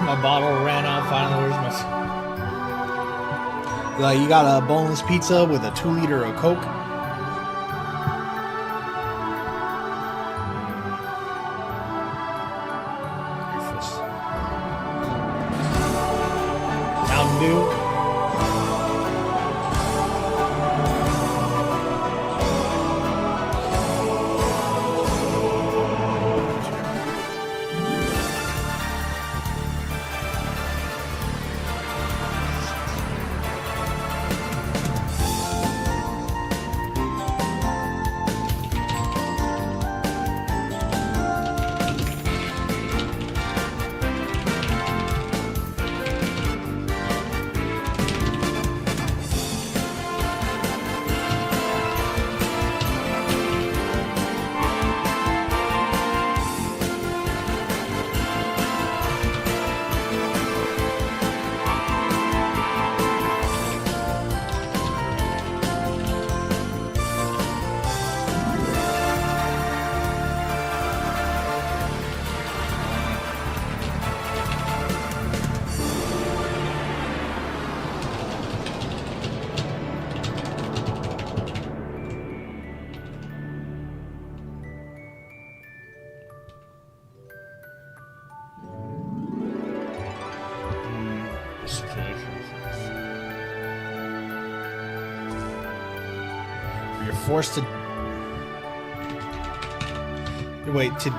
my bottle ran out finally. Where's my... you got a boneless pizza with a 2-liter of Coke. Mountain Dew. forced to wait to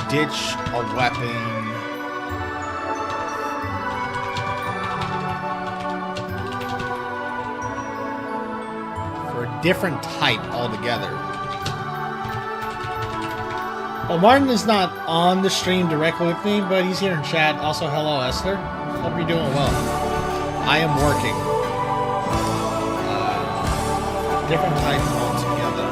ditch a weapon. For a different type altogether. Well, Martin is not on the stream directly with me, but he's here in chat. Also, hello, Esther. Hope you're doing well. I am working. Different type altogether.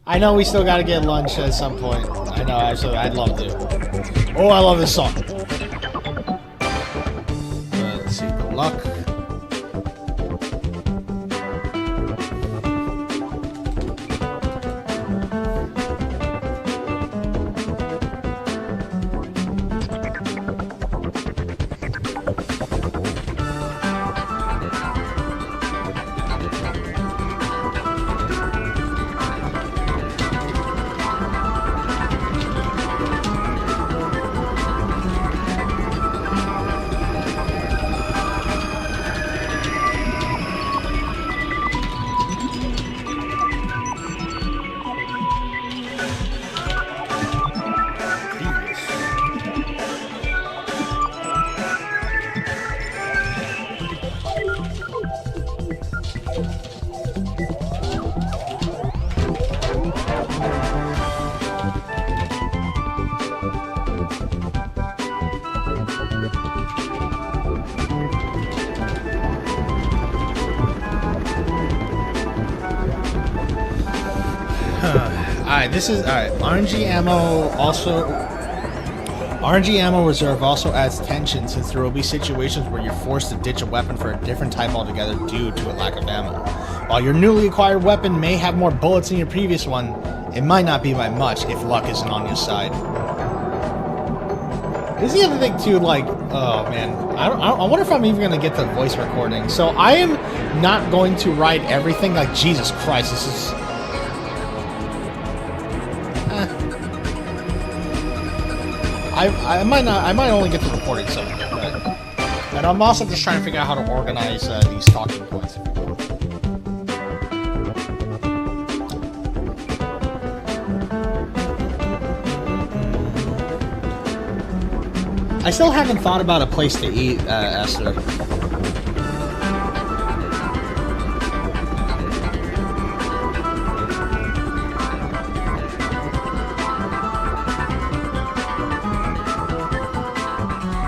I know we still gotta get lunch at some point. I know, actually, I'd love to. Oh, I love this song. Let's see, good luck. Alright, this is alright. RNG ammo reserve also adds tension, since there will be situations where you're forced to ditch a weapon for a different type altogether due to a lack of ammo. While your newly acquired weapon may have more bullets than your previous one, it might not be by much if luck isn't on your side. This is the other thing too, like, oh man, I wonder if I'm even gonna get the voice recording. So I am not going to write everything. Like, Jesus Christ, this is. I might only get to recording some of it, but, and I'm also just trying to figure out how to organize these talking points. I still haven't thought about a place to eat, Esther.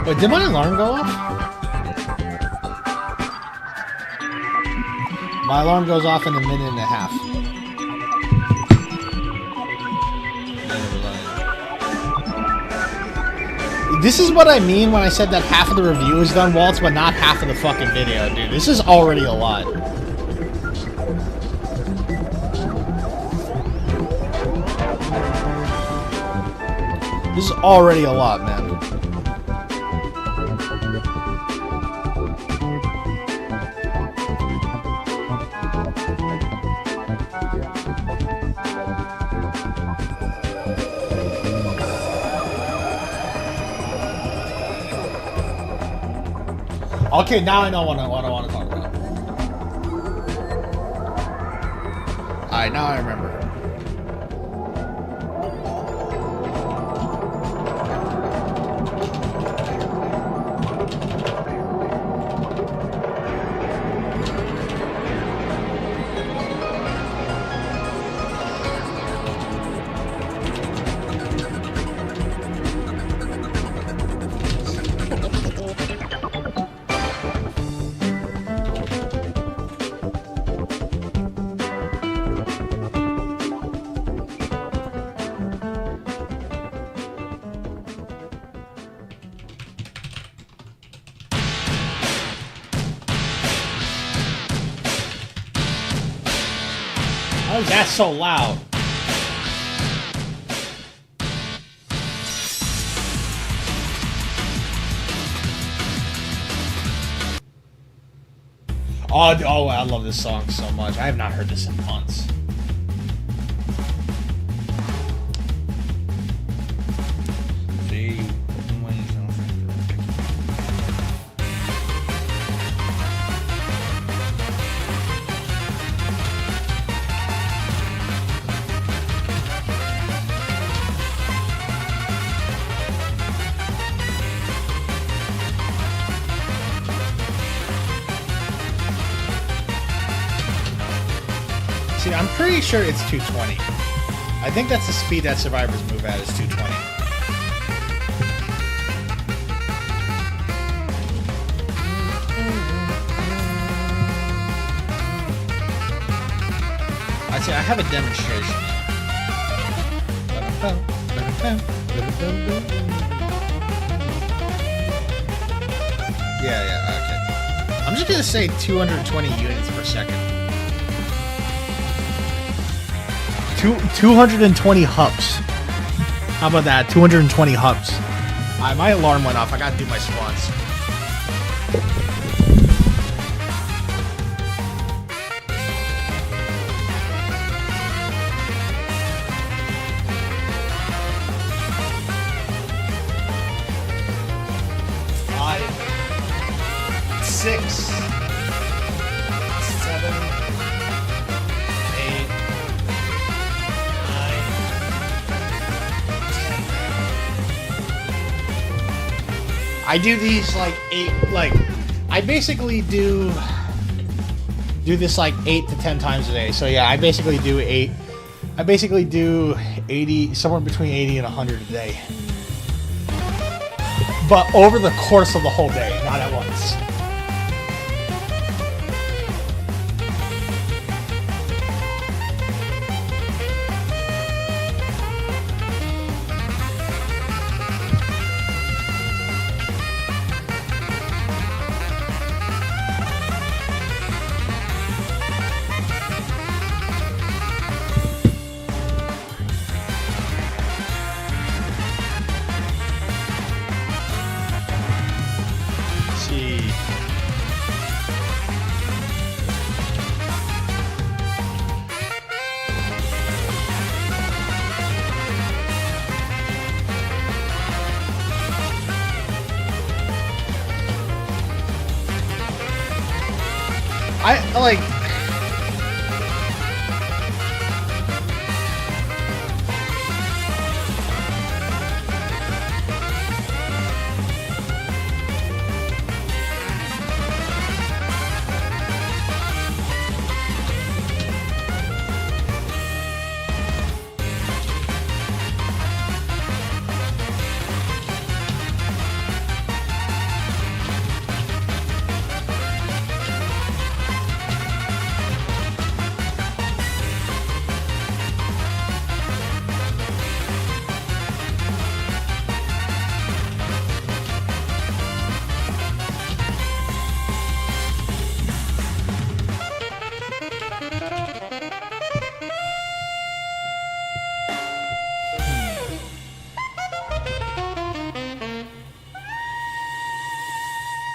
Wait, did my alarm go off? My alarm goes off in a minute and a half. This is what I mean when I said that half of the review is done, Waltz, but not half of the fucking video, dude. This is already a lot. This is already a lot, man. Okay, now I know what I want to talk about. Alright, now I remember. Why is that so loud? Oh, I love this song so much. I have not heard this in months. See, I'm pretty sure it's 220. I think that's the speed that survivors move at, is 220. I see, I have a demonstration. Yeah, okay. I'm just gonna say 220 units per second. 220 hups. How about that? 220 hups. My alarm went off. I gotta do my squats. Five, 6, 7, 8. I do these like 8, like I basically do this like 8 to 10 times a day. So yeah, I basically do 8. I basically do 80, somewhere between 80 and 100 a day. But over the course of the whole day, not at once. I like.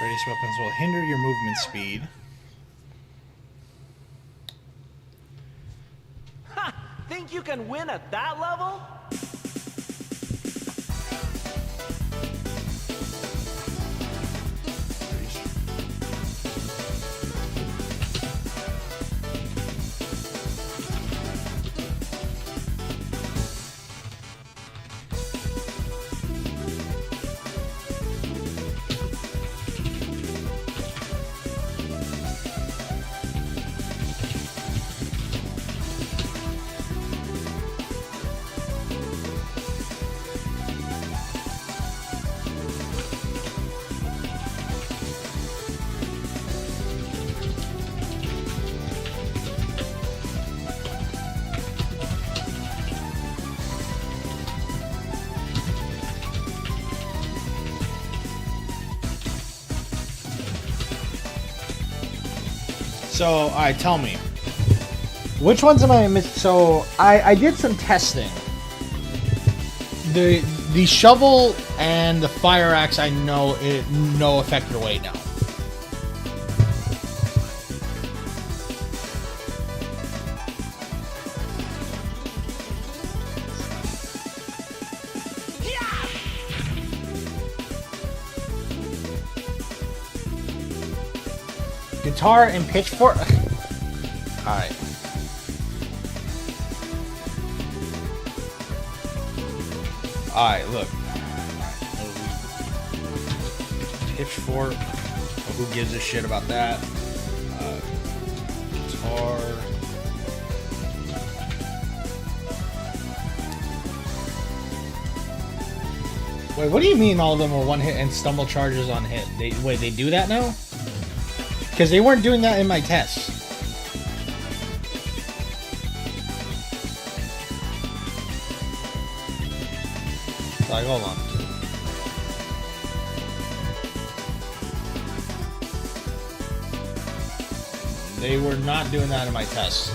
Radius weapons will hinder your movement speed. Ha! Think you can win at that level? So, alright, tell me. Which ones am I missing? So, I did some testing. The shovel and the fire axe, I know it no affect your weight now. Guitar and pitchfork. Alright. Alright, look. Pitchfork. Who gives a shit about that? Guitar. Wait, what do you mean all of them were one hit and stumble charges on hit? Wait, they do that now? Because they weren't doing that in my tests. Like, hold on. They were not doing that in my tests.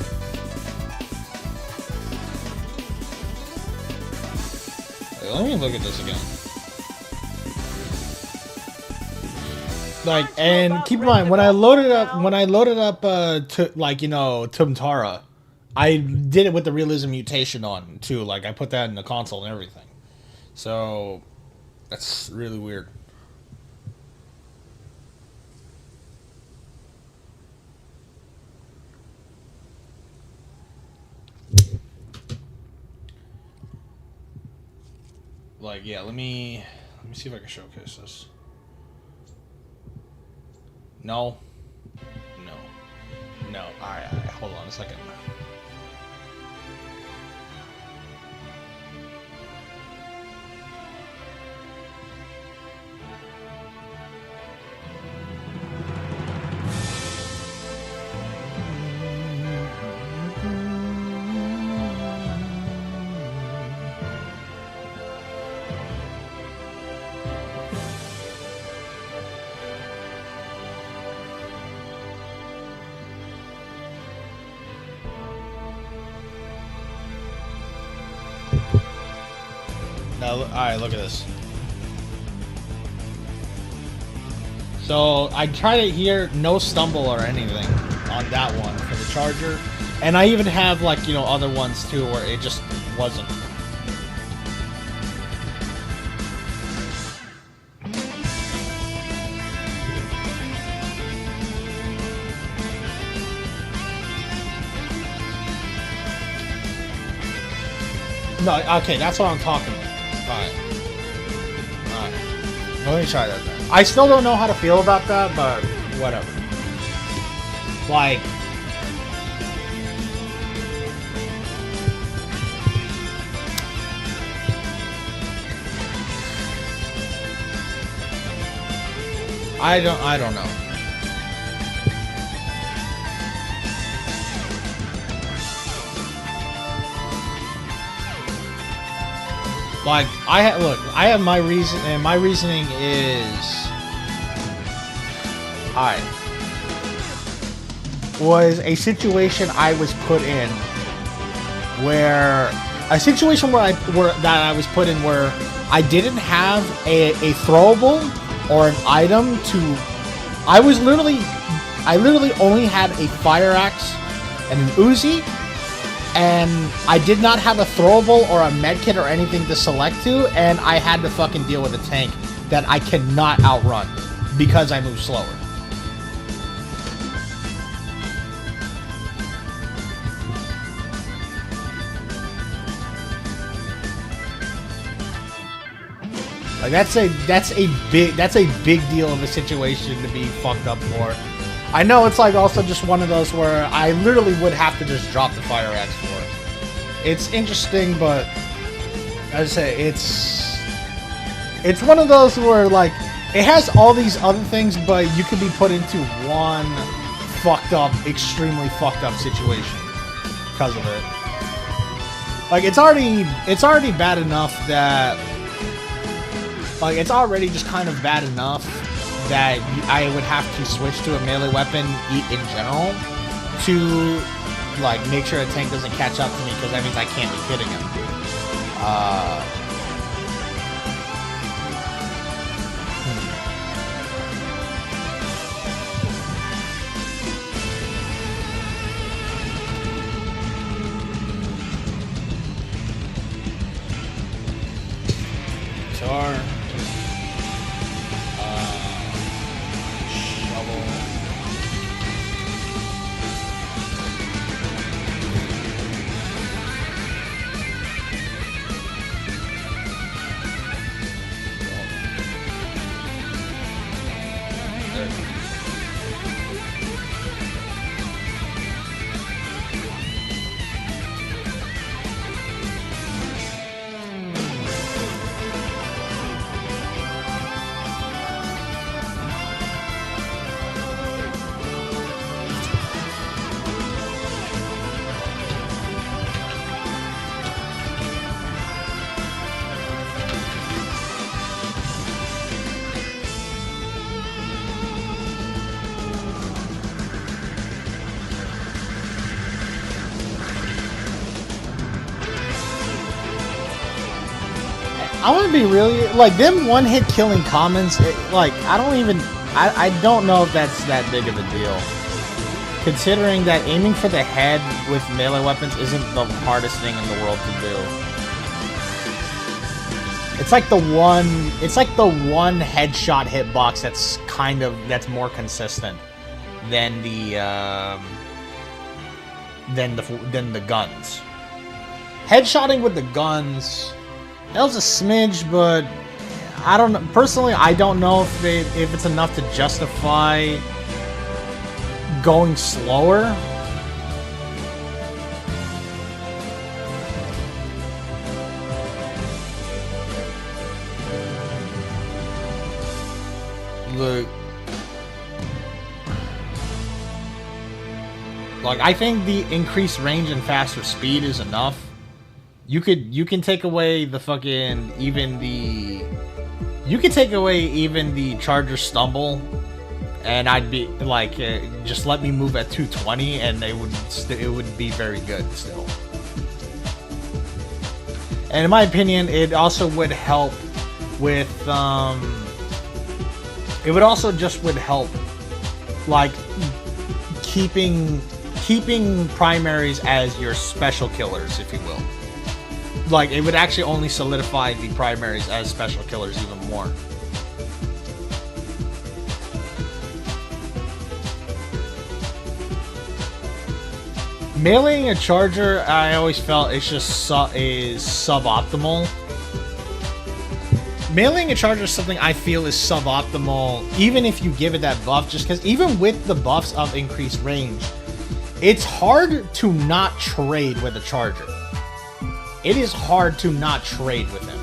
Wait, let me look at this again. Like, and keep in mind, when I loaded up, to, like, you know, Tumtara, I did it with the realism mutation on, too. Like, I put that in the console and everything. So, that's really weird. Like, yeah, let me see if I can showcase this. No. Alright, hold on a second. Now, alright, look at this. So, I tried it here, no stumble or anything on that one for the charger. And I even have, like, you know, other ones too where it just wasn't. No, okay, that's what I'm talking about. Alright. Let me try that then. I still don't know how to feel about that, but whatever. Like, I don't know. Like, I have my reason, and my reasoning is, was a situation I was put in where I was put in where I didn't have a throwable or an item to. I literally only had a fire axe and an Uzi. And I did not have a throwable or a medkit or anything to select to, and I had to fucking deal with a tank that I cannot outrun because I move slower. Like, that's a big deal of a situation to be fucked up for. I know it's like also just one of those where I literally would have to just drop the fire axe for it. It's interesting, but as I say, it's one of those where, like, it has all these other things, but you can be put into one extremely fucked up situation because of it. Like, it's already bad enough that, like, it's already just kind of bad enough that I would have to switch to a melee weapon in general to, like, make sure a tank doesn't catch up to me, because that means I can't be hitting him. Guitar. Shovel. it. I want to be really like them one-hit killing commons. Like I don't know if that's that big of a deal, considering that aiming for the head with melee weapons isn't the hardest thing in the world to do. It's like the one headshot hitbox that's more consistent than the guns. Headshotting with the guns. That was a smidge, but I don't know. Personally, I don't know if it's enough to justify going slower. Like I think the increased range and faster speed is enough. You can take away the fucking you can take away even the Charger stumble, and I'd be like, just let me move at 220, and it would be very good still. And in my opinion, it also would help with it would also just would help like keeping primaries as your special killers, if you will. Like, it would actually only solidify the primaries as special killers even more. Meleeing a Charger, I always felt it's just is suboptimal. Meleeing a Charger is something I feel is suboptimal, even if you give it that buff, just because even with the buffs of increased range, it's hard to not trade with a Charger. It is hard to not trade with him.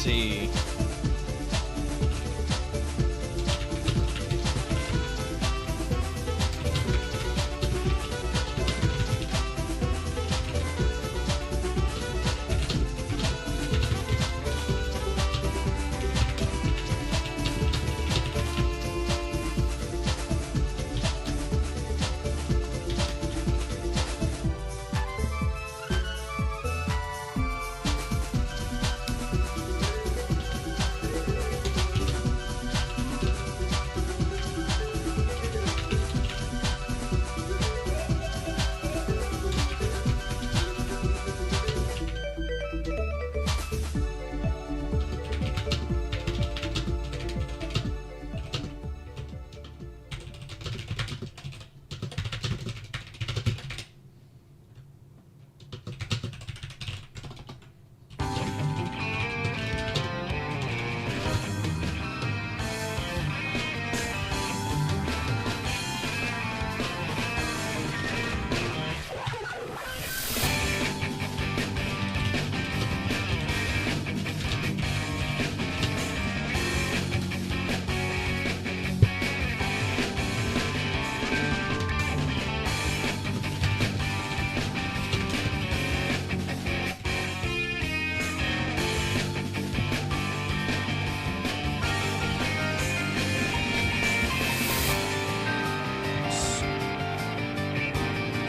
See.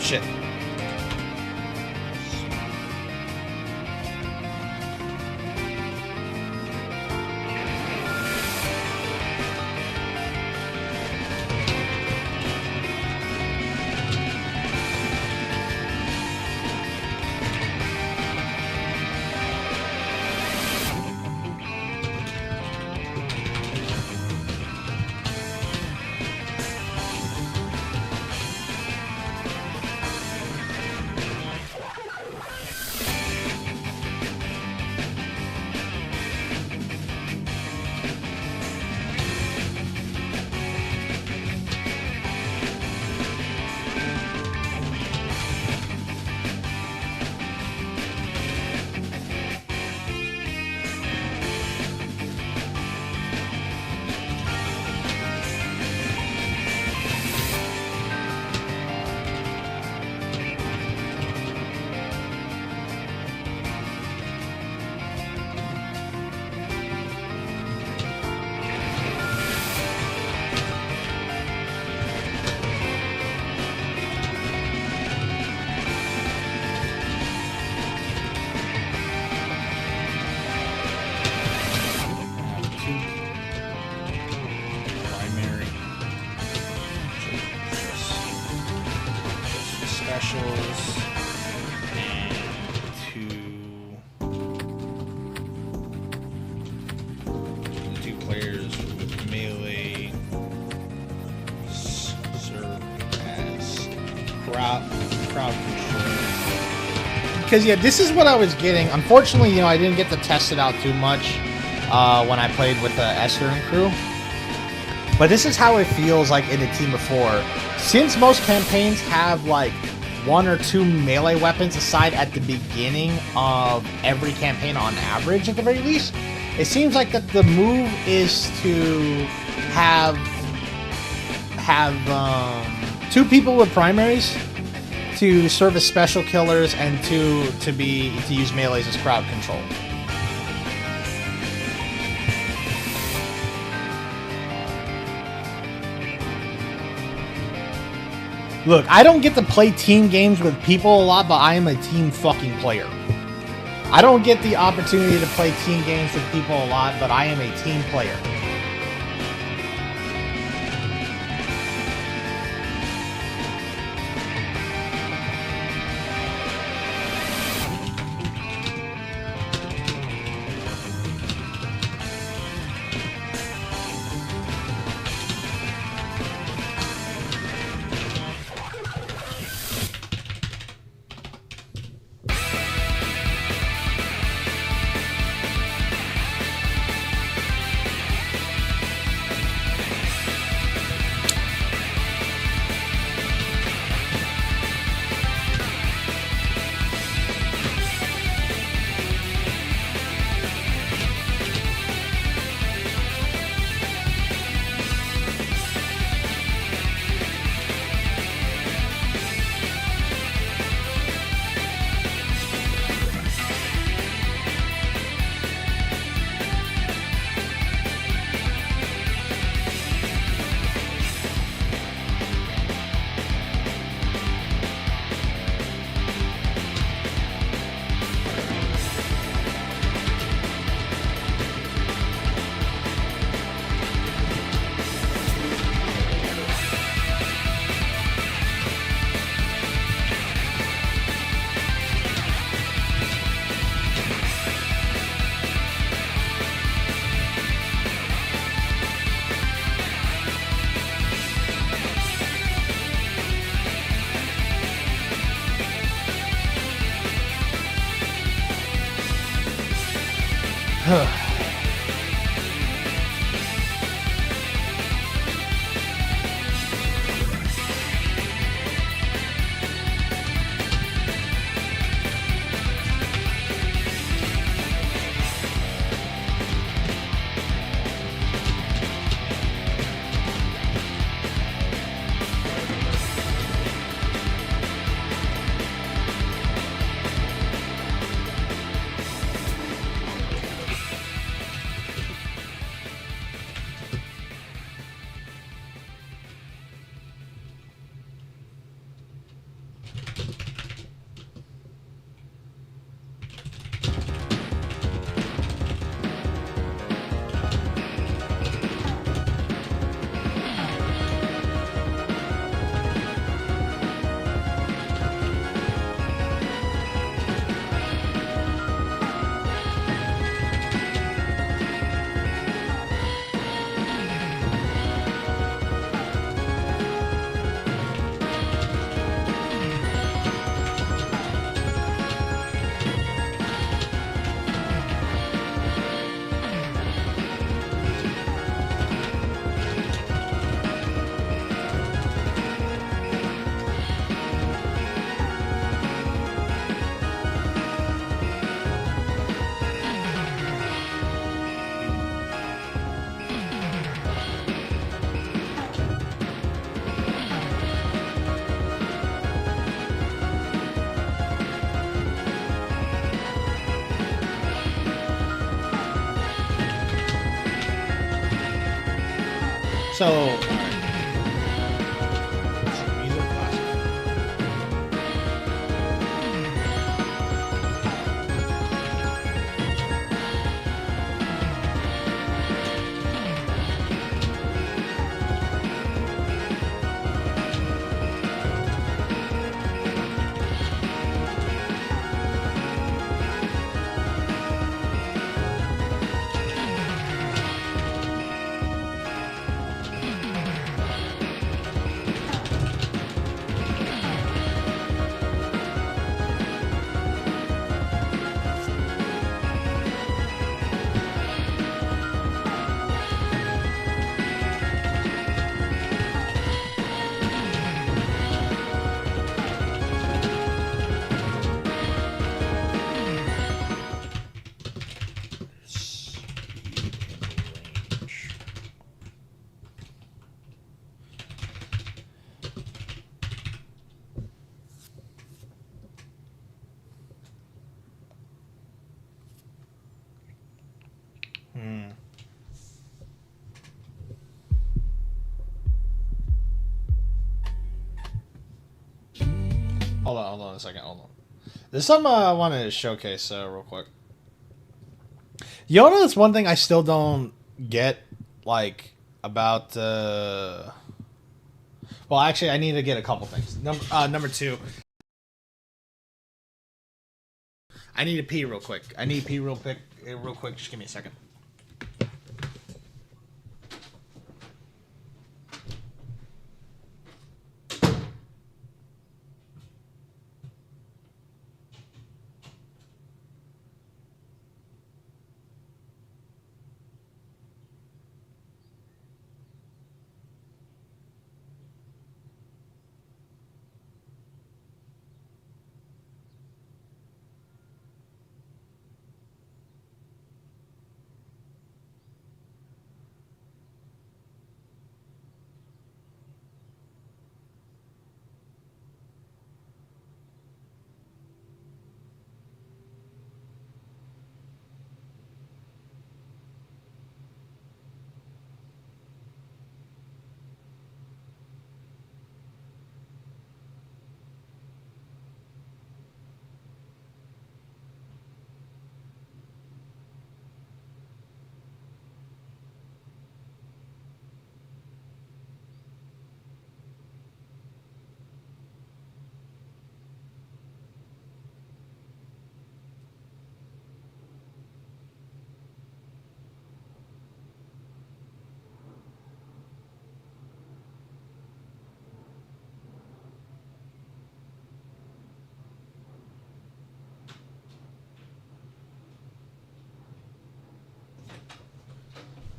Shit. Specials and two players with melee serve as crowd control. Because yeah, this is what I was getting. Unfortunately, you know, I didn't get to test it out too much when I played with Esther and crew. But this is how it feels like in a team of 4. Since most campaigns have like 1 or 2 melee weapons aside at the beginning of every campaign on average at the very least, it seems like that the move is to have 2 people with primaries to serve as special killers and to use melees as crowd control. Look, I don't get to play team games with people a lot, but I am a team fucking player. I don't get the opportunity to play team games with people a lot, but I am a team player. So, alright. Music classic. Hold on a second. Hold on. There's something I wanted to showcase real quick. You know, that's one thing I still don't get, like, about. Well, actually, I need to get a couple things. Number two. I need to pee real quick. Real quick. Just give me a second.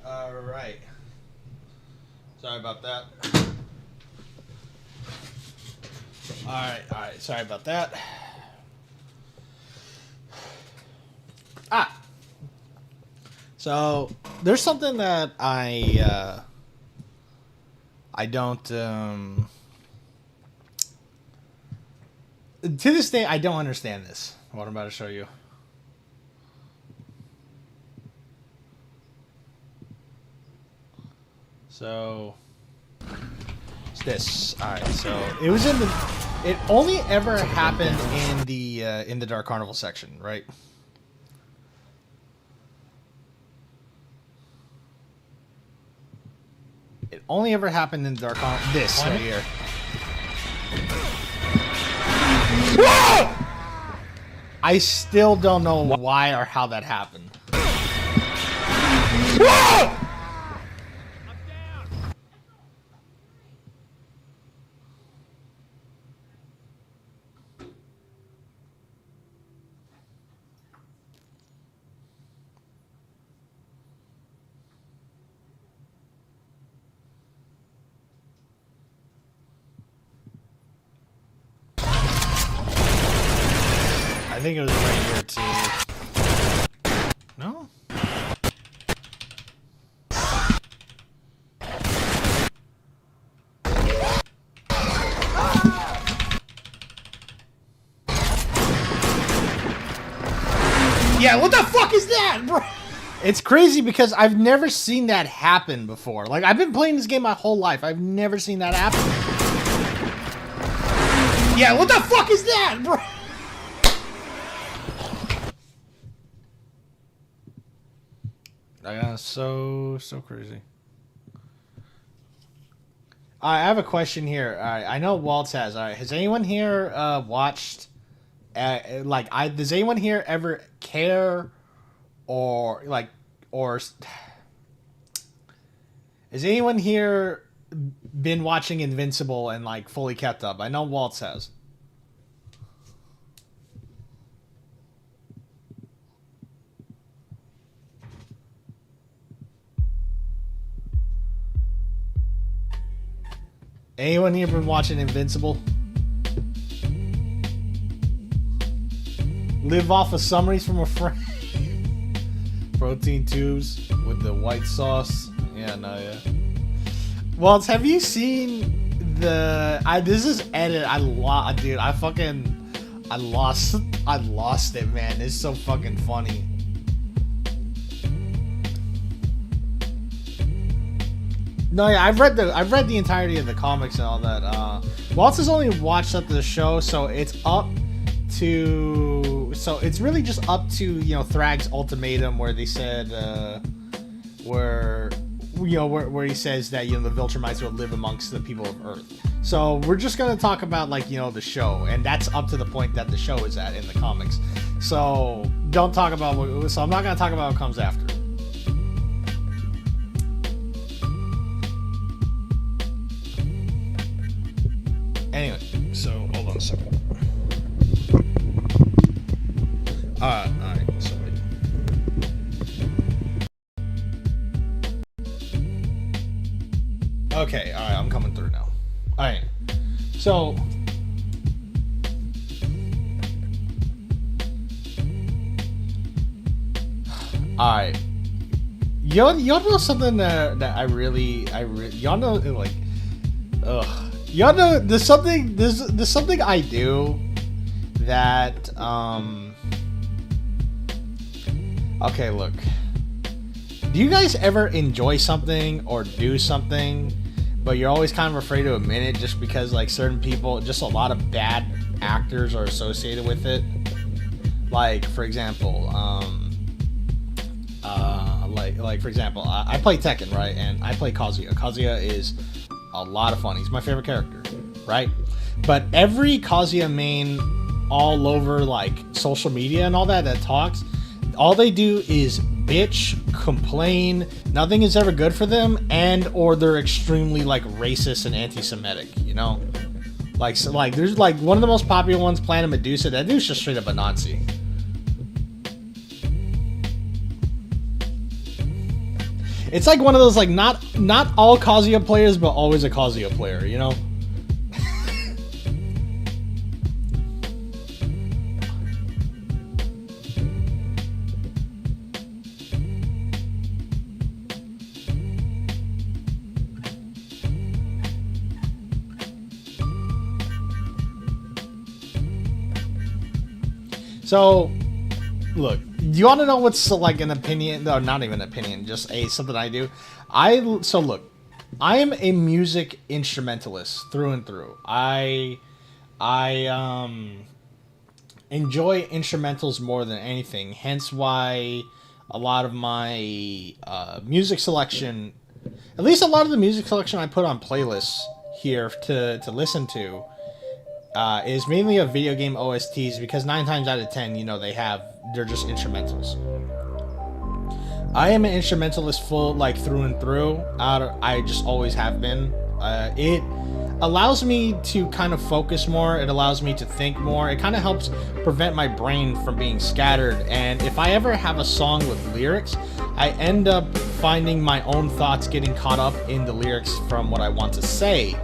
Alright. Sorry about that. Alright. Sorry about that. So, there's something that I don't, to this day, I don't understand this, what I'm about to show you. So, it's this. Alright, so, it was in the, it only ever happened in the Dark Carnival section, right? It only ever happened in Dark Carnival. This right here. I still don't know why or how that happened. I think it was right here too. No? Yeah, what the fuck is that, bro? It's crazy because I've never seen that happen before. Like, I've been playing this game my whole life. I've never seen that happen. Yeah, what the fuck is that, bro? So crazy. I have a question here. I know Waltz has. Has anyone here watched? Does anyone here ever care, or has anyone here been watching Invincible and like fully kept up? I know Waltz has. Anyone here been watching Invincible? Live off of summaries from a friend. Protein tubes with the white sauce. Yeah, no, yeah. Waltz, have you seen the? This is edit. Dude. I lost it, man. It's so fucking funny. No, yeah, I've read the entirety of the comics and all that. Waltz has only watched up to the show, so it's really just up to, you know, Thrag's ultimatum, where they said where he says that, you know, the Viltrumites will live amongst the people of Earth. So we're just gonna talk about, like, you know, the show, and that's up to the point that the show is at in the comics. So don't talk about so I'm not gonna talk about what comes after. Anyway, so hold on a second. Alright, sorry. Okay, alright, I'm coming through now. Alright, so alright. Y'all know something that I really y'all know, like, y'all know there's something I do that okay, look. Do you guys ever enjoy something or do something, but you're always kind of afraid to admit it just because, like, certain people, just a lot of bad actors are associated with it? Like, for example, for example, I play Tekken, right? And I play Kazuya. Kazuya is a lot of fun. He's my favorite character, right? But every Kazuya main all over, like, social media and all that talks, all they do is bitch, complain, nothing is ever good for them, and or they're extremely, like, racist and anti-Semitic, you know? Like, so, like, there's, like, one of the most popular ones, Planet Medusa. That dude's just straight up a Nazi. It's like one of those, like, not all Kazuya players, but always a Kazuya player, you know? So, look, do you want to know what's, like, an opinion? No, not even an opinion, just something I do. So look, I am a music instrumentalist through and through. I enjoy instrumentals more than anything, hence why a lot of my music selection, at least a lot of the music selection I put on playlists here to listen to, is mainly of video game OSTs, because 9 times out of 10, you know, they're just instrumentals. I am an instrumentalist through and through. I just always have been. It allows me to kind of focus more. It allows me to think more. It kind of helps prevent my brain from being scattered. And if I ever have a song with lyrics, I end up finding my own thoughts getting caught up in the lyrics from what I want to say.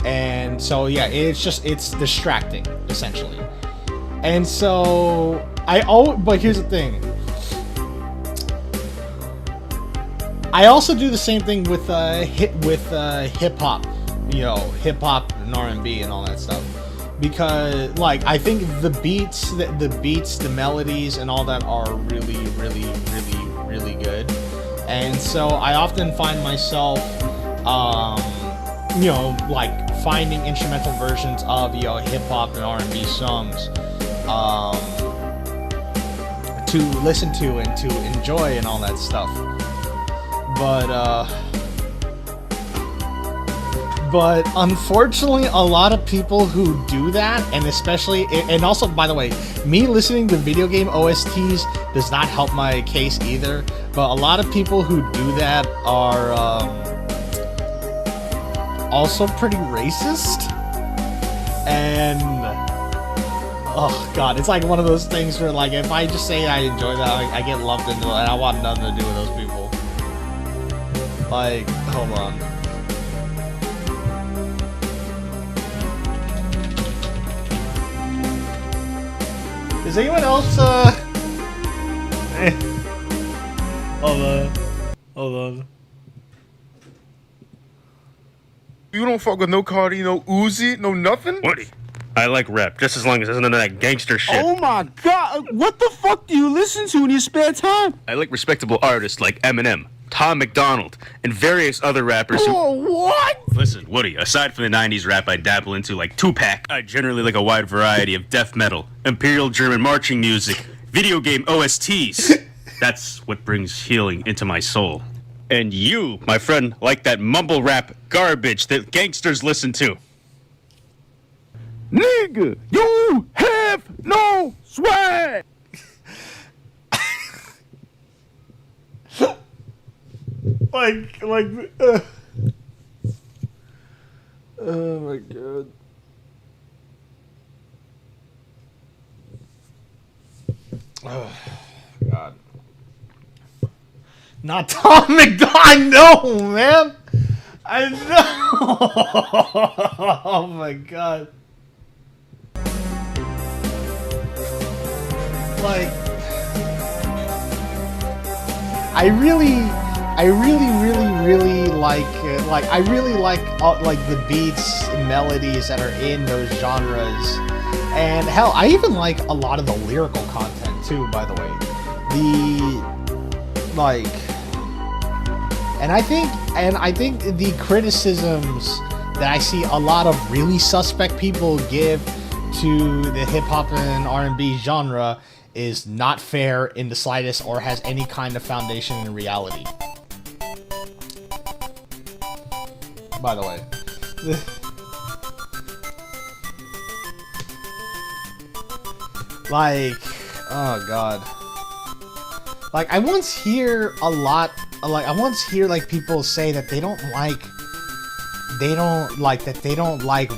And so, yeah, it's distracting, essentially. And so, but here's the thing. I also do the same thing with hip-hop, you know, hip-hop and R&B and all that stuff. Because, like, I think the beats, the melodies and all that are really, really, really, really good. And so I often find myself, you know, like finding instrumental versions of, you know, hip-hop and R&B songs to listen to and to enjoy and all that stuff. But unfortunately, a lot of people who do that, and especially, and also, by the way, me listening to video game OSTs does not help my case either, but a lot of people who do that are also pretty racist, and oh god, it's like one of those things where, like, if I just say I enjoy that, I get lumped into it, and I want nothing to do with those people. Like, hold on. Is anyone else, Hold on. You don't fuck with no Cardi, no Uzi, no nothing? Woody, I like rap, just as long as there's none of that gangster shit. Oh my god, what the fuck do you listen to in your spare time? I like respectable artists like Eminem, Tom McDonald, and various other rappers who... Oh, what? Listen, Woody, aside from the 90s rap I dabble into like Tupac, I generally like a wide variety of death metal, Imperial German marching music, video game OSTs. That's what brings healing into my soul. And you, my friend, like that mumble rap garbage that gangsters listen to. Nigga, you have no swag! Oh my god. Oh god. Not Tom McDonald. I know, man. I know. Oh my god. Like, I really like I really like the beats and melodies that are in those genres, and hell, I even like a lot of the lyrical content too. By the way, and I think the criticisms that I see a lot of really suspect people give to the hip hop and R&B genre is not fair in the slightest or has any kind of foundation in reality. By the way. Like, oh god. Like, I once hear people say that they don't like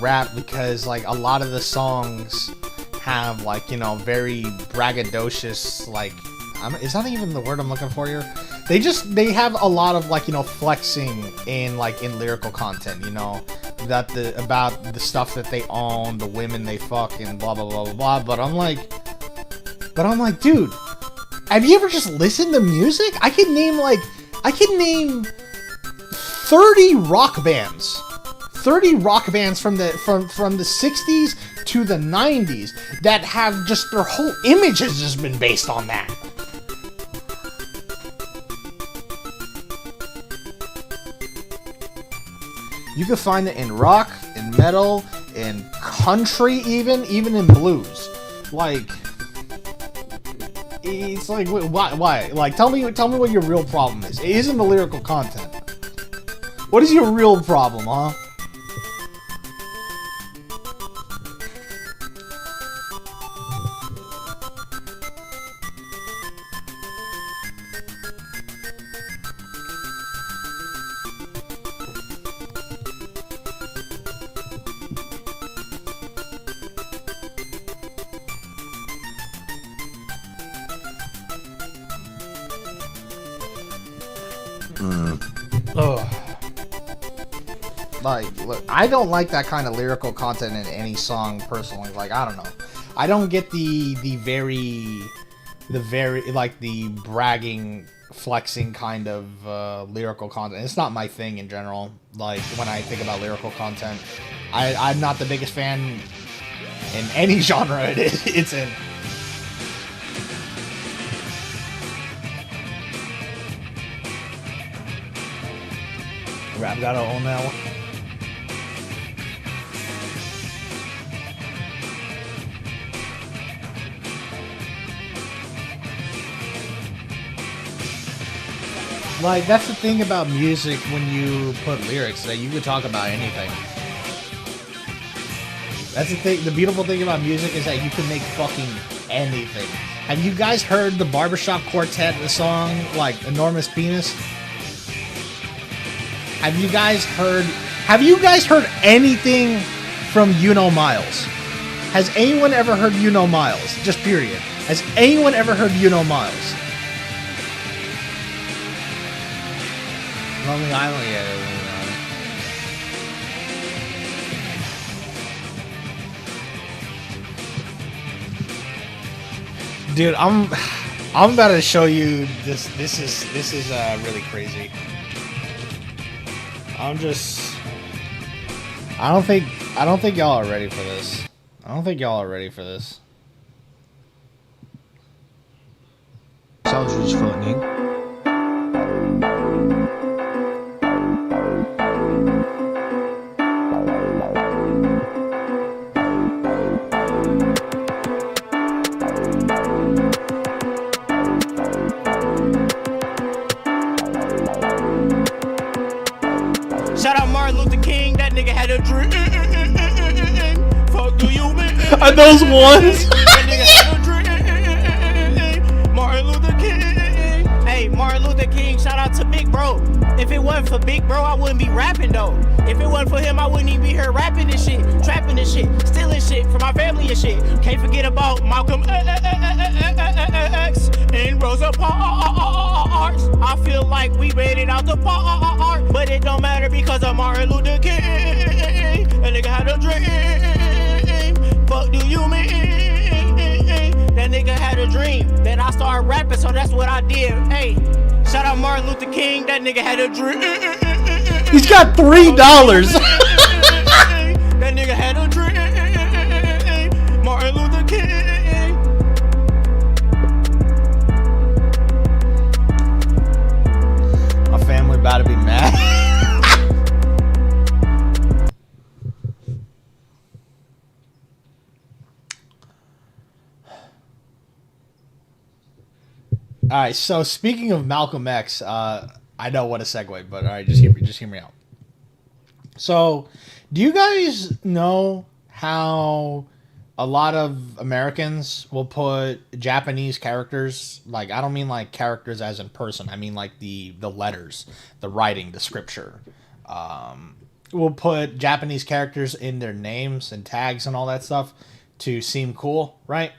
rap because, like, a lot of the songs have, like, you know, very braggadocious, like, is that even the word I'm looking for here? They have a lot of, like, you know, flexing in lyrical content, you know, about the stuff that they own, the women they fuck, and blah blah blah blah blah. But I'm like, dude, have you ever just listened to music? I can name 30 rock bands. 30 rock bands from the 60s to the 90s that have just their whole image has just been based on that. You can find it in rock, in metal, in country, even in blues. Like, it's like, why? Like, tell me what your real problem is. It isn't the lyrical content. What is your real problem, huh? Like, look, I don't like that kind of lyrical content in any song personally. Like, I don't know. I don't get the very like the bragging, flexing kind of lyrical content. It's not my thing in general. Like, when I think about lyrical content, I'm not the biggest fan in any genre it's in. Rap gotta own that one. Like, that's the thing about music when you put lyrics, that you can talk about anything. That's the thing, the beautiful thing about music is that you can make fucking anything. Have you guys heard the Barbershop Quartet, the song, like, Enormous Penis? Have you guys heard anything from You Know Miles? Has anyone ever heard You Know Miles? Just period. Has anyone ever heard You Know Miles? Lonely Island, yeah. Dude, I'm about to show you this. This is really crazy. I don't think y'all are ready for this. I don't think y'all are ready for this. Sounds funny. Shout out Martin Luther King, that nigga had a dream. Fuck do you mean? Are those ones? That nigga had a dream. Martin Luther King. Hey, Martin Luther King, shout out to Big Bro. If it wasn't for Big Bro, I wouldn't be rapping though. If it wasn't for him, I wouldn't even be here rapping this shit, trapping this shit, stealing shit from my family and shit. Can't forget about Malcolm X and Rosa Parks. I feel like we made it out the park, but it don't matter because of Martin Luther King. A nigga had a dream. Fuck do you mean? That nigga had a dream. Then I started rapping, so that's what I did. Hey, shout out Martin Luther King. That nigga had a dream. He's got $3. That nigga had a dream. Martin Luther King. My family about to be mad. All right, so speaking of Malcolm X, I know what a segue, but all right, just hear me out. So, do you guys know how a lot of Americans will put Japanese characters, like, I don't mean like characters as in person, I mean like the letters, the writing, the scripture, will put Japanese characters in their names and tags and all that stuff to seem cool, right?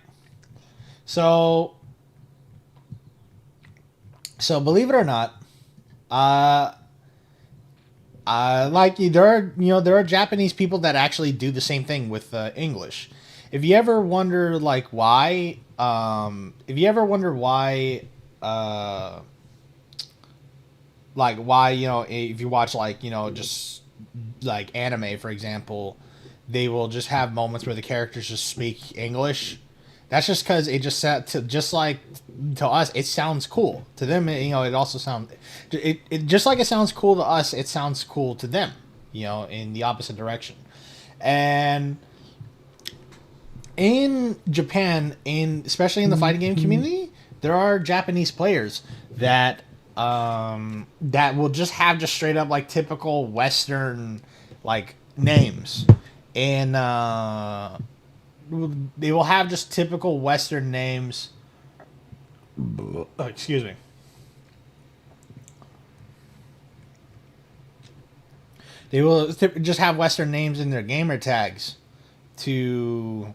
So believe it or not, there are Japanese people that actually do the same thing with English. If you ever wonder why, if you watch just like anime, for example, they will just have moments where the characters just speak English. That's just because it just to us, it sounds cool. To them, it also sounds it just like it sounds cool to us. It sounds cool to them, in the opposite direction. And in Japan, especially in the fighting game community, there are Japanese players that will just have straight up like typical Western names, and they will have just typical Western names. Excuse me. They will just have Western names in their gamer tags to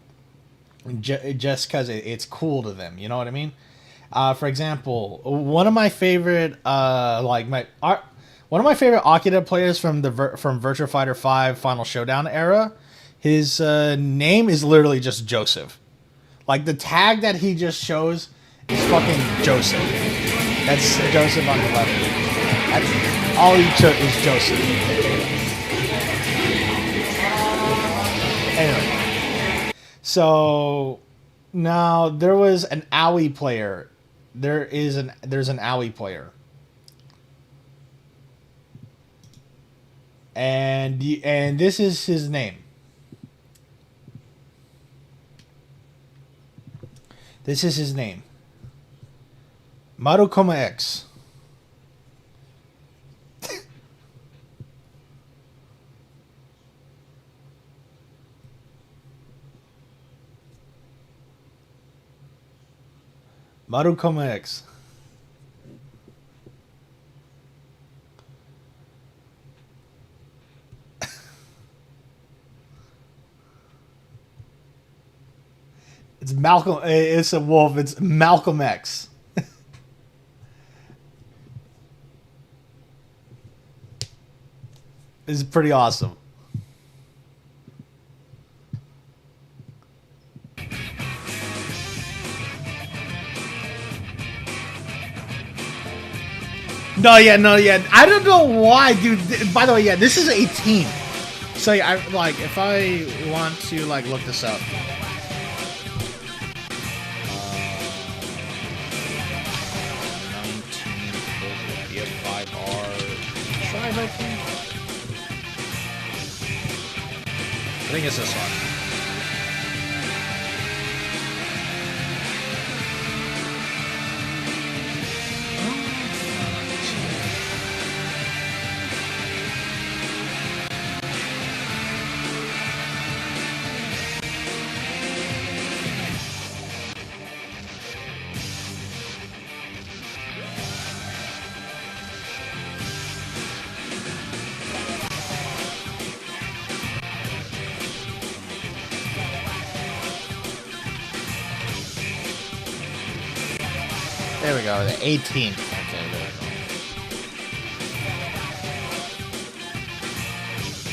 just because it's cool to them. You know what I mean? For example, one of my favorite one of my favorite Akira players from Virtua Fighter 5 Final Showdown era, his name is literally just Joseph. Like, the tag that he just shows is fucking Joseph. That's Joseph on the left. That's all he took is Joseph. Anyway, so now there was an Owie player. There's an Owie player. and this is his name. This is his name. Marukoma X. Marukoma X. It's Malcolm. It's a wolf. It's Malcolm X. It's pretty awesome. No, yeah. I don't know why, dude. By the way, yeah, this is 18. So yeah, if I want to look this up. 5R. I think it's this one. There we go, the 18th. Okay, there we go.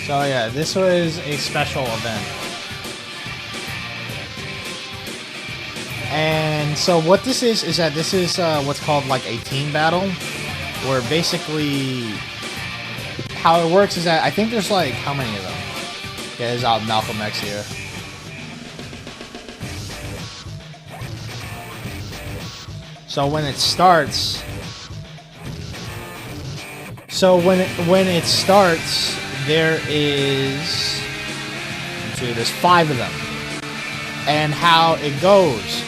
So yeah, this was a special event. And so what this is that this is what's called a team battle, where basically how it works is that I think there's how many of them? Yeah, there's Malcolm X here. So when it starts, there is, there's 5 of them, and how it goes,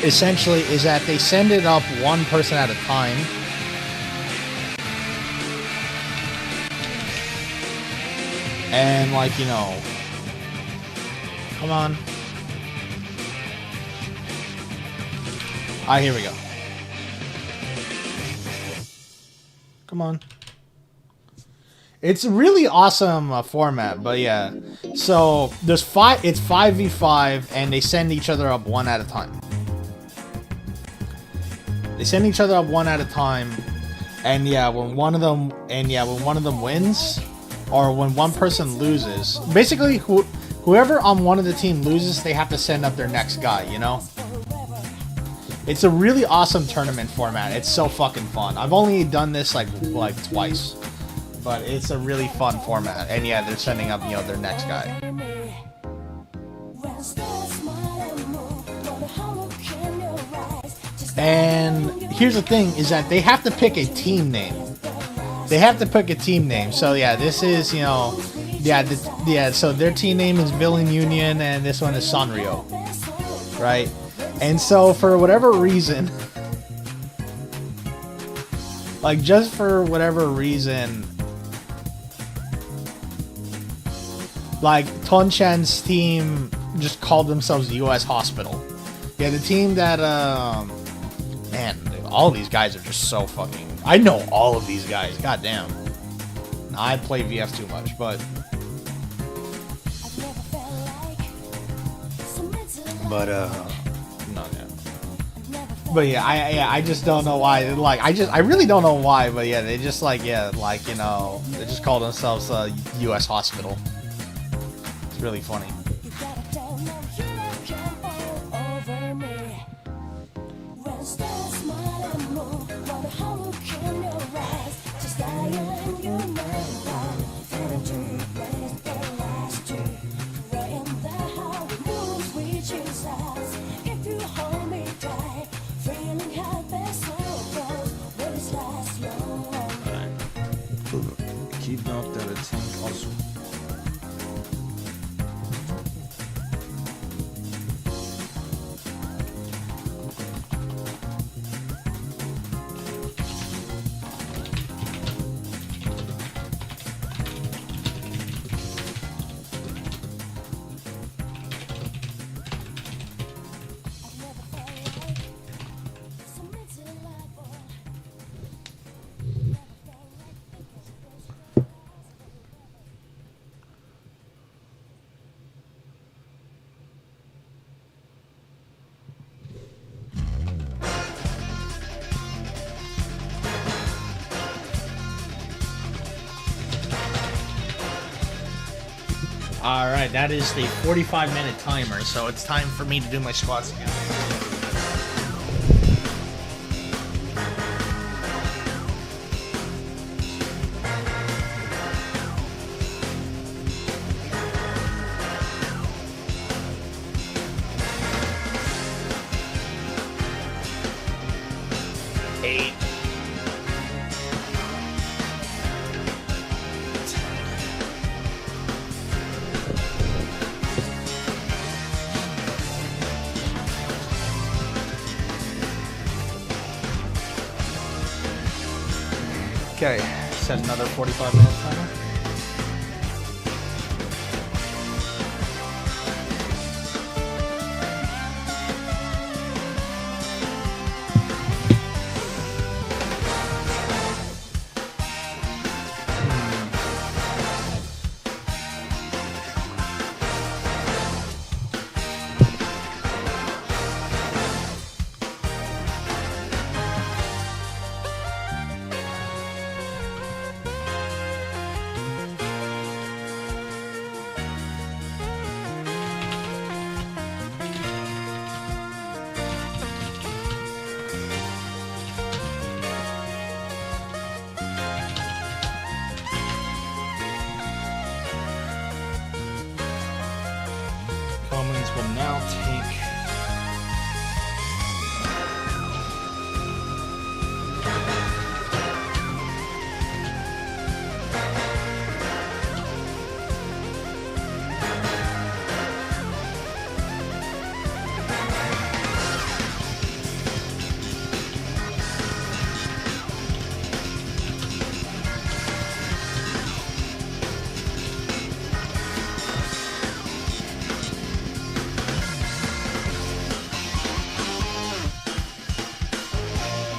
essentially, is that they send it up one person at a time, and come on. Alright, here we go. Come on. It's a really awesome format, but yeah. So there's 5. It's 5v5, and they send each other up one at a time. They send each other up one at a time, and when one of them wins, or when one person loses, basically whoever on one of the team loses, they have to send up their next guy. You know. It's a really awesome tournament format. It's so fucking fun. I've only done this like twice, but it's a really fun format. And yeah, they're sending up their next guy. And here's the thing: is that they have to pick a team name. They have to pick a team name. So yeah, this is So their team name is Villain Union, and this one is Sanrio, right? And so, for whatever reason, just for whatever reason, Tonchan's team just called themselves US Hospital. Yeah, the team that, man, all these guys are just so fucking, I know all of these guys, goddamn. I play VF too much, but But yeah, I just don't know why. I really don't know why. But yeah, they just they just call themselves U.S. Hospital. It's really funny. Keep up that Alright, that is the 45-minute timer, so it's time for me to do my squats again. Okay, set another 45-minute timer. Commons will now take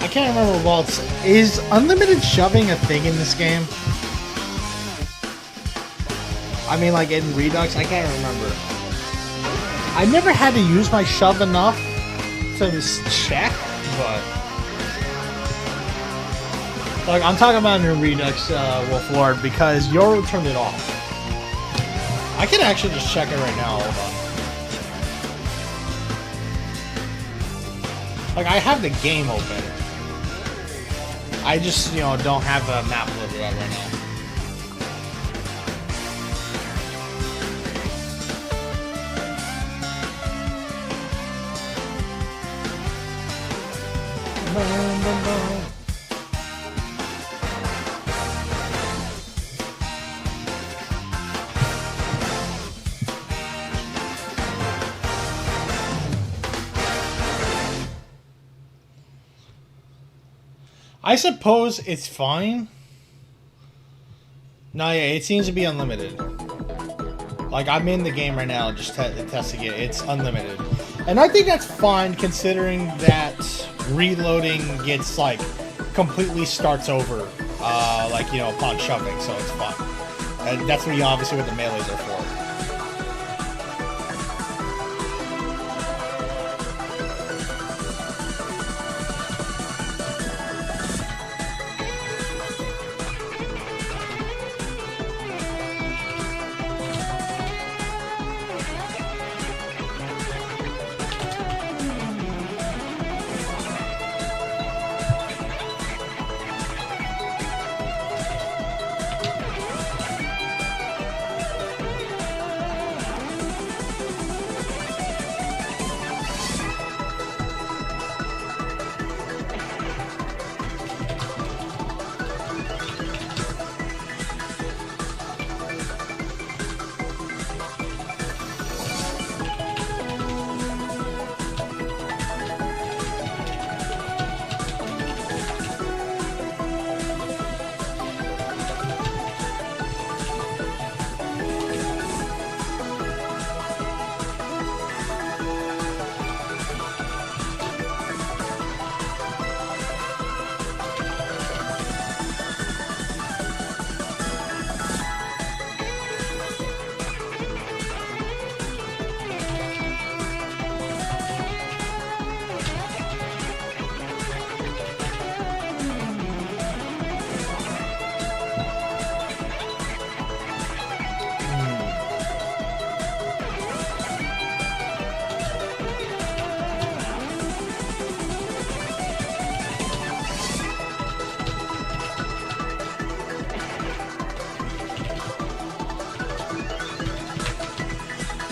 I can't remember, Waltz. Is unlimited shoving a thing in this game? I mean, like in Redux, I can't remember. I never had to use my shove enough to check, but like I'm talking about in Redux, Wolf Lord, because Yoru turned it off. I can actually just check it right now. Hold on. Like I have the game open. I just, you know, don't have a map loaded up right now. I suppose it's fine. No, yeah, it seems to be unlimited. Like, I'm in the game right now just testing it. It's unlimited. And I think that's fine considering that reloading gets, like, completely starts over, like, you know, upon shoving, so it's fine. And that's what obviously what the melees are for.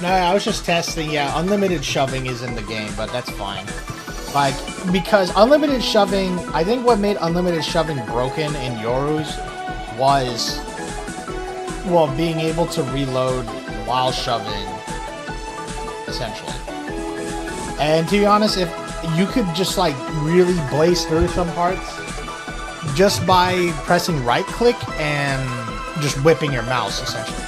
No, I was just testing. Yeah, unlimited shoving is in the game, but that's fine. Like, because unlimited shoving, I think what made unlimited shoving broken in Yoru's was, well, being able to reload while shoving, essentially. And to be honest, if you could just like really blaze through some parts just by pressing right click and just whipping your mouse, essentially.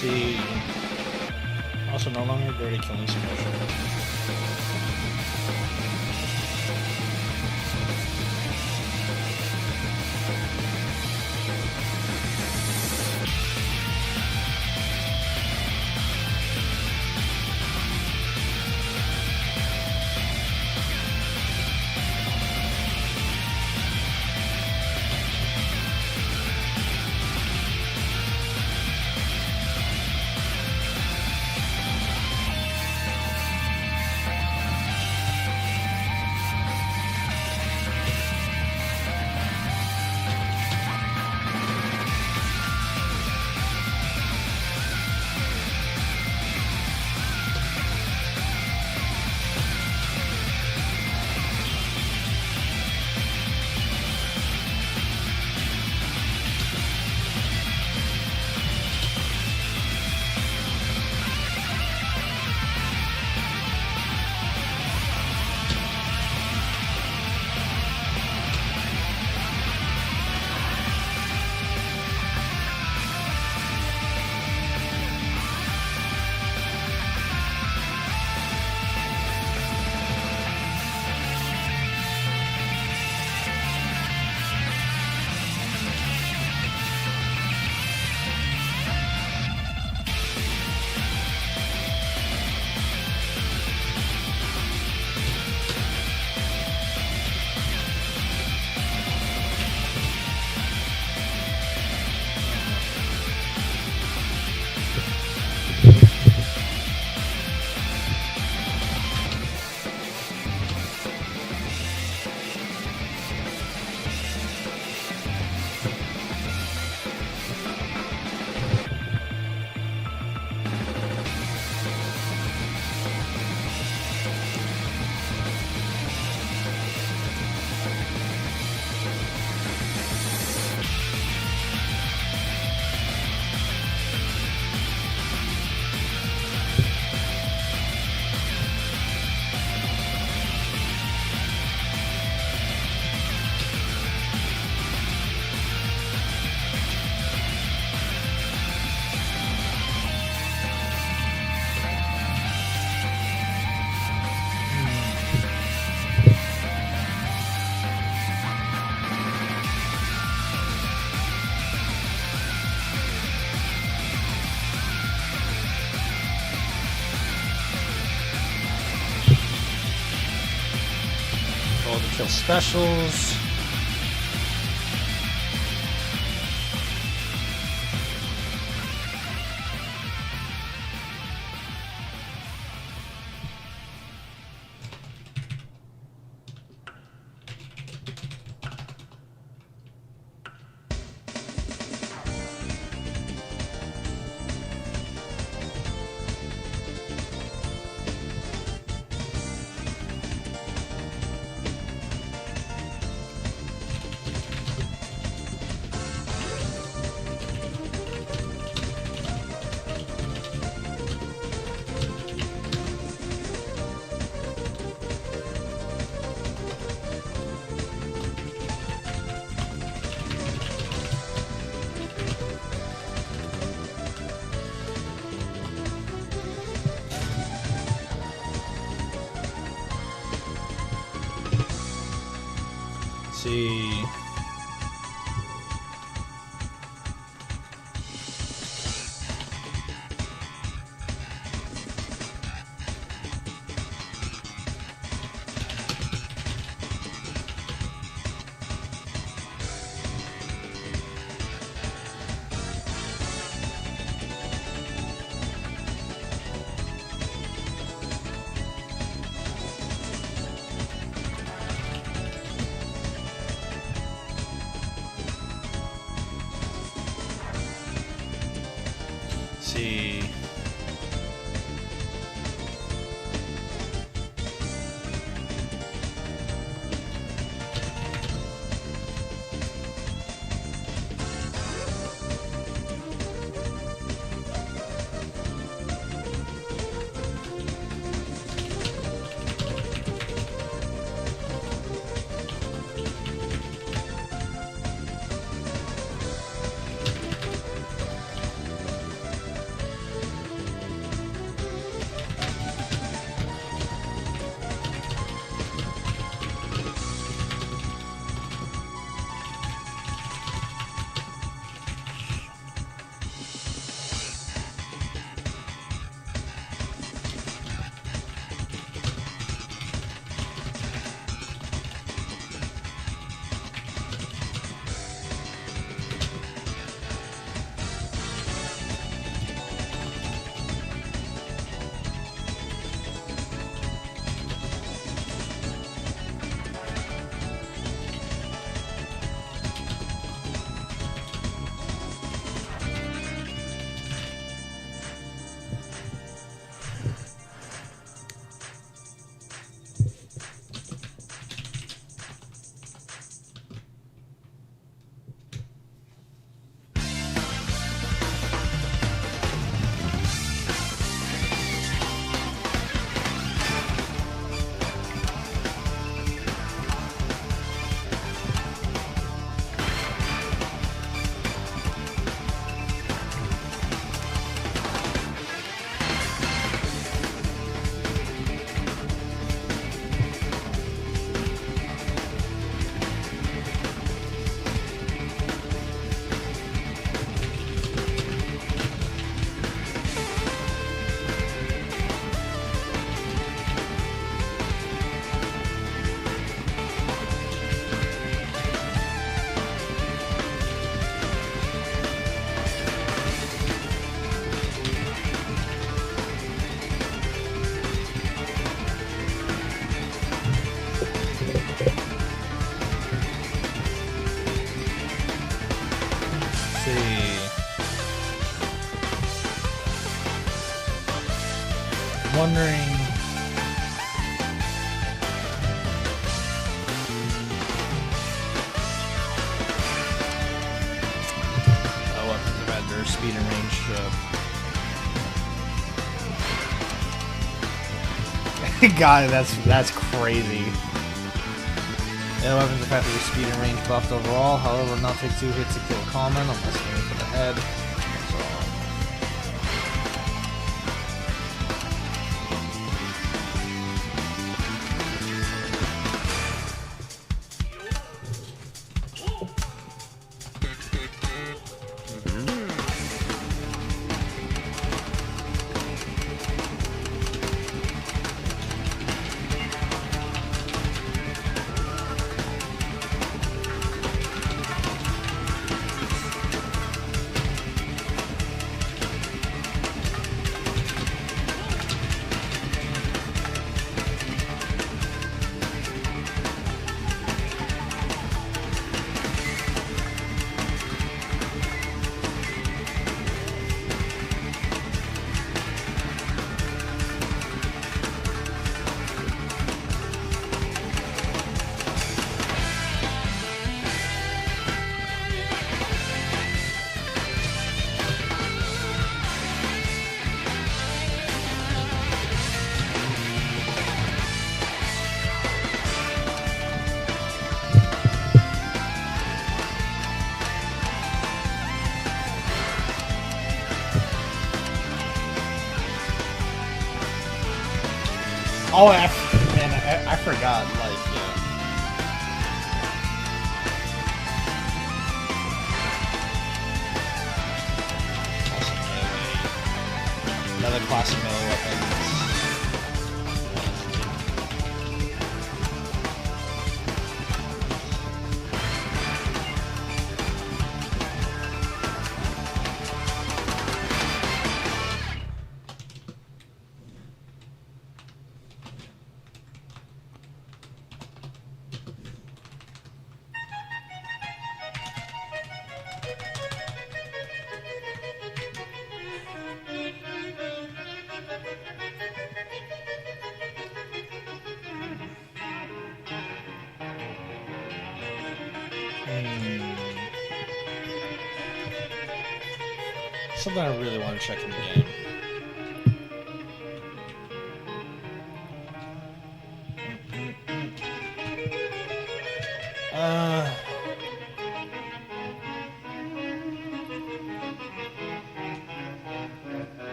See, also no longer dirty killing special. Kill specials. See. See. Wondering. Weapons have had their speed and range. God, that's crazy. Yeah, weapons have had their speed and range buffed overall. However, will not take 2 hits to kill common unless aiming for the head. Oh, man, I forgot. Like, yeah. Another classic melee weapon. Something I really want to check in the game.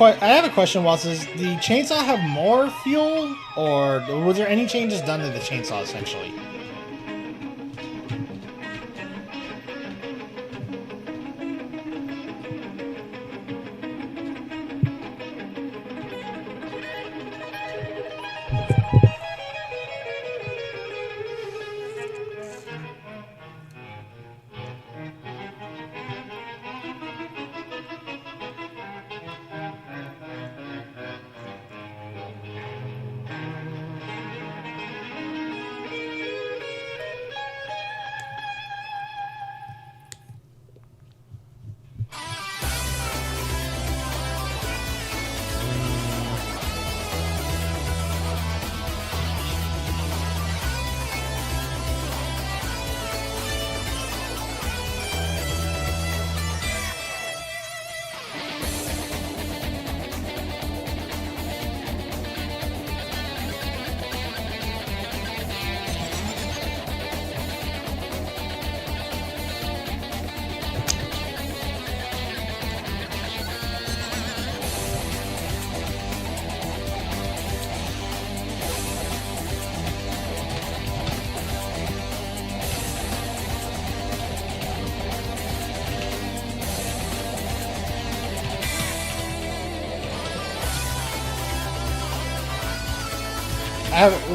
I have a question, Watts. Does the chainsaw have more fuel, or was there any changes done to the chainsaw, essentially?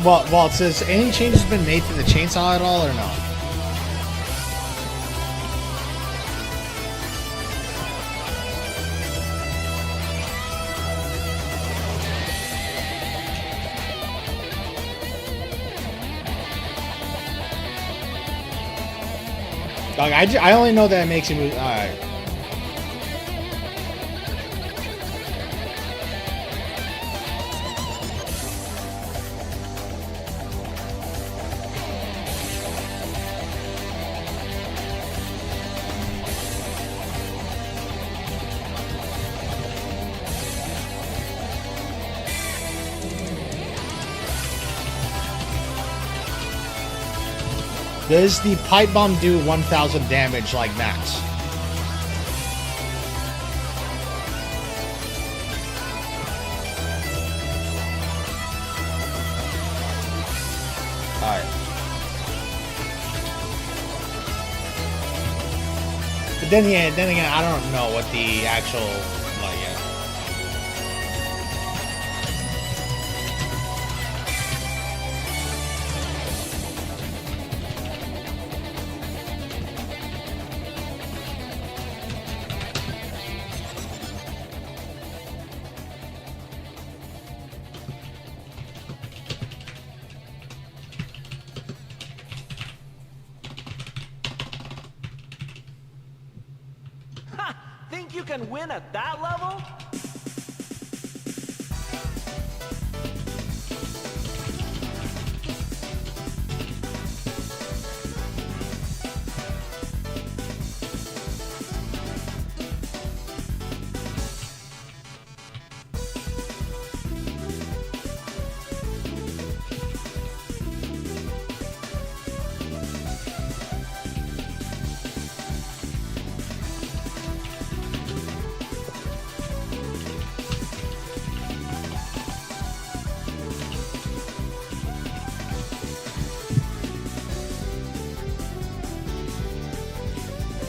Well, it says, any changes been made to the chainsaw at all, or no? Dog, I only know that it makes you move. Alright. Does the pipe bomb do 1,000 damage like max? Alright. But then again, I don't know what the actual, like, yeah. Think you can win at that level?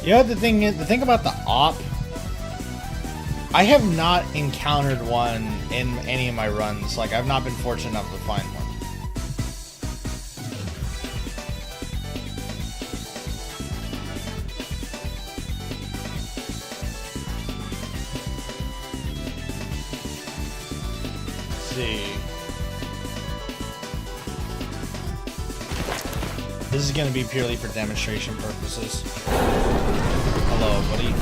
You know, the thing about the op, I have not encountered one in any of my runs. Like, I've not been fortunate enough to find one. Let's see. This is going to be purely for demonstration purposes. Hello, buddy.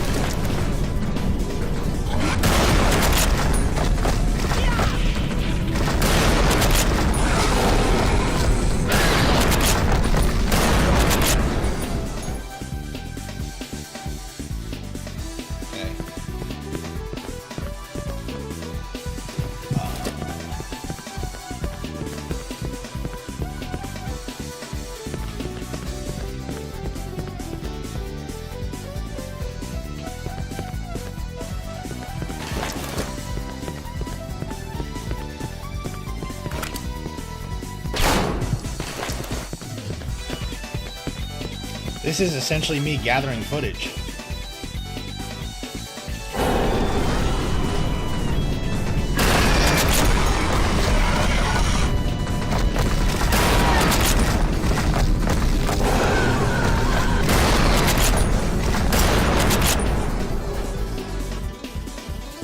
This is essentially me gathering footage.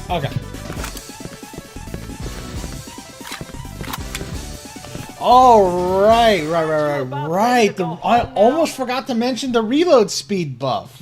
Okay. Oh, right. I almost forgot to mention the reload speed buff.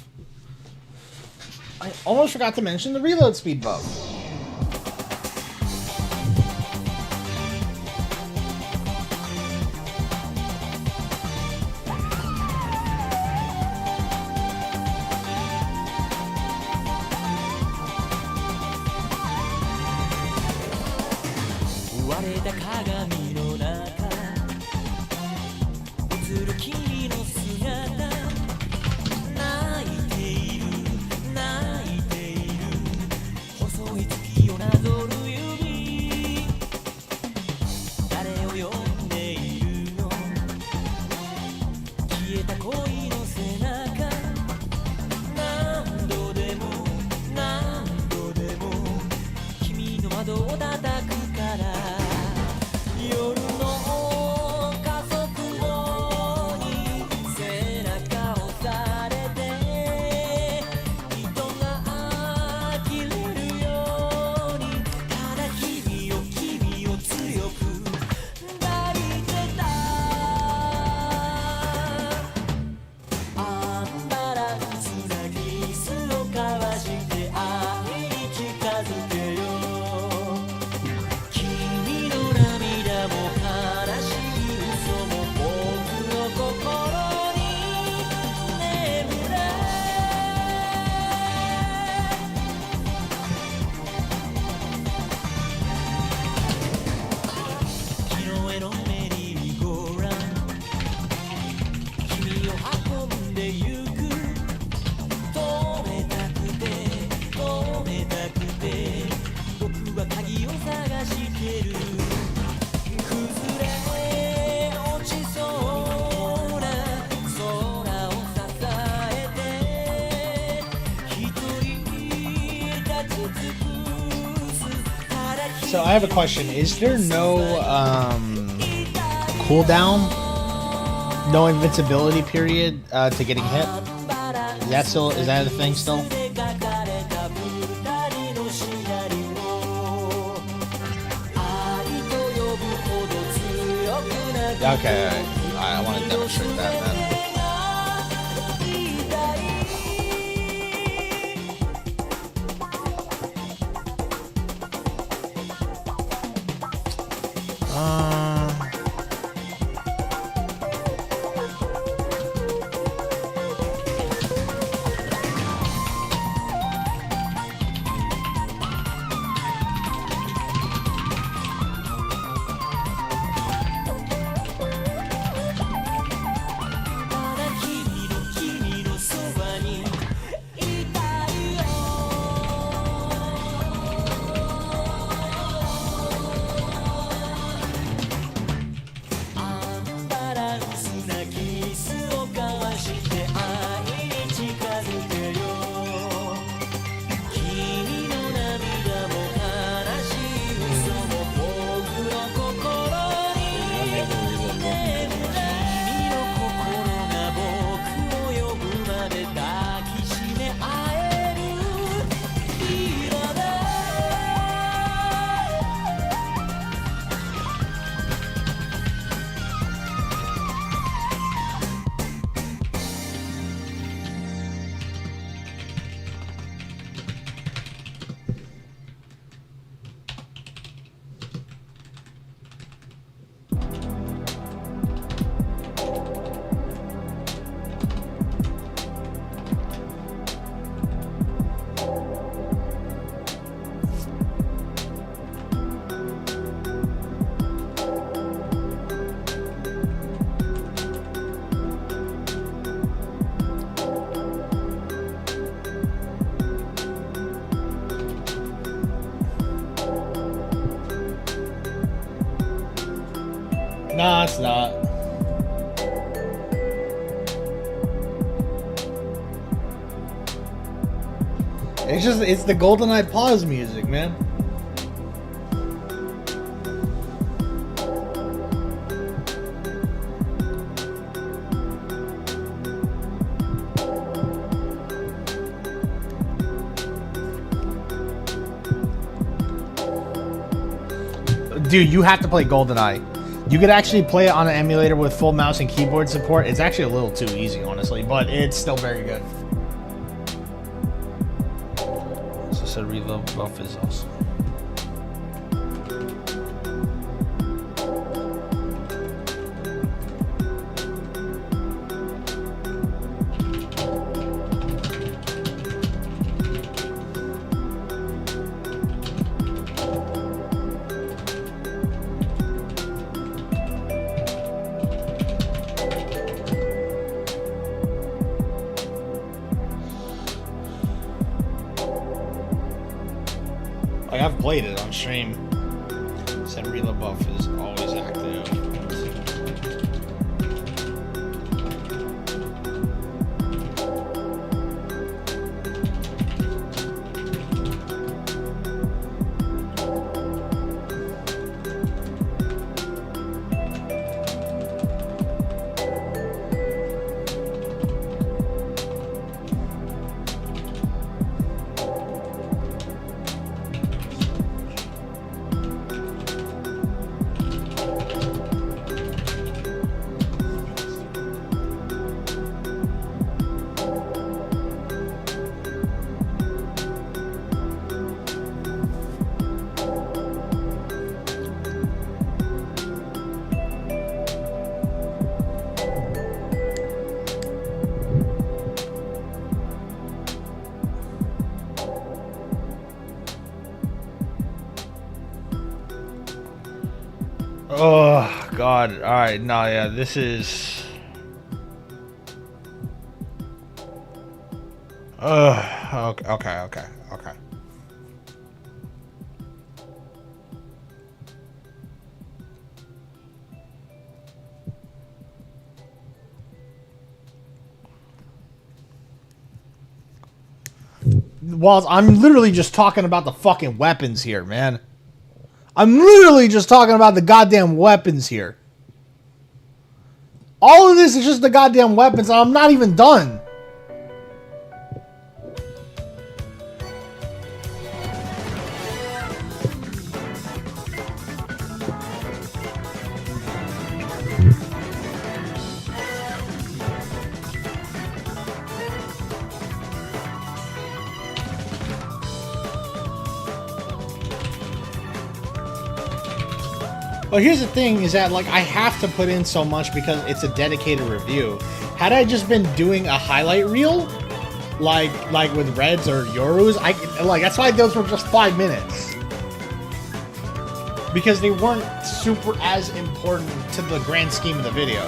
So I have a question. Is there no cooldown? No invincibility period to getting hit? Is that a thing still? Okay, I want to demonstrate that then. Nah, it's not. It's the GoldenEye pause music, man. Dude, you have to play GoldenEye. You could actually play it on an emulator with full mouse and keyboard support. It's actually a little too easy, honestly, but it's still very good. So said reload buff is awesome. Like, I've played it on stream. Said reload buff is always active. Oh God! All right, no, yeah, this is. Okay. Well, I'm literally just talking about the fucking weapons here, man. I'm literally just talking about the goddamn weapons here. All of this is just the goddamn weapons, and I'm not even done. Well, here's the thing is that, like, I have to put in so much because it's a dedicated review. Had I just been doing a highlight reel, like with Reds or Yorus, that's why those were just 5 minutes. Because they weren't super as important to the grand scheme of the video.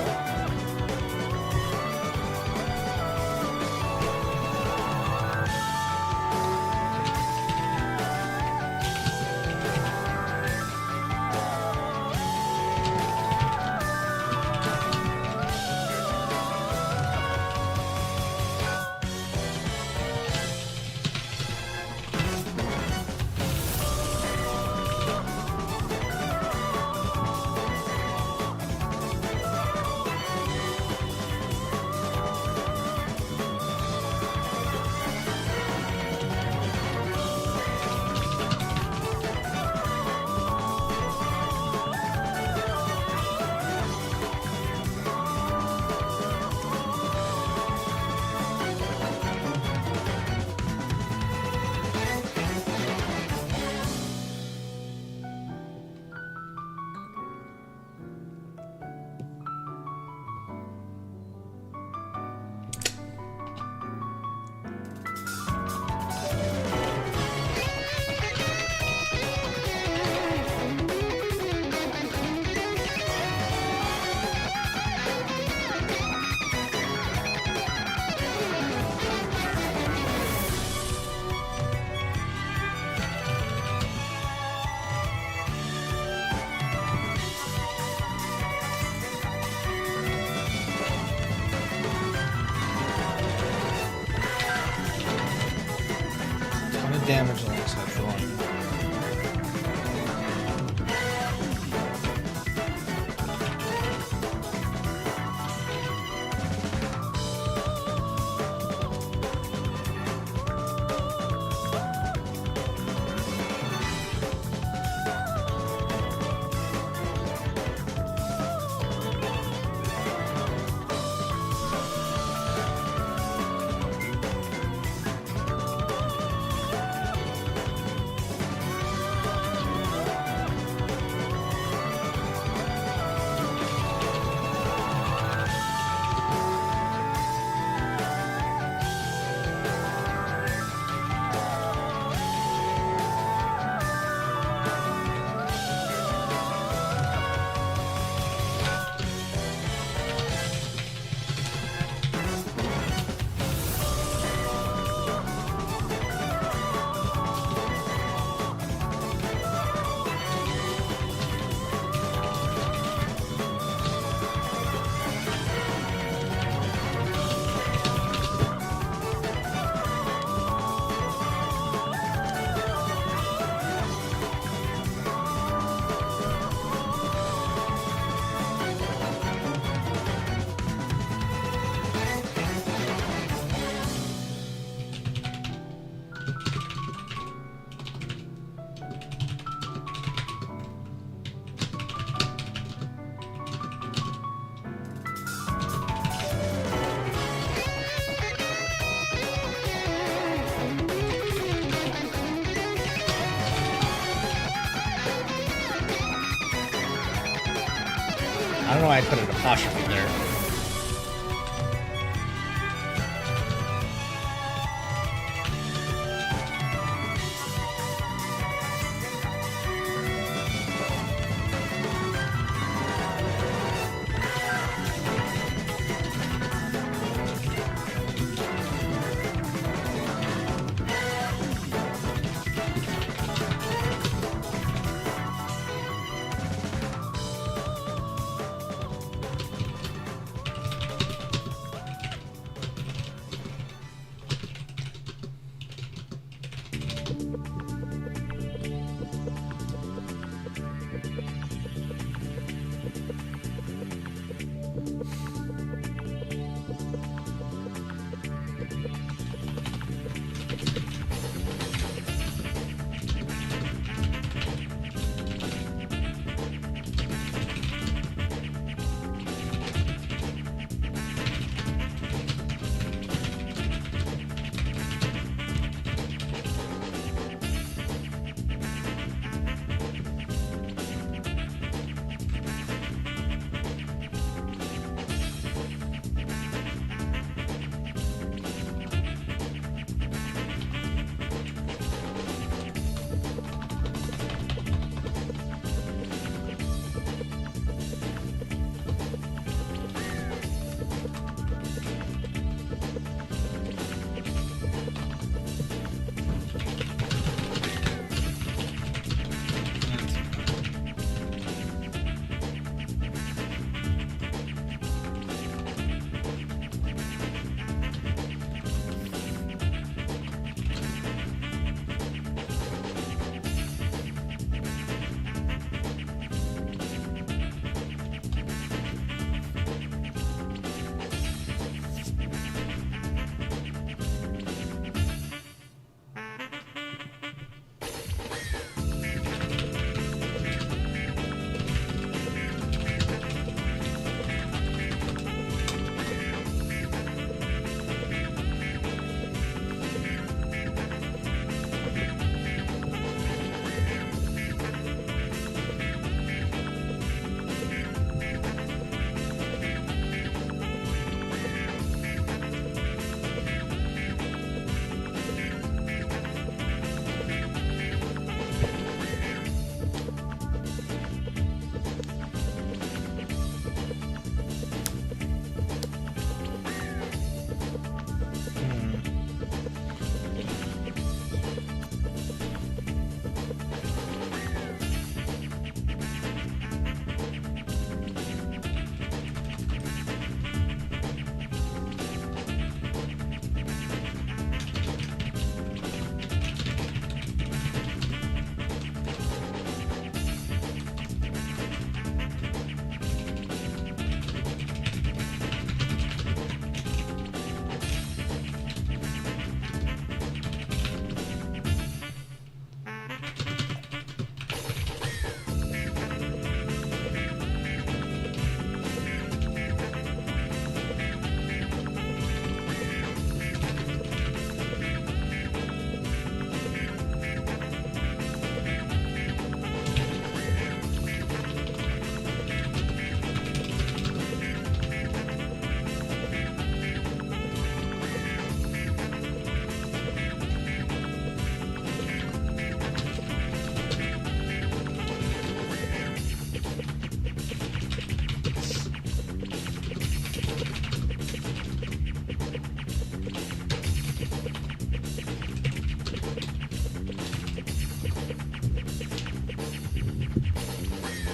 damage alongside throwing. I don't know why I put an apostrophe there.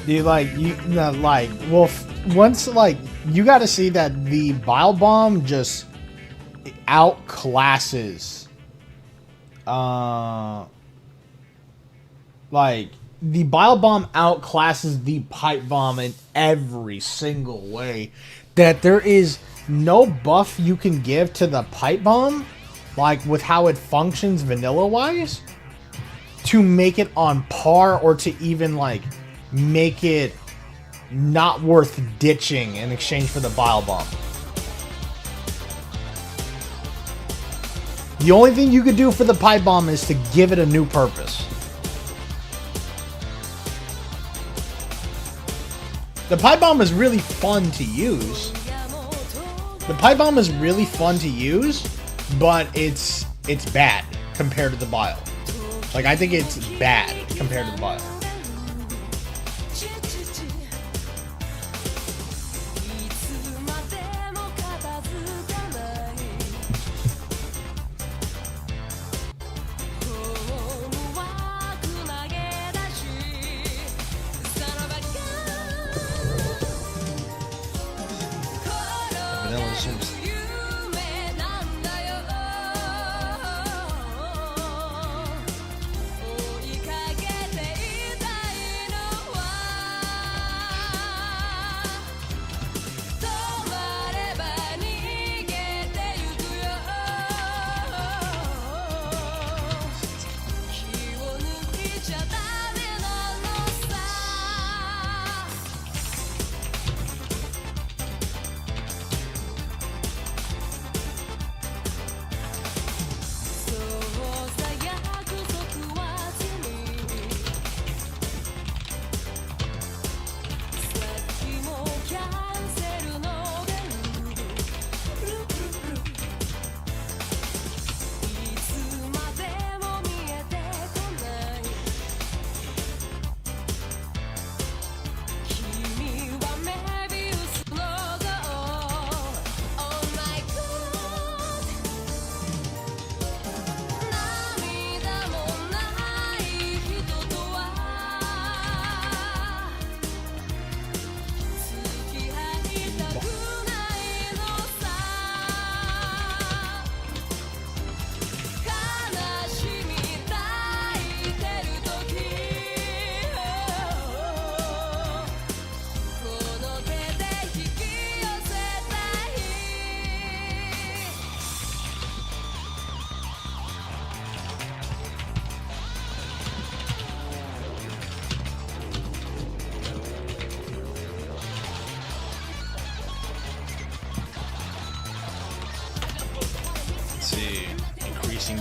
Dude, like well, once like you got to see that the bile bomb just outclasses, like the bile bomb outclasses the pipe bomb in every single way. That there is no buff you can give to the pipe bomb, like with how it functions vanilla wise, to make it on par or to even like make it not worth ditching in exchange for the bile bomb. The only thing you could do for the pipe bomb is to give it a new purpose. The pipe bomb is really fun to use. The pipe bomb is really fun to use, but it's bad compared to the bile. Like, I think it's bad compared to the bile.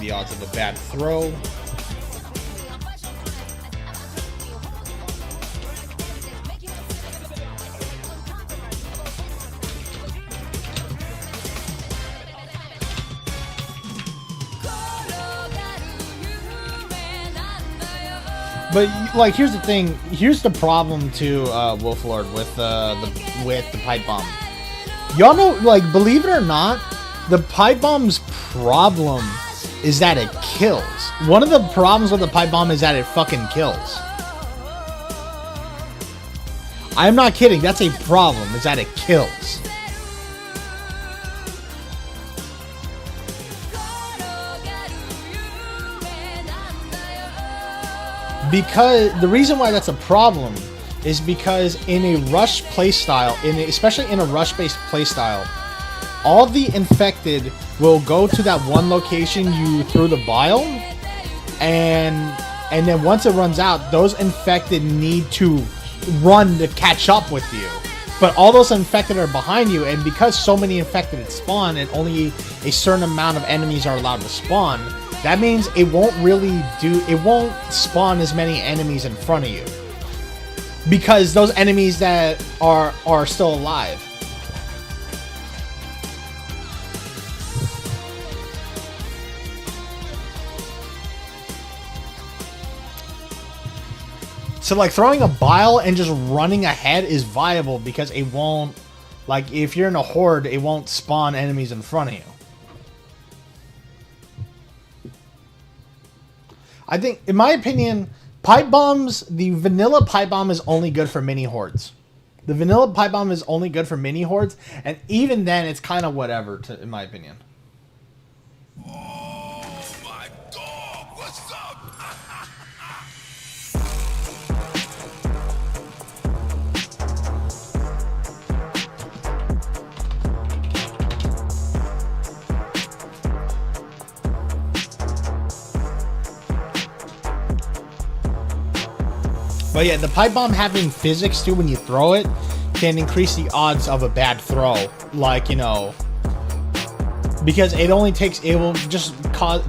The odds of a bad throw. But like, here's the thing. Here's the problem to Wolflord with the pipe bomb. Y'all know, like, believe it or not, the pipe bomb's problem is that it kills. One of the problems with the pipe bomb is that it fucking kills. I'm not kidding. That's a problem, is that it kills. Because the reason why that's a problem is because in a rush playstyle, especially in a rush-based playstyle, all the infected will go to that one location you threw the bile, and then once it runs out, those infected need to run to catch up with you. But all those infected are behind you, and because so many infected spawn and only a certain amount of enemies are allowed to spawn, that means it won't spawn as many enemies in front of you. Because those enemies that are still alive. So, like, throwing a bile and just running ahead is viable because it won't, like, if you're in a horde, it won't spawn enemies in front of you. I think, in my opinion, pipe bombs, the vanilla pipe bomb is only good for mini hordes. The vanilla pipe bomb is only good for mini hordes, and even then, it's kind of whatever, in my opinion. But yeah, the pipe bomb having physics too when you throw it can increase the odds of a bad throw. Like, you know, because it only takes, it will just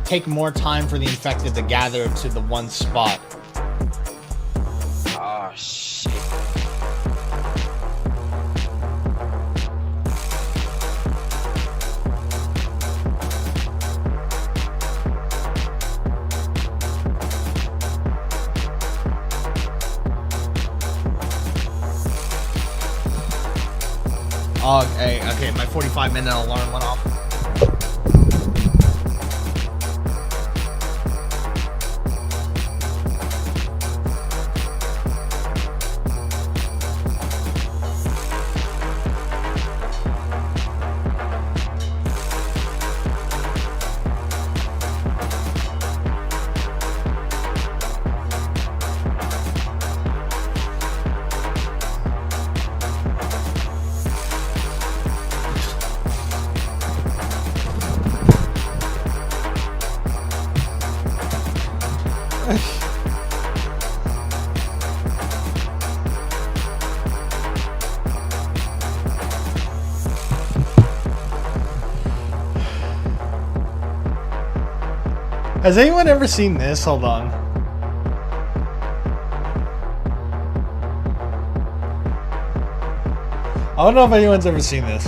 take more time for the infected to gather to the one spot. Oh, shit. Oh, okay, my 45-minute alarm went off. Has anyone ever seen this? Hold on. I don't know if anyone's ever seen this.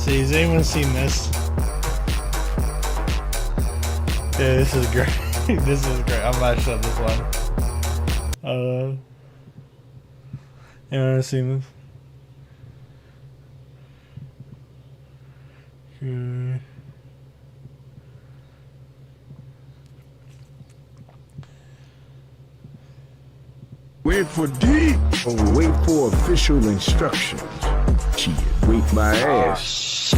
See, has anyone seen this? Yeah, this is great. This is great. I'm about to show this one. Anyone ever seen this? Wait for D or wait for official instructions? Shit, wait my ass.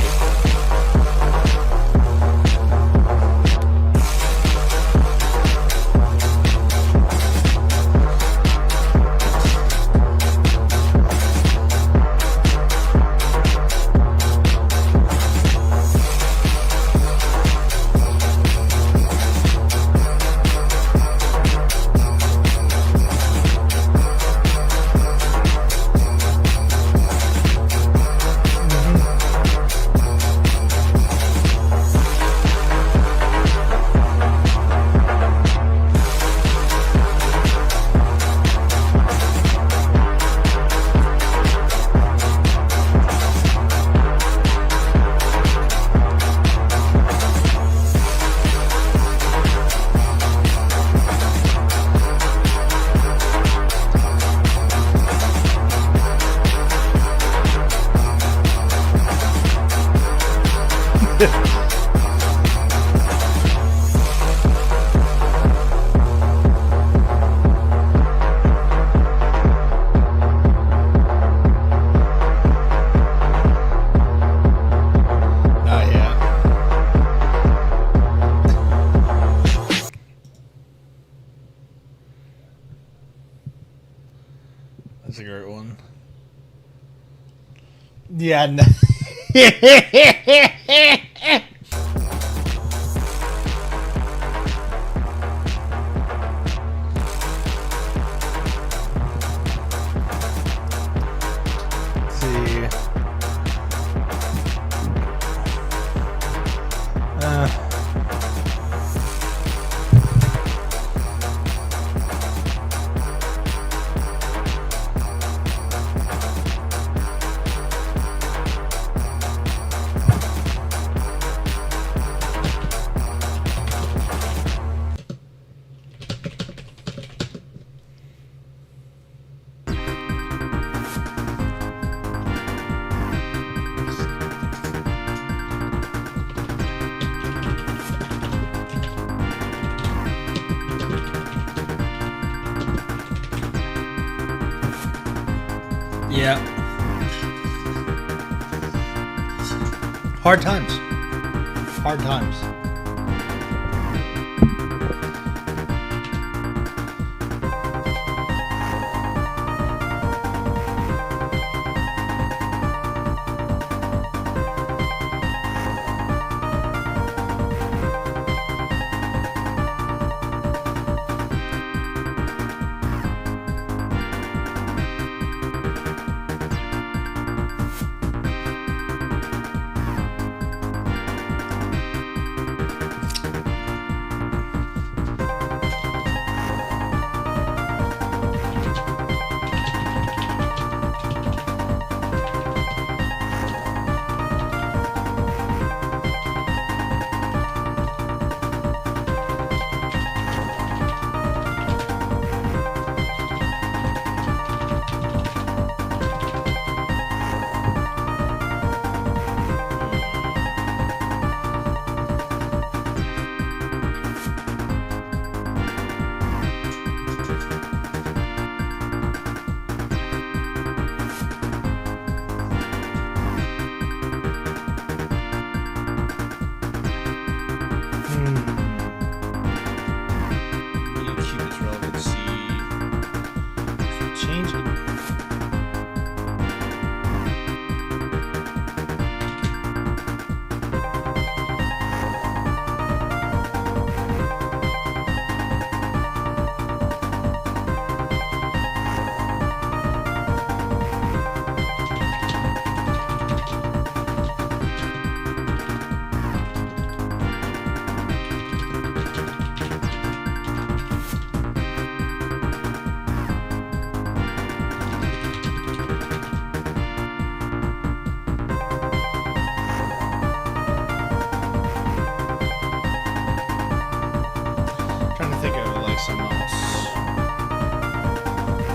That's a great one. Yeah, no. Hard times. Hard times.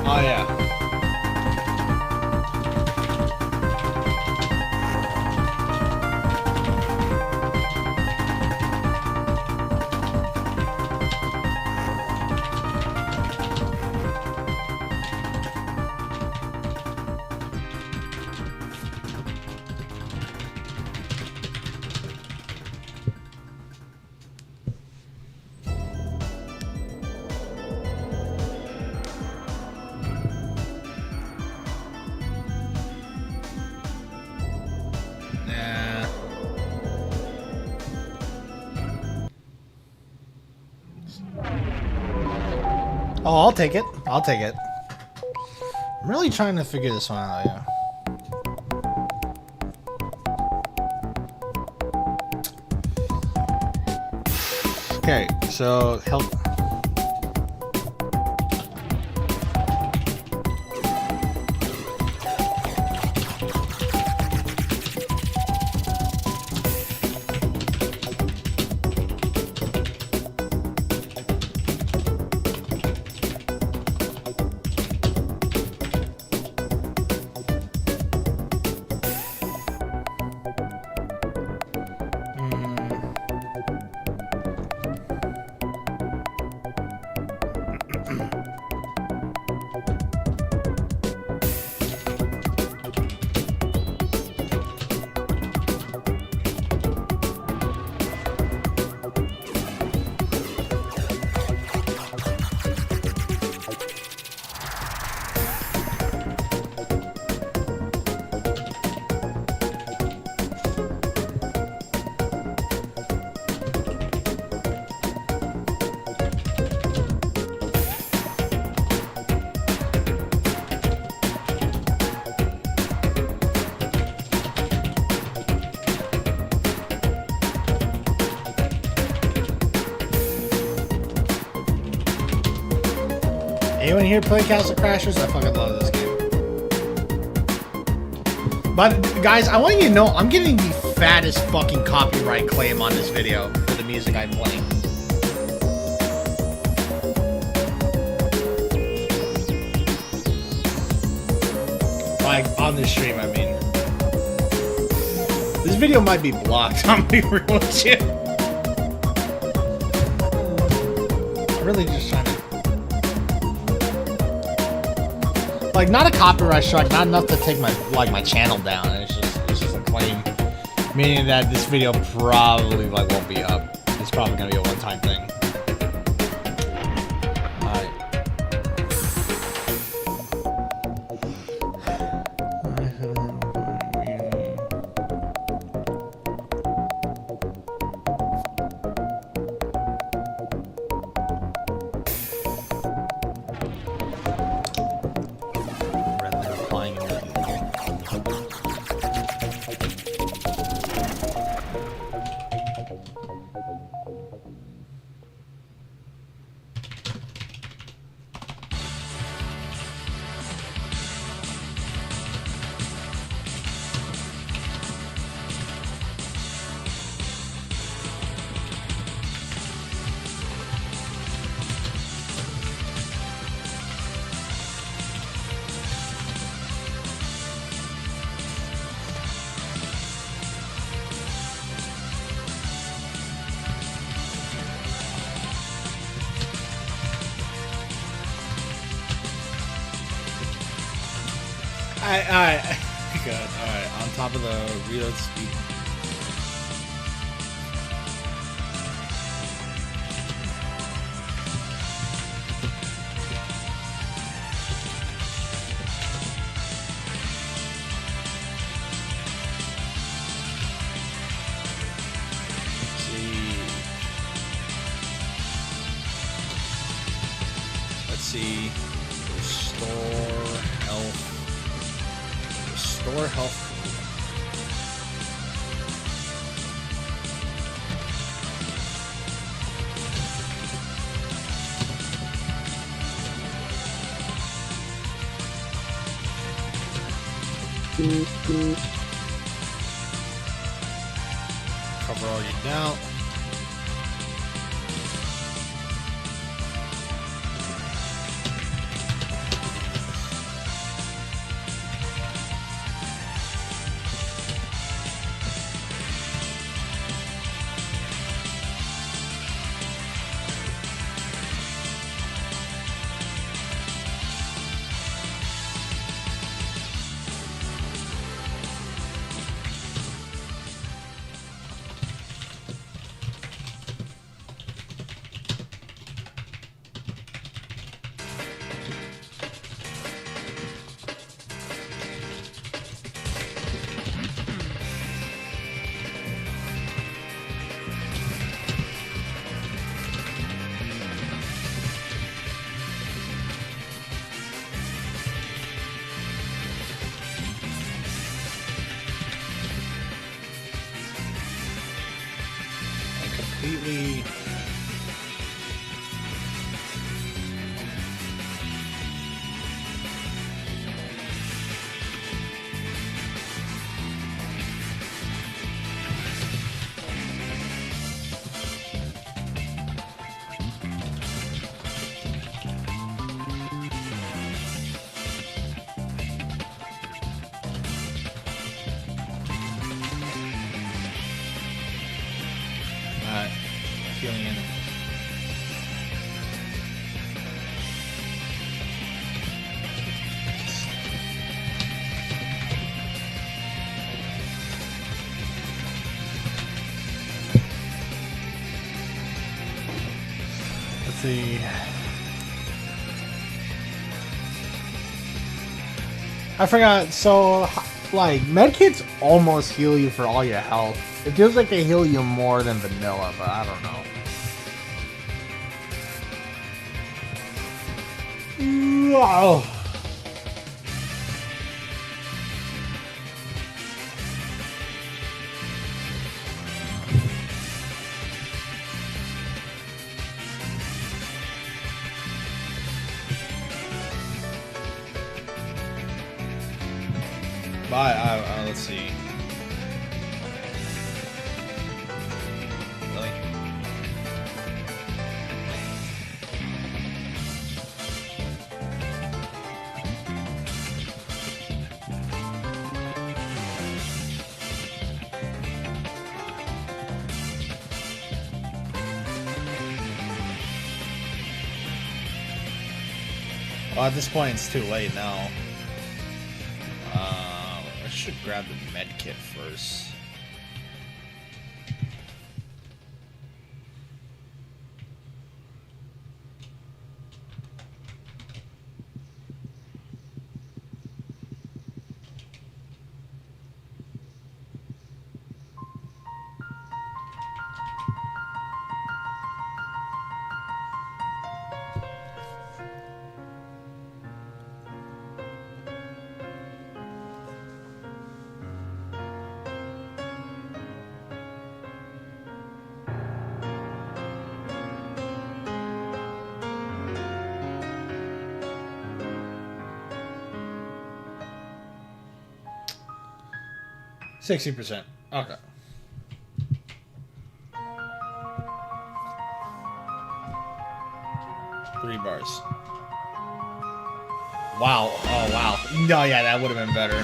Oh yeah. Oh, I'll take it. I'll take it. I'm really trying to figure this one out, yeah. Okay, so health. Anyone here play Castle Crashers? I fucking love this game. But guys, I want you to know I'm getting the fattest fucking copyright claim on this video for the music I'm playing. Like on this stream, I mean. This video might be blocked. I'm being real with you. I'm really just trying to. Like, not a copyright strike, not enough to take my channel down. It's just a claim. Meaning that this video probably like won't be up. It's probably gonna be a one-time thing. Alright. Rather than applying it. Alright. Good. Alright. On top of the reload speed. Let's see. Restore health. Restore health. Cover all your doubt. Completely healing in. Let's see. I forgot. So, like, medkits almost heal you for all your health. It feels like they heal you more than vanilla, but I don't know. Wow. But let's see. Really? Well, at this point, it's too late now. I should grab the med kit first. 60%. Okay. Three bars. Wow. Oh, wow. No, yeah, that would have been better.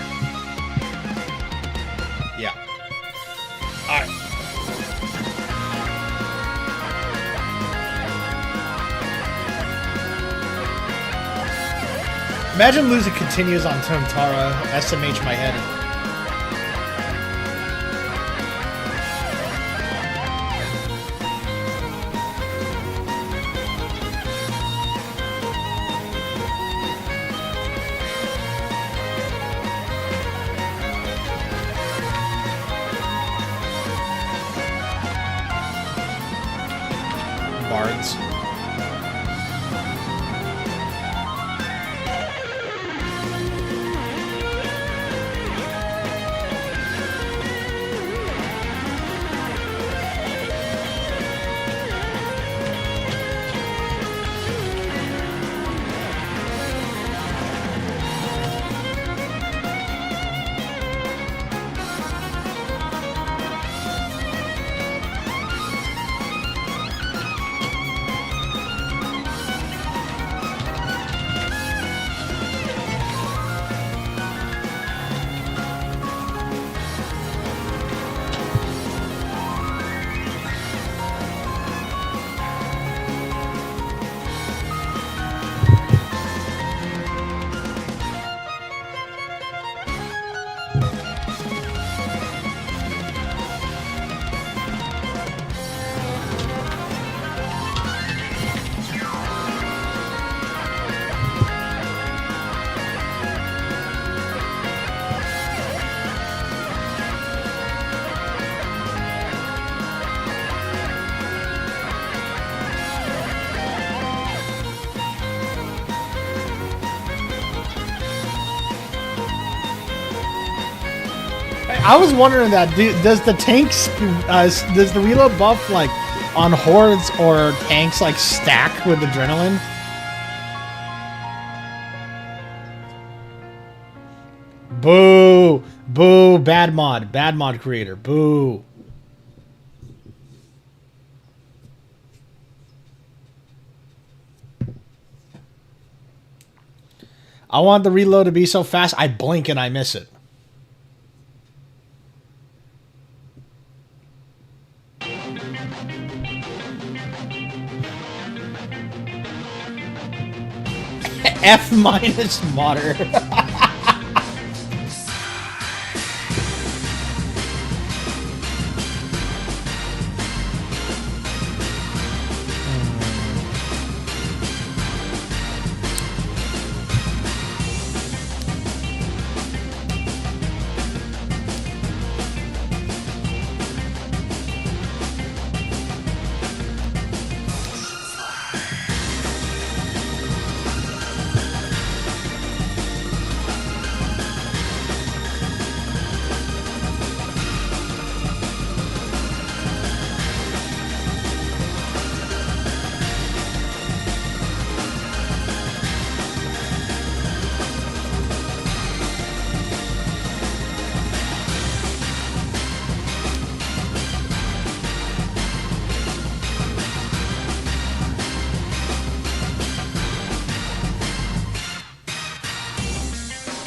Yeah. Alright. Imagine losing continues on Tomtara. SMH my head. Bards. I was wondering that. Does the tanks, does the reload buff like on hordes or tanks like stack with adrenaline? Boo! Boo! Bad mod creator. Boo! I want the reload to be so fast I blink and I miss it. F minus modder.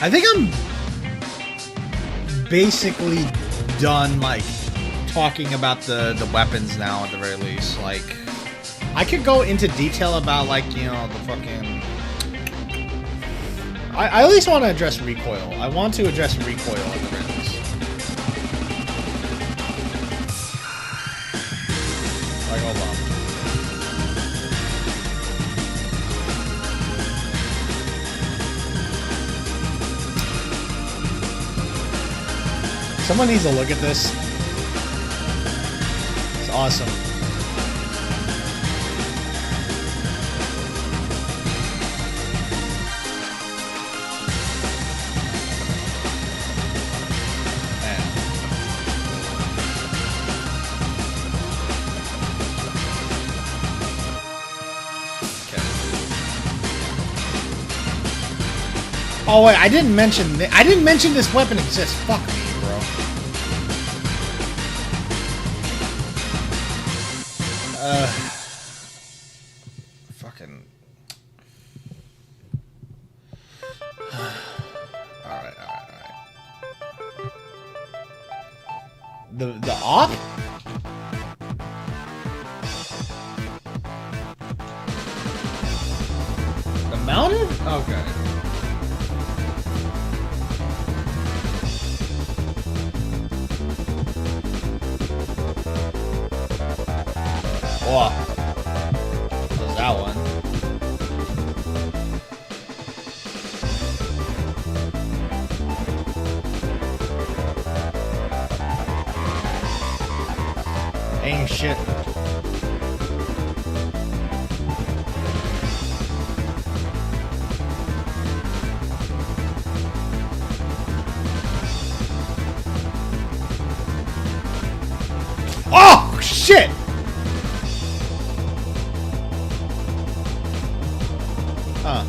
I think I'm basically done, like, talking about the weapons now at the very least. Like, I could go into detail about, like, you know, the fucking... I at least want to address recoil. I want to address recoil at the very least. Like, hold on. Someone needs to look at this. It's awesome. Oh wait, I didn't mention this weapon exists. Fuck me, bro. Fucking. Alright. The op? The mounted? Okay. Whoa. What's that one? Ain't shit. Oh, shit! Huh.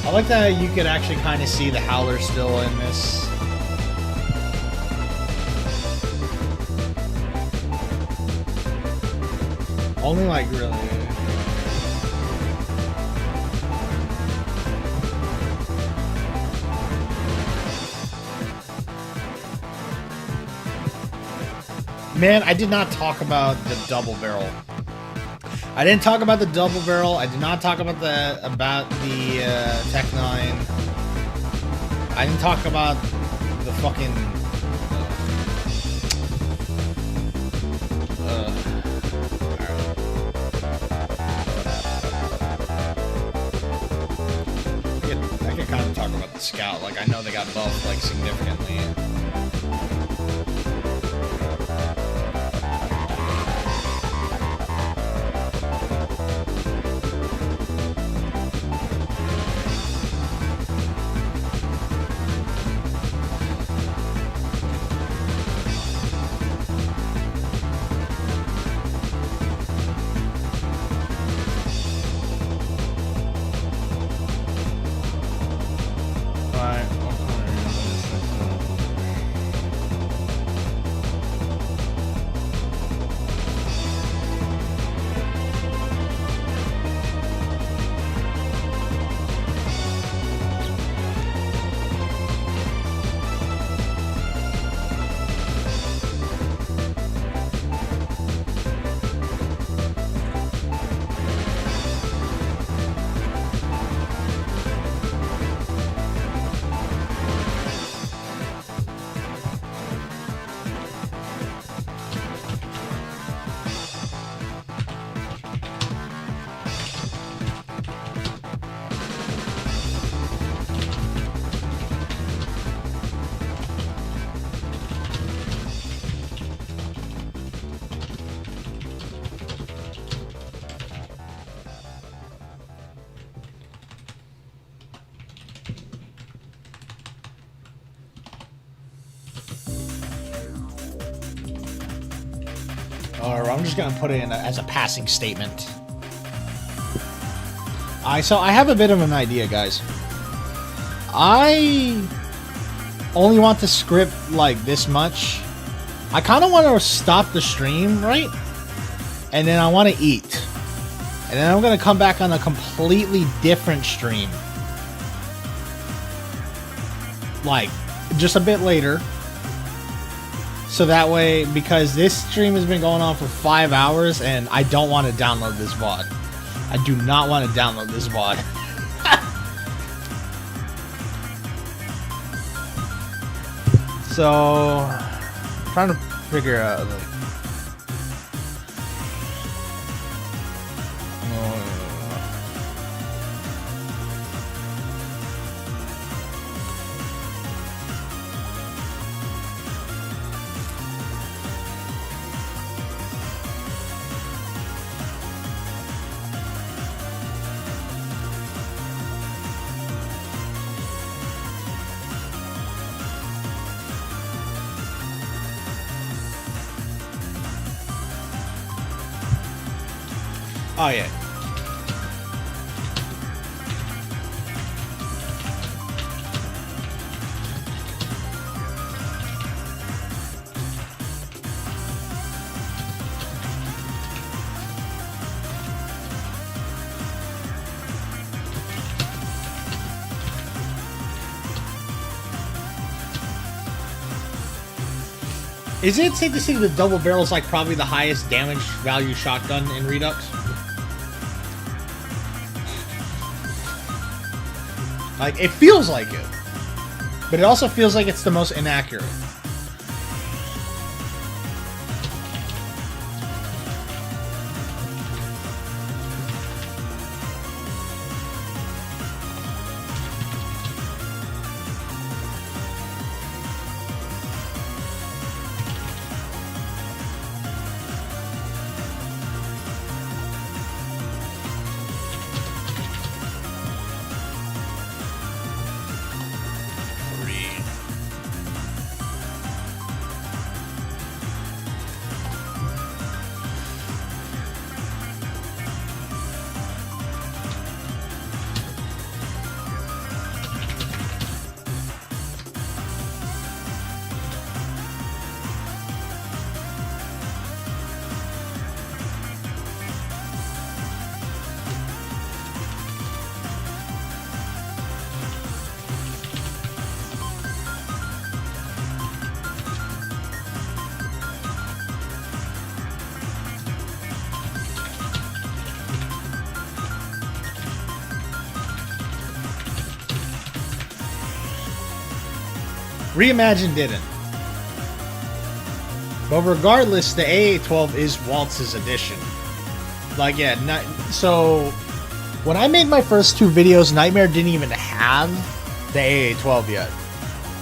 I like that you could actually kind of see the howler still in this. Only like really. Man, I did not talk about the double barrel. I didn't talk about the double barrel. I did not talk about the Tech 9. I didn't talk about the fucking. I could kind of talk about the Scout. Like I know they got buffed like significantly. Or I'm just gonna put it in as a passing statement. So I have a bit of an idea, guys. I only want the script like this much. I kind of want to stop the stream, right? And then I want to eat. And then I'm gonna come back on a completely different stream. Like, just a bit later. So that way, because this stream has been going on for 5 hours, and I don't want to download this VOD. I do not want to download this VOD. So, I'm trying to figure out, like... Oh, yeah. Is it safe to say the double barrel is like probably the highest damage value shotgun in Redux? Like, it feels like it. But it also feels like it's the most inaccurate. Reimagine didn't. But regardless, the AA-12 is Waltz's edition. Like, yeah, so when I made my first two videos, Nightmare didn't even have the AA-12 yet.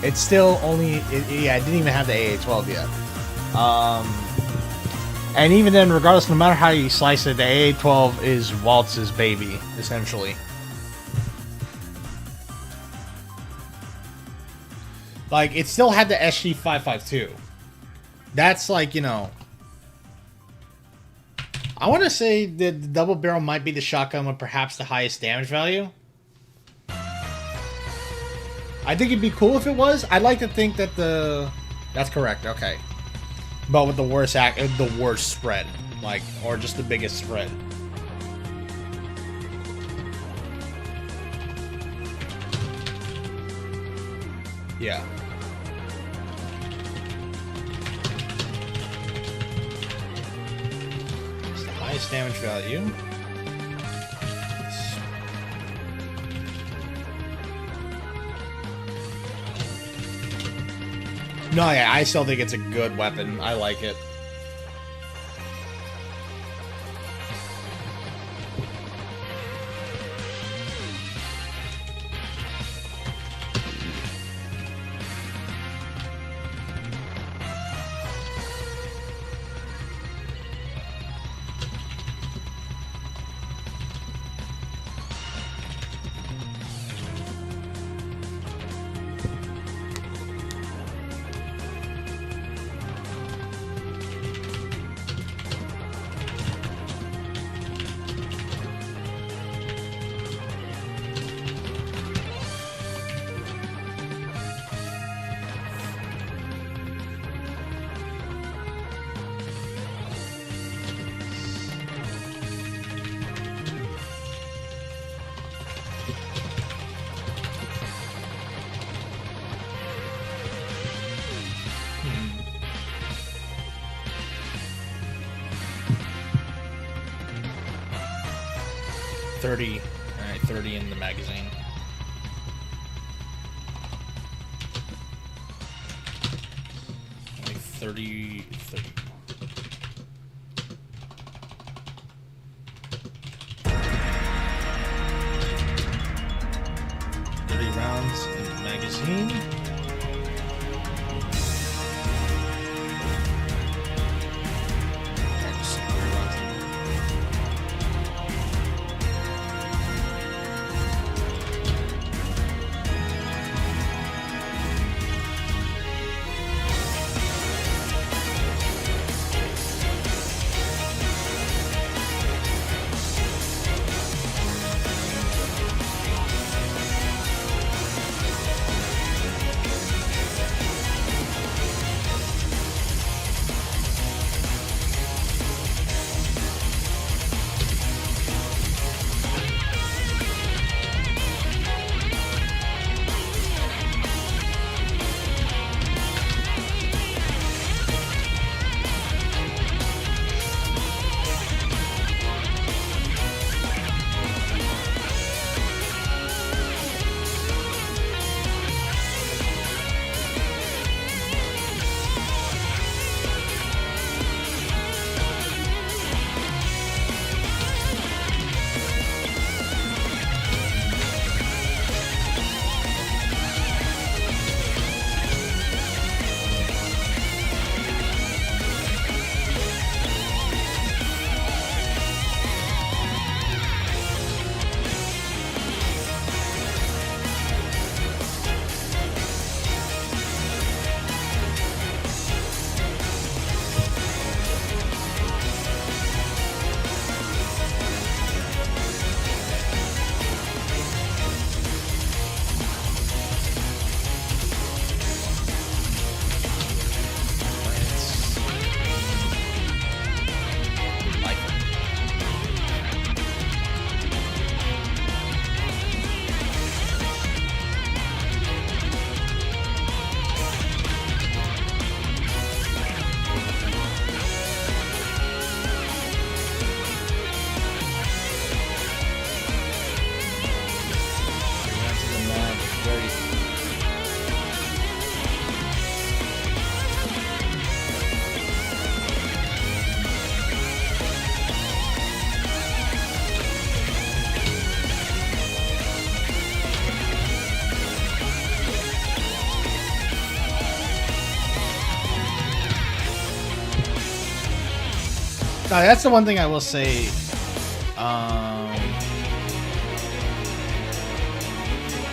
It's still only, yeah, it didn't even have the AA-12 yet. And even then, regardless, no matter how you slice it, the AA-12 is Waltz's baby, essentially. Like, it still had the SG-552. That's like, you know... I want to say that the double barrel might be the shotgun with perhaps the highest damage value. I think it'd be cool if it was. I'd like to think that the... That's correct, okay. But with the worst spread. Like, or just the biggest spread. Yeah. It's the highest damage value. No, yeah, I still think it's a good weapon. I like it. Alright, 30 in the magazine. Like 30. 30 rounds in the magazine. No, that's the one thing I will say.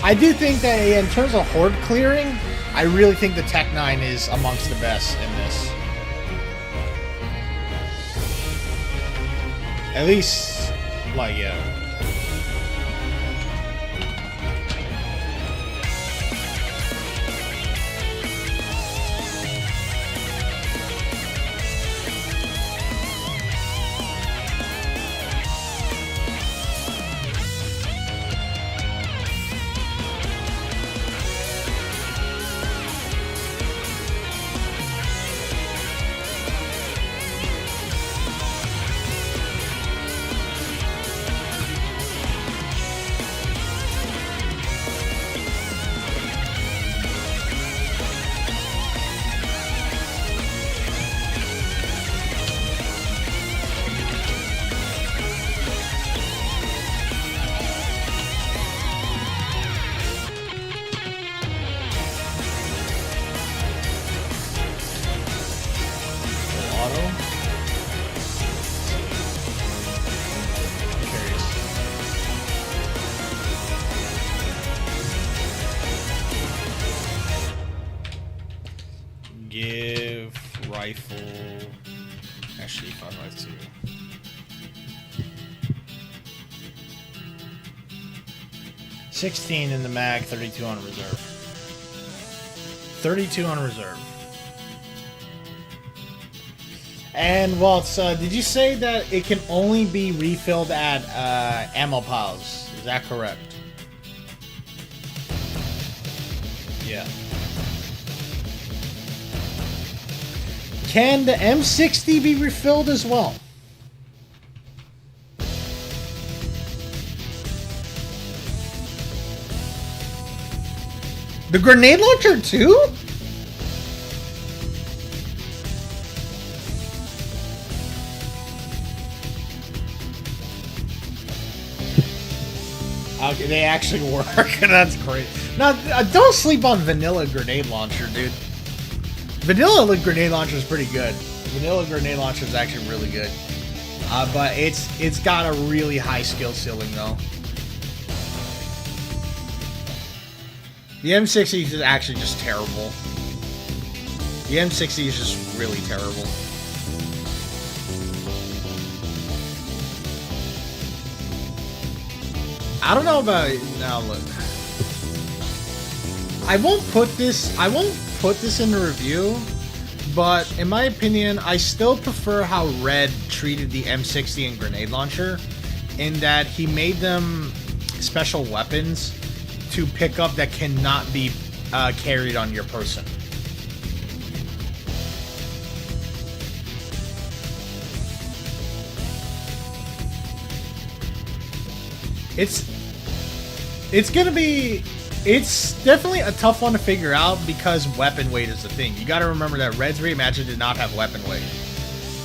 I do think that in terms of horde clearing, I really think the Tech 9 is amongst the best in this. At least, like, yeah. Give rifle. Actually, 5.2. $16 in the mag, 32 on reserve. 32 on reserve. And Waltz, did you say that it can only be refilled at ammo piles? Is that correct? Yeah. Can the M60 be refilled as well? The grenade launcher too? Okay, they actually work. That's great. Now, don't sleep on vanilla grenade launcher, dude. Vanilla grenade launcher is pretty good. Vanilla grenade launcher is actually really good. But it's got a really high skill ceiling though. The M60 is actually just terrible. The M60 is just really terrible. I don't know about now. Look, I won't put this in the review, but in my opinion, I still prefer how Red treated the M60 and grenade launcher, in that he made them special weapons to pick up that cannot be carried on your person. It's definitely a tough one to figure out because weapon weight is the thing. You gotta remember that Red's Reimagined did not have weapon weight.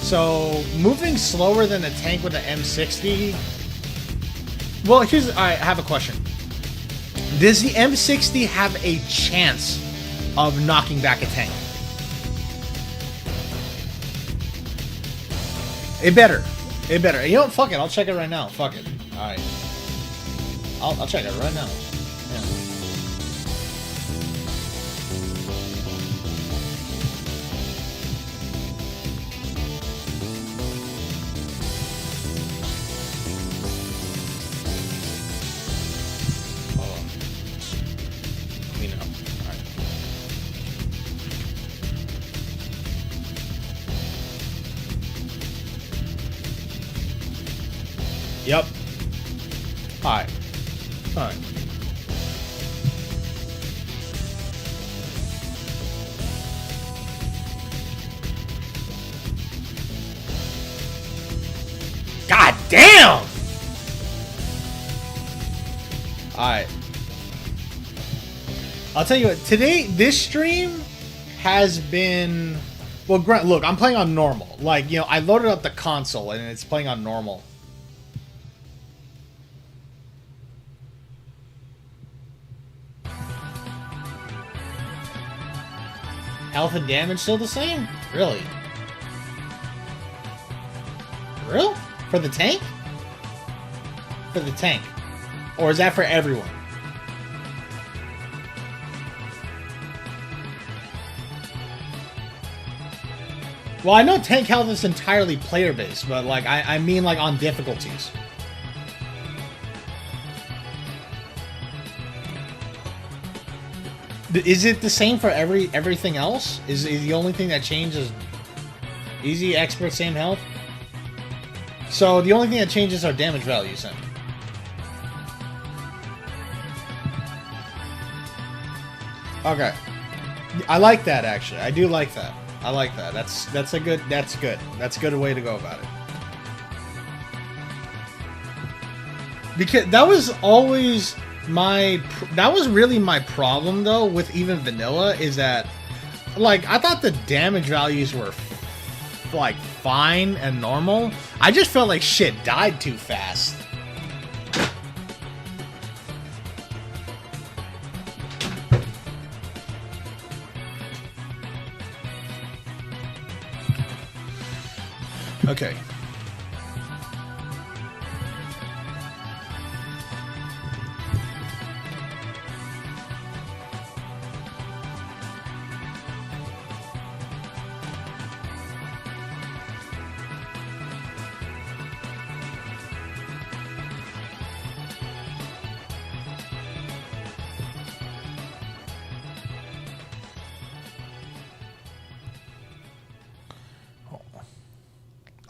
So, moving slower than a tank with an M60... Well, alright, I have a question. Does the M60 have a chance of knocking back a tank? It better. It better. You know what? Fuck it. I'll check it right now. Fuck it. Alright. I'll check it right now. Yeah. Hold on. We know. Alright. Yep. Alright. Alright. God damn! Alright. I'll tell you what, today, this stream has been... Well, look, I'm playing on normal. Like, you know, I loaded up the console and it's playing on normal. Health and damage still the same? Really? Real? For the tank? For the tank. Or is that for everyone? Well, I know tank health is entirely player-based, but like I mean like on difficulties. Is it the same for everything else? Is the only thing that changes easy, expert, same health? So the only thing that changes are damage values then. Okay. I like that actually. I do like that. I like that. That's a good that's a good way to go about it. Because that was always that was really my problem though with even vanilla, is that like I thought the damage values were like fine and normal. I just felt like shit died too fast. Okay.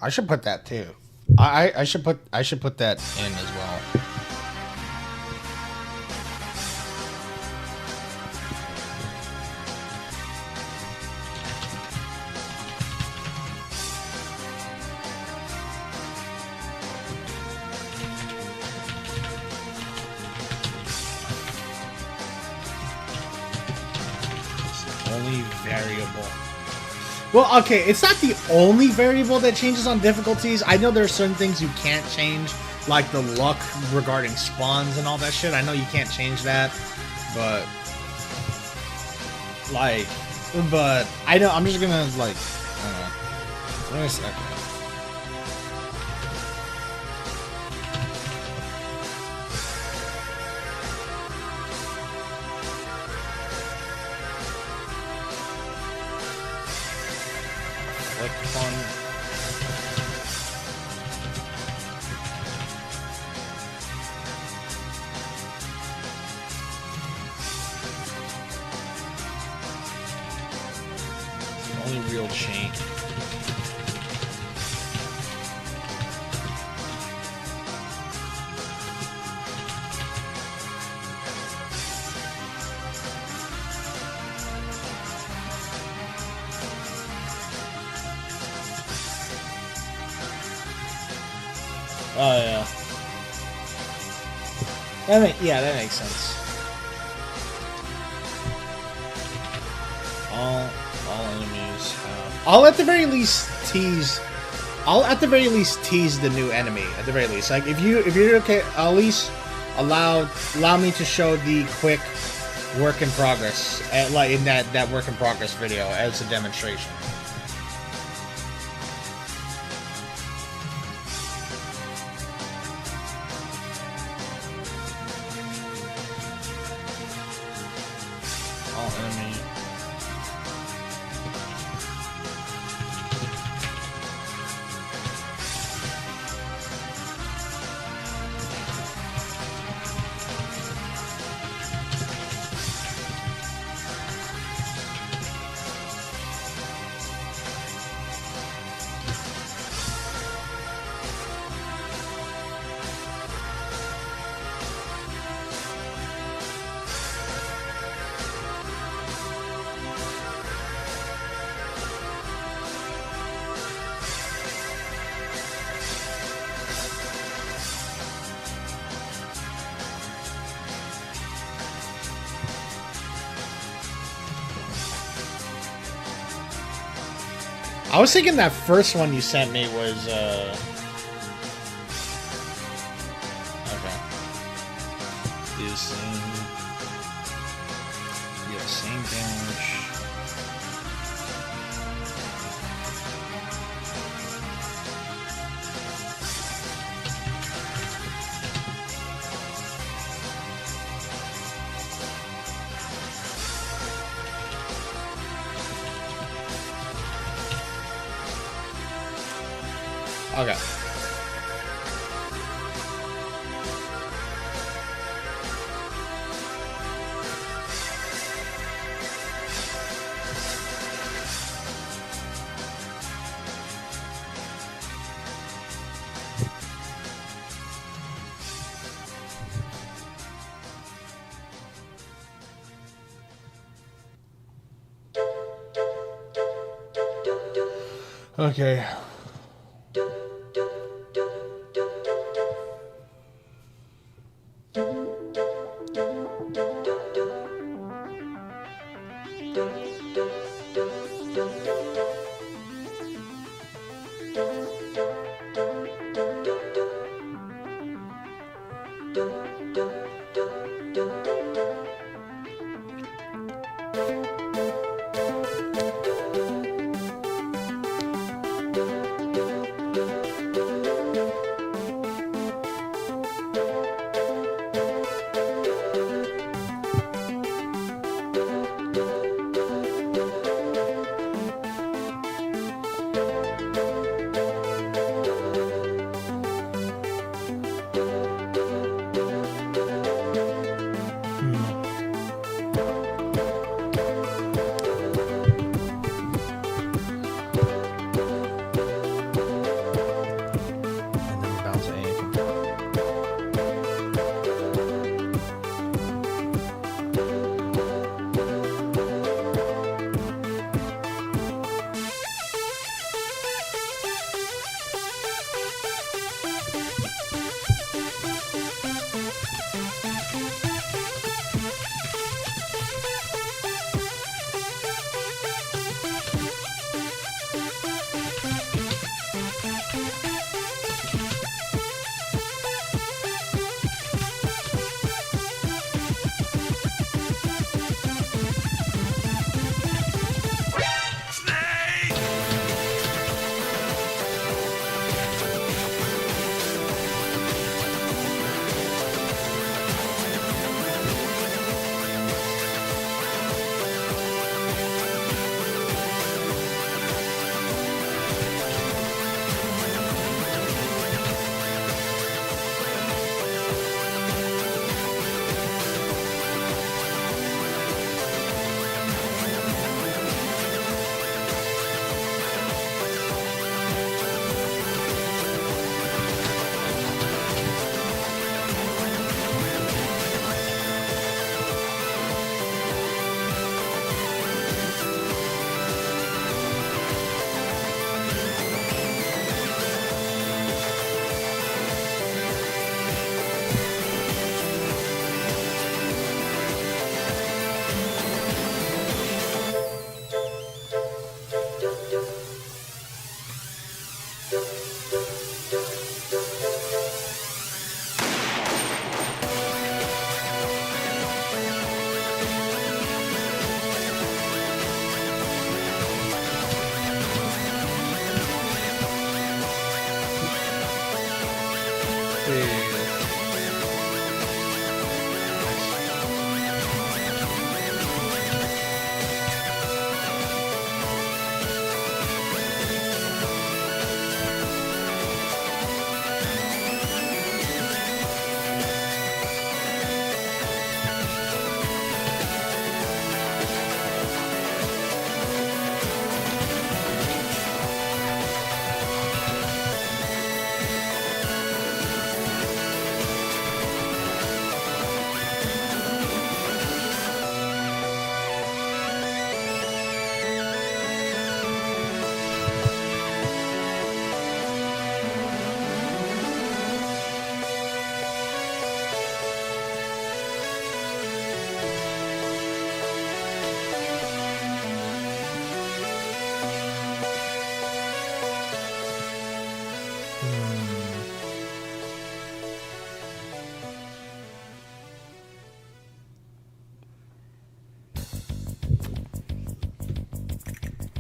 I should put that too. I should put that in as well. Only variable. Well, okay, it's not the only variable that changes on difficulties. I know there are certain things you can't change, like the luck regarding spawns and all that shit. I know you can't change that, but I know I'm just gonna like, I don't know. Wait a second. Only real change. Oh yeah. That makes sense. All enemies have. I'll at the very least tease the new enemy at the very least. Like if you're okay, at least allow me to show the quick work in progress like in that work in progress video as a demonstration. All enemy. I was thinking that first one you sent me was, okay. The same damage. Okay. Okay.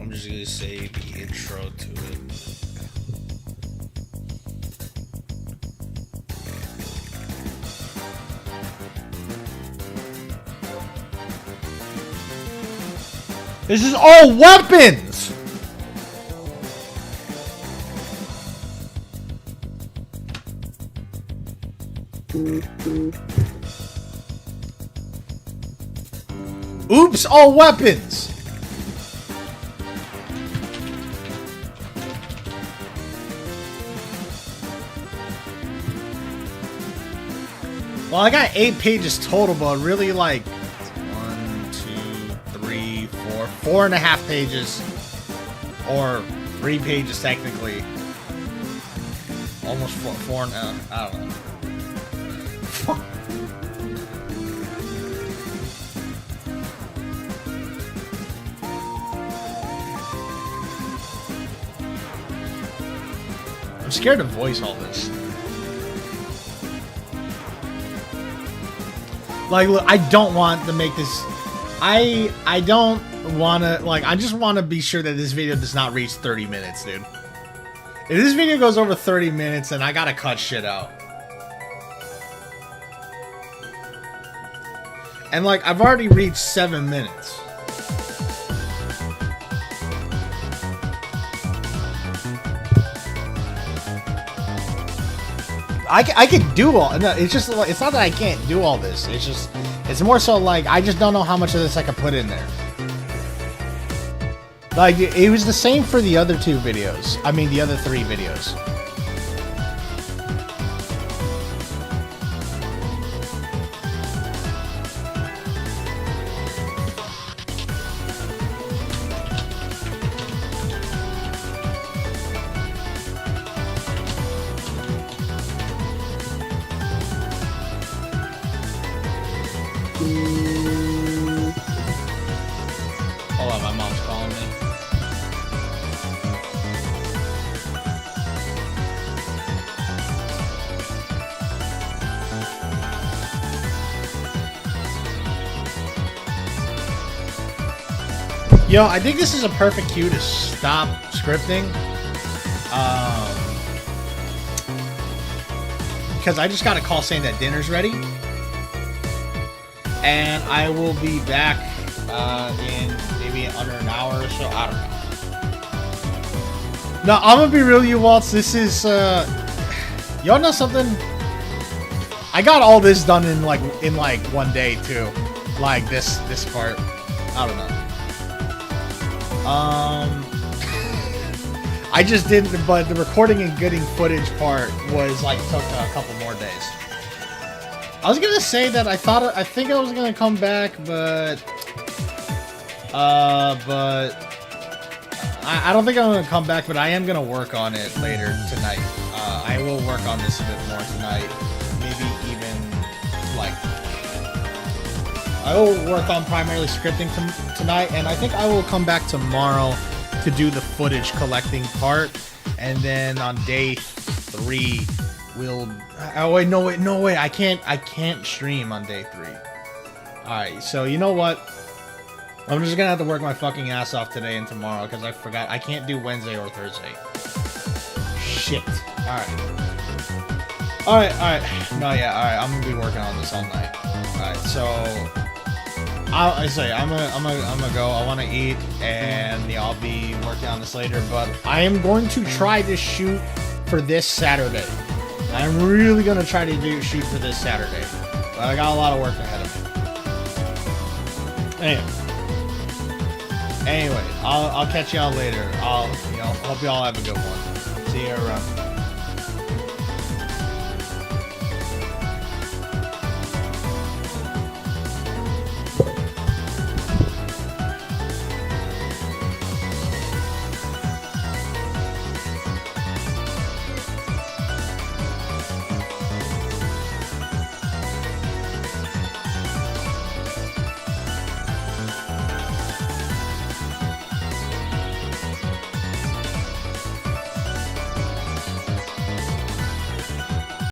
I'm just gonna say the intro to it. This is all weapons! Oops, all weapons! Well, I got 8 pages total, but really like 1, 2, 3, 4, 4.5 pages. Or 3 pages technically. Almost four and I don't know. I'm scared to voice all this. Like, look, I don't want to make this. I don't want to, like, I just want to be sure that this video does not reach 30 minutes, dude. If this video goes over 30 minutes, then I gotta cut shit out. And, like, I've already reached 7 minutes. I can do all. No, it's just like, it's not that I can't do all this. It's just, it's more so like I just don't know how much of this I can put in there. Like, it was the same for the other 2 videos. I mean, the other 3 videos. Hold on, my mom's calling me. Yo, I think this is a perfect cue to stop scripting. Because I just got a call saying that dinner's ready. And I will be back in maybe under an hour or so. I don't know. No, I'm gonna be real, you Waltz. This is y'all know something? I got all this done in like one day too. Like this part. I don't know. I just didn't, but the recording and getting footage part was like took a couple more days. I was gonna say that I think I was gonna come back, but I don't think I'm gonna come back, but I am gonna work on it later tonight. I will work on this a bit more tonight, maybe even like I will work on primarily scripting tonight, and I think I will come back tomorrow to do the footage collecting part, and then on day 3 we'll. Oh wait, no wait, I can't stream on day 3. Alright, so you know what? I'm just gonna have to work my fucking ass off today and tomorrow, because I forgot I can't do Wednesday or Thursday. Shit. Alright. No, yeah, alright, I'm gonna be working on this all night. Alright, so I'm gonna go. I wanna eat, and yeah, I'll be working on this later, but I am going to try to shoot for this Saturday. I'm really gonna try to shoot for this Saturday, but I got a lot of work ahead of me. Anyway, I'll catch y'all later. Hope y'all have a good one. See you around.